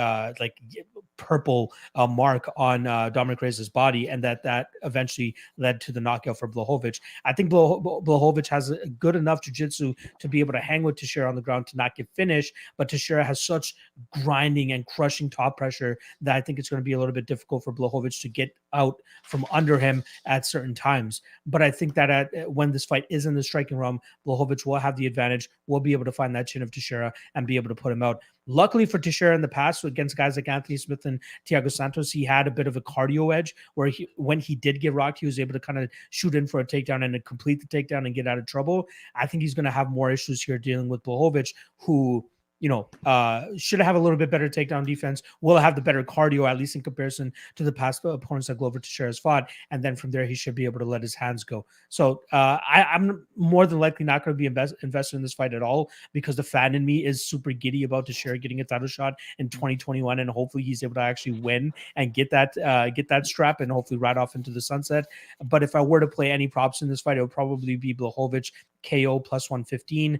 purple mark on Dominic Reyes' body, and that eventually led to the knockout for Blachowicz. I think Blachowicz has a good enough jiu-jitsu to be able to hang with Teixeira on the ground to not get finished, but Teixeira has such grinding and crushing top pressure that I think it's going to be a little bit difficult for Blachowicz to get out from under him at certain times. But I think that when this fight is in the striking realm, Blachowicz will have the advantage, will be able to find that chin of Teixeira and be able to put him out. Luckily for Teixeira in the past against guys like Anthony Smith and Thiago Santos, he had a bit of a cardio edge where when he did get rocked, he was able to kind of shoot in for a takedown and complete the takedown and get out of trouble. I think he's going to have more issues here dealing with Blachowicz, who should have a little bit better takedown defense, will have the better cardio, at least in comparison to the past opponents that Glover Teixeira has fought. And then from there, he should be able to let his hands go. So I'm more than likely not going to be invested in this fight at all, because the fan in me is super giddy about Teixeira getting a title shot in 2021. And hopefully he's able to actually win and get that strap and hopefully ride off into the sunset. But if I were to play any props in this fight, it would probably be Blachowicz KO plus 115.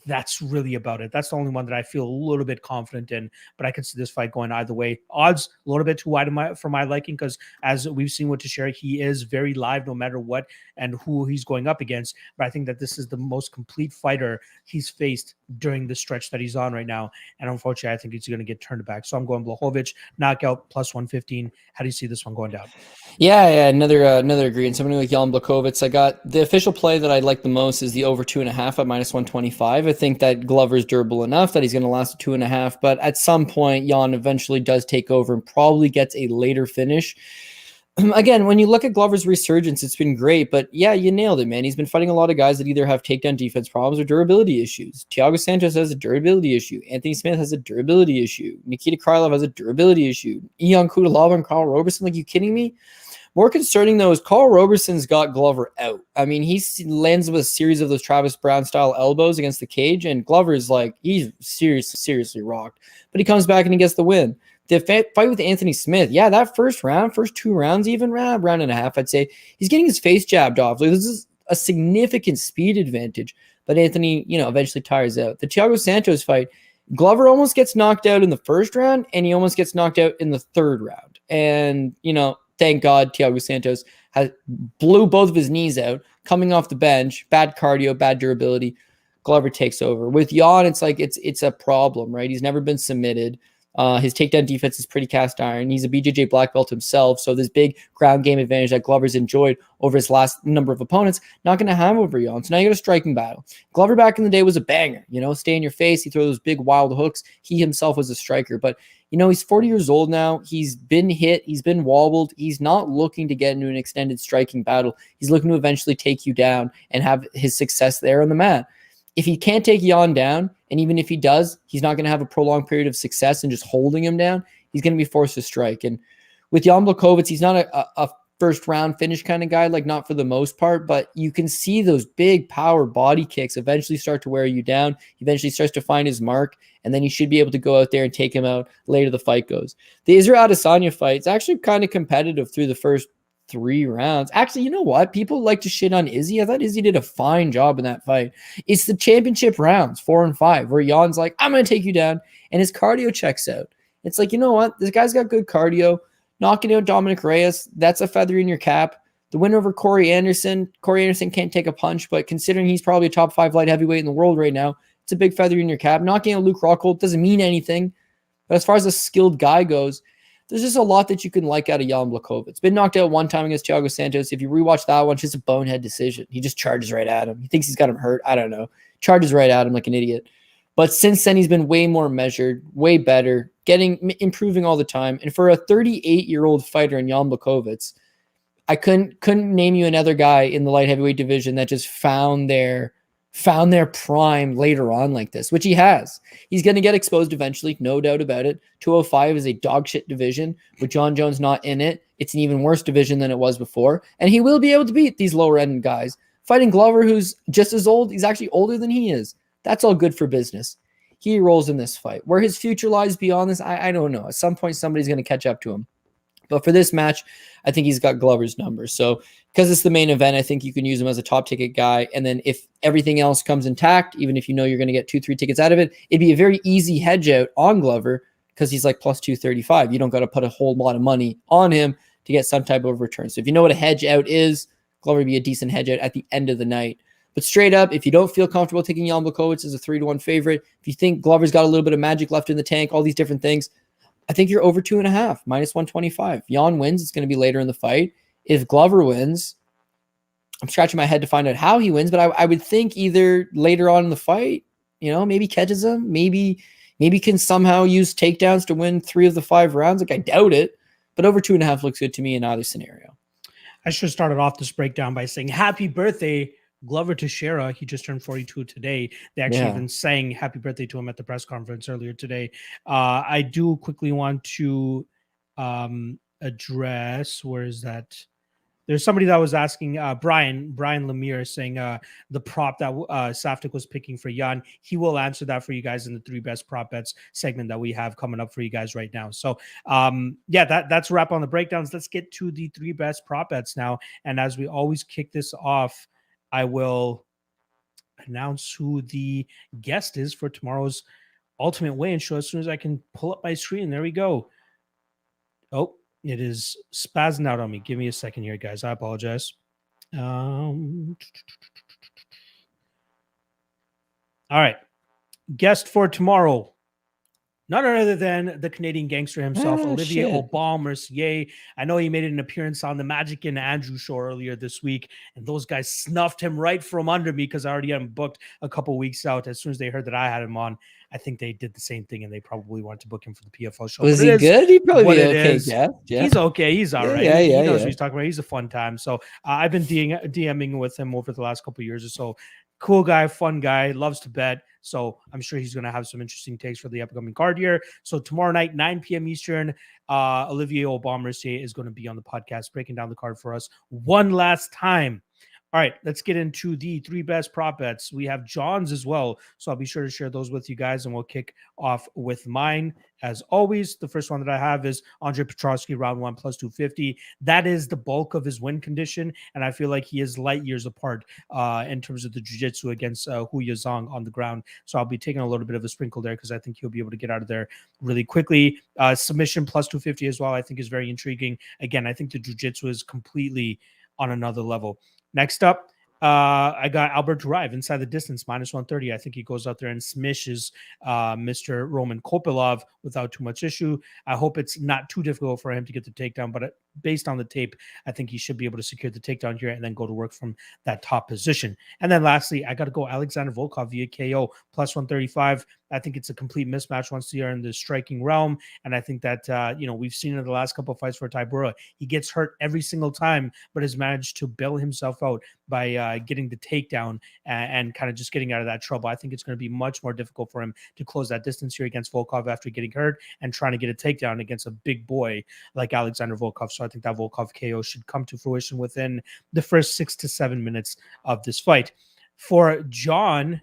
That's really about it. That's the only one that I feel a little bit confident in, but I can see this fight going either way. Odds a little bit too wide for my liking, because as we've seen with Teixeira, he is very live no matter what and who he's going up against. But I think that this is the most complete fighter he's faced during the stretch that he's on right now. And unfortunately, I think he's going to get turned back. So I'm going Blachowicz, knockout plus 115. How do you see this one going down? Yeah, another agreement. Somebody like Jan Blachowicz. I got the official play that I like the most is the over 2.5 at minus 125. I think that Glover's durable enough that he's going to last 2.5, but at some point, Jan eventually does take over and probably gets a later finish. Again, when you look at Glover's resurgence, it's been great, but yeah, you nailed it, man. He's been fighting a lot of guys that either have takedown defense problems or durability issues. Thiago Santos has a durability issue. Anthony Smith has a durability issue. Nikita Krylov has a durability issue. Ion Kopylov and Carl Roberson, like, you kidding me? More concerning, though, is Carl Roberson's got Glover out. I mean, he lands with a series of those Travis Brown-style elbows against the cage, and Glover's like, he's seriously rocked. But he comes back and he gets the win. The fight with Anthony Smith, yeah, that first 2 rounds even, round and a half, I'd say, he's getting his face jabbed off. Like, this is a significant speed advantage, but Anthony, eventually tires out. The Thiago Santos fight, Glover almost gets knocked out in the first round, and he almost gets knocked out in the third round. And, thank God Thiago Santos blew both of his knees out, coming off the bench, bad cardio, bad durability. Glover takes over. With Jan, it's like it's a problem, right? He's never been submitted. His takedown defense is pretty cast iron. He's a BJJ black belt himself, so this big ground game advantage that Glover's enjoyed over his last number of opponents, not going to have over Jan. So now you got a striking battle. Glover back in the day was a banger, stay in your face. He throws those big wild hooks. He himself was a striker, but he's 40 years old now. He's been hit. He's been wobbled. He's not looking to get into an extended striking battle. He's looking to eventually take you down and have his success there on the mat. If he can't take Jan down, and even if he does, he's not going to have a prolonged period of success and just holding him down. He's going to be forced to strike. And with Jan Blachowicz, he's not a first round finish kind of guy, like not for the most part, but you can see those big power body kicks eventually start to wear you down. He eventually starts to find his mark, and then you should be able to go out there and take him out later the fight goes. The Israel Adesanya fight, it's actually kind of competitive through the first 3 rounds. Actually, you know what? People like to shit on Izzy. I thought Izzy did a fine job in that fight. It's the championship rounds, 4 and 5, where Jan's like, I'm going to take you down, and his cardio checks out. It's like, you know what? This guy's got good cardio. Knocking out Dominic Reyes, that's a feather in your cap. The win over Corey Anderson can't take a punch, but considering he's probably a top 5 light heavyweight in the world right now, it's a big feather in your cap. Knocking out Luke Rockhold doesn't mean anything. But as far as a skilled guy goes, there's just a lot that you can like out of Jan Blachowicz. Been knocked out one time against Thiago Santos. If you rewatch that one, it's just a bonehead decision. He just charges right at him. He thinks he's got him hurt. I don't know. Charges right at him like an idiot. But since then, he's been way more measured, way better, improving all the time. And for a 38-year-old fighter in Jan Blachowicz, I couldn't name you another guy in the light heavyweight division that just found their prime later on like this, which he has. He's going to get exposed eventually, no doubt about it. 205 is a dog shit division. With John Jones not in it, it's an even worse division than it was before. And he will be able to beat these lower end guys. Fighting Glover, who's just as old, he's actually older than he is. That's all good for business. He rolls in this fight. Where his future lies beyond this, I don't know. At some point, somebody's going to catch up to him. But for this match, I think he's got Glover's number. So because it's the main event, I think you can use him as a top ticket guy. And then if everything else comes intact, even if you know you're going to get 2-3 tickets out of it, it'd be a very easy hedge out on Glover because he's like plus 235. You don't got to put a whole lot of money on him to get some type of return. So if you know what a hedge out is, Glover would be a decent hedge out at the end of the night. But straight up, if you don't feel comfortable taking Jan Blachowicz as a 3-1 favorite, if you think Glover's got a little bit of magic left in the tank, all these different things, I think you're over 2.5, minus 125. Jan wins, it's going to be later in the fight. If Glover wins, I'm scratching my head to find out how he wins, but I would think either later on in the fight, maybe catches him, maybe can somehow use takedowns to win 3 of the 5 rounds. Like, I doubt it, but over 2.5 looks good to me in either scenario. I should have started off this breakdown by saying happy birthday, Glover Teixeira. He just turned 42 today. They actually even sang happy birthday to him at the press conference earlier today. I do quickly want to address, where is that? There's somebody that was asking, Brian Lemire, saying the prop that Saftik was picking for Jan. He will answer that for you guys in the 3 best prop bets segment that we have coming up for you guys right now. So that's a wrap on the breakdowns. Let's get to the 3 best prop bets now. And as we always kick this off, I will announce who the guest is for tomorrow's Ultimate Weigh-In show as soon as I can pull up my screen. There we go. Oh, it is spazzing out on me. Give me a second here, guys. I apologize. All right. Guest for tomorrow. None other than the Canadian gangster himself, Olivier Aubin-Mercier. I know he made an appearance on the Magic and Andrew show earlier this week, and those guys snuffed him right from under me because I already had him booked a couple weeks out. As soon as they heard that I had him on, I think they did the same thing, and they probably wanted to book him for the PFL show. Was he good? He'd probably be okay. Yeah. He's okay. He's all right. Yeah, he knows what he's talking about. He's a fun time. So I've been DMing with him over the last couple of years or so. Cool guy, fun guy, loves to bet. So I'm sure he's going to have some interesting takes for the upcoming card here. So tomorrow night, 9 p.m. Eastern, Olivier Aubin-Mercier is going to be on the podcast breaking down the card for us one last time. All right, let's get into the 3 best prop bets. We have John's as well, so I'll be sure to share those with you guys, and we'll kick off with mine. As always, the first one that I have is Andre Petroski, round 1, plus 250. That is the bulk of his win condition, and I feel like he is light years apart in terms of the jiu-jitsu against Huya Zhang on the ground. So I'll be taking a little bit of a sprinkle there because I think he'll be able to get out of there really quickly. Submission plus 250 as well, I think is very intriguing. Again, I think the jiu-jitsu is completely on another level. Next up, I got Albert Duraev inside the distance, minus 130. I think he goes out there and smishes Mr. Roman Kopylov without too much issue. I hope it's not too difficult for him to get the takedown, but based on the tape, I think he should be able to secure the takedown here and then go to work from that top position. And then lastly, I got to go Alexander Volkov via KO, plus 135. I think it's a complete mismatch once they are in the striking realm. And I think that, we've seen in the last couple of fights for Tybura, he gets hurt every single time, but has managed to bail himself out by getting the takedown and kind of just getting out of that trouble. I think it's going to be much more difficult for him to close that distance here against Volkov after getting hurt and trying to get a takedown against a big boy like Alexander Volkov. So I think that Volkov KO should come to fruition within the first 6 to 7 minutes of this fight. For John,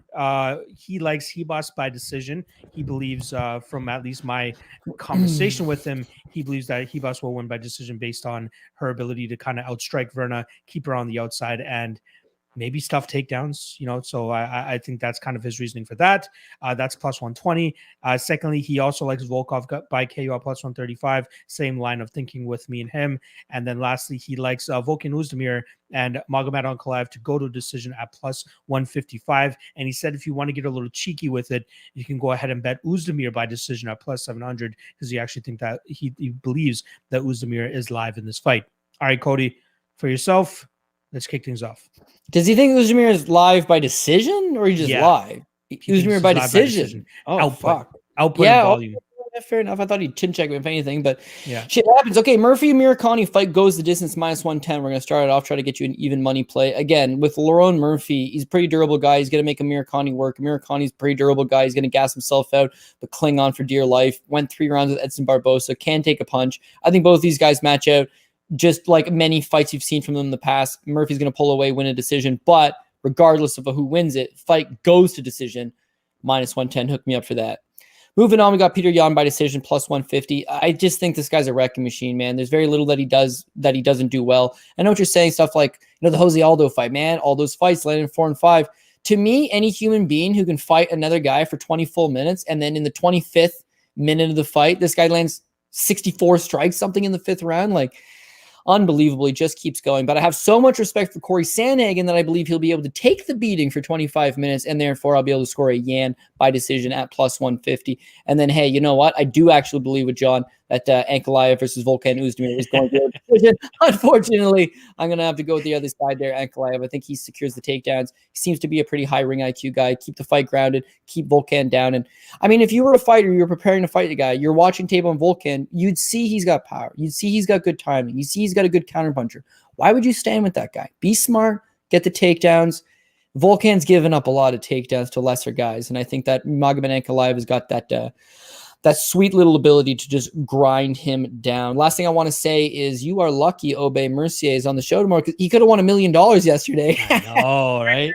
he likes Ribas by decision. He believes, from at least my conversation with him, he believes that Ribas will win by decision based on her ability to kind of outstrike Verna, keep her on the outside, and maybe stuff takedowns, so I think that's kind of his reasoning for that. That's plus 120. Secondly, he also likes Volkov by KO at plus 135. Same line of thinking with me and him. And then lastly, he likes Volkan Oezdemir and Magomed Ankalaev to go to decision at plus 155. And he said if you want to get a little cheeky with it, you can go ahead and bet Oezdemir by decision at plus 700 because he actually think that he believes that Oezdemir is live in this fight. All right, Cody, for yourself, let's kick things off. Does he think Oezdemir is live by decision or he just live? Oezdemir by decision. Oh, output. Fuck. Output and volume. Fair enough. I thought he'd chin check me if anything, but shit happens. Okay, Murphy Amirkhani fight goes the distance minus 110. We're going to start it off, try to get you an even money play. Again, with Lerone Murphy, he's a pretty durable guy. He's going to make Amirkhani work. Amirkhani's a pretty durable guy. He's going to gas himself out, but cling on for dear life. Went 3 rounds with Edson Barbosa. Can take a punch. I think both these guys match out. Just like many fights you've seen from them in the past, Murphy's going to pull away, win a decision. But regardless of who wins it, fight goes to decision. Minus 110. Hook me up for that. Moving on, we got Peter Yan by decision, plus 150. I just think this guy's a wrecking machine, man. There's very little that he doesn't do well. I know what you're saying, stuff like the Jose Aldo fight, man. All those fights landed 4 and 5. To me, any human being who can fight another guy for 20 full minutes and then in the 25th minute of the fight, this guy lands 64 strikes, something in the 5th round. Like, unbelievable. He just keeps going. But I have so much respect for Corey Sandhagen that I believe he'll be able to take the beating for 25 minutes, and therefore I'll be able to score a Yan by decision at plus 150. And then, hey, you know what? I do actually believe with John that Ankalaev versus Volkan Oezdemir is going to be a decision. Unfortunately, I'm going to have to go with the other side there, Ankalaev. I think he secures the takedowns. He seems to be a pretty high ring IQ guy. Keep the fight grounded. Keep Volkan down. And I mean, if you were a fighter, you were preparing to fight the guy, you're watching tape on Volkan, you'd see he's got power. You'd see he's got good timing. You see he's got a good counterpuncher. Why would you stand with that guy? Be smart. Get the takedowns. Volkan's given up a lot of takedowns to lesser guys, and I think that Magomed Ankalaev has got that sweet little ability to just grind him down. Last thing I want to say is you are lucky Aubé Mercier is on the show tomorrow, because he could have won $1 million yesterday. I know, right?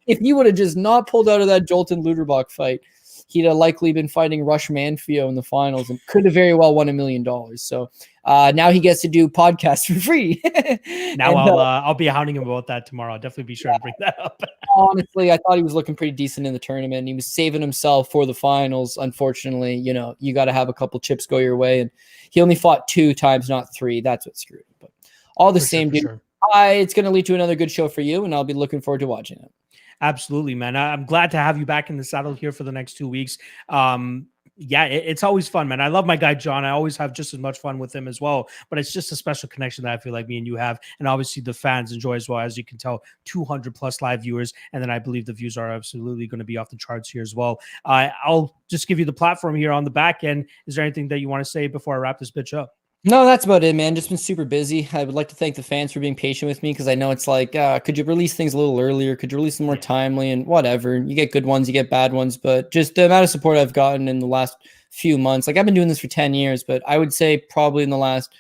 If he would have just not pulled out of that Jolton Luderbach fight, he'd have likely been fighting Rush Manfio in the finals and could have very well won $1 million. So now he gets to do podcasts for free. Now I'll be hounding him about that tomorrow. I'll definitely be sure to bring that up. Honestly, I thought he was looking pretty decent in the tournament. He was saving himself for the finals. Unfortunately, you got to have a couple chips go your way, and he only fought 2 times, not 3. That's what screwed him. But all the same, dude. Sure. It's going to lead to another good show for you, and I'll be looking forward to watching it. Absolutely, man. I'm glad to have you back in the saddle here for the next 2 weeks. It's always fun, man. I love my guy, John. I always have just as much fun with him as well, but it's just a special connection that I feel like me and you have. And obviously the fans enjoy as well. As you can tell, 200 plus live viewers. And then I believe the views are absolutely going to be off the charts here as well. I'll just give you the platform here on the back end. Is there anything that you want to say before I wrap this bitch up? No, that's about it, man. Just been super busy. I would like to thank the fans for being patient with me, because I know it's like, could you release things a little earlier? Could you release them more timely? And whatever. You get good ones, you get bad ones. But just the amount of support I've gotten in the last few months. Like, I've been doing this for 10 years, but I would say probably in the last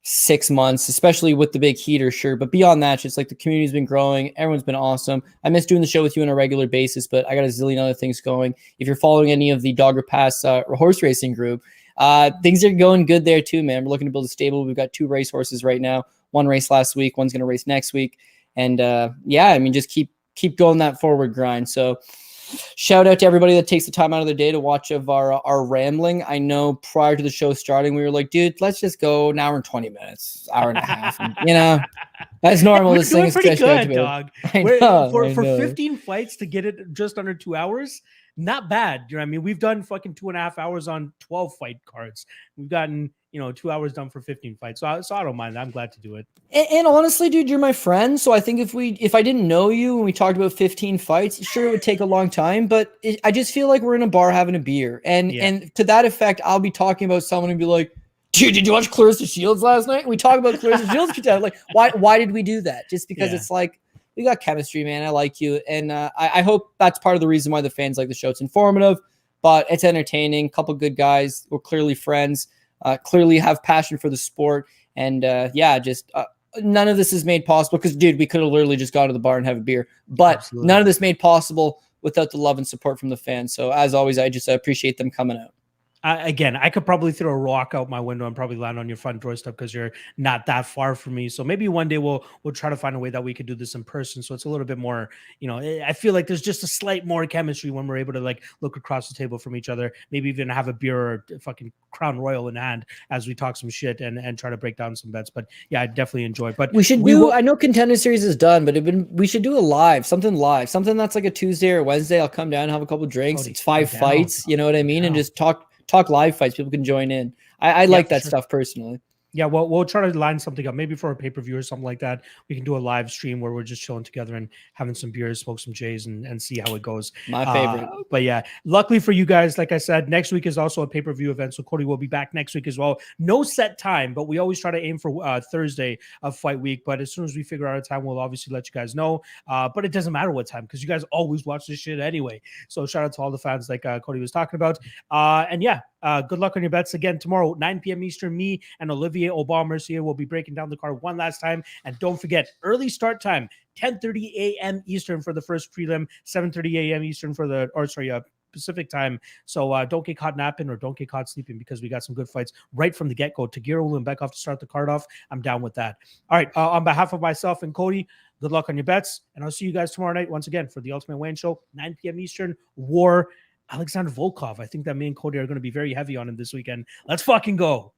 6 months, especially with the big heater, sure. But beyond that, just like the community's been growing. Everyone's been awesome. I miss doing the show with you on a regular basis, but I got a zillion other things going. If you're following any of the Dogger Pass horse racing group, things are going good there too, man. We're looking to build a stable. We've got 2 racehorses right now. 1 race last week. One's going to race next week. And just keep going that forward grind. So shout out to everybody that takes the time out of their day to watch of our rambling. I know prior to the show starting, we were like, dude, let's just go an hour and 20 minutes, hour and a half. And, that's normal. We're doing pretty good, dog. For 15 15 fights to get it just under 2 hours, not bad. You know what I mean? We've done fucking 2.5 hours on 12 fight cards. We've gotten, 2 hours done for 15 fights. So I don't mind. I'm glad to do it. And honestly, dude, you're my friend. So I think if I didn't know you and we talked about 15 fights, sure, it would take a long time, but I just feel like we're in a bar having a beer. And to that effect, I'll be talking about someone and be like, dude, did you watch Claressa Shields last night? We talk about Claressa Shields. Like, why did we do that? Just because it's like, we got chemistry, man. I like you. And I hope that's part of the reason why the fans like the show. It's informative, but it's entertaining. Couple good guys. We're clearly friends, clearly have passion for the sport. And none of this is made possible because, dude, we could have literally just gone to the bar and have a beer. But Absolutely. None of this made possible without the love and support from the fans. So as always, I appreciate them coming out. Again, I could probably throw a rock out my window and probably land on your front doorstep because you're not that far from me. So maybe one day we'll try to find a way that we could do this in person. So it's a little bit more, I feel like there's just a slight more chemistry when we're able to like look across the table from each other, maybe even have a beer or a fucking Crown Royal in hand as we talk some shit and try to break down some bets. But yeah, I definitely enjoy it. But I know Contender Series is done, but we should do something that's like a Tuesday or Wednesday. I'll come down and have a couple drinks. It's 5 fights, you know what I mean? And just talk live fights. People can join in. I like that stuff personally. Yeah, well, we'll try to line something up, maybe for a pay-per-view or something like that. We can do a live stream where we're just chilling together and having some beers, smoke some J's, and see how it goes. My favorite. But yeah, luckily for you guys, like I said, next week is also a pay-per-view event, so Cody will be back next week as well. No set time, but we always try to aim for Thursday of fight week. But as soon as we figure out a time, we'll obviously let you guys know. But it doesn't matter what time because you guys always watch this shit anyway. So shout out to all the fans like Cody was talking about. Good luck on your bets again tomorrow, 9 p.m. Eastern. Me and Olivier Aubin-Mercier will be breaking down the card one last time. And don't forget, early start time, 10:30 a.m. Eastern for the first prelim, 7:30 a.m. Eastern for Pacific time. So don't get caught napping or don't get caught sleeping because we got some good fights right from the get-go. Teixeira, Ulanbekov to start the card off. I'm down with that. All right. On behalf of myself and Cody, good luck on your bets. And I'll see you guys tomorrow night once again for the Ultimate Wayne Show, 9 p.m. Eastern. War Alexander Volkov. I think that me and Cody are going to be very heavy on him this weekend. Let's fucking go.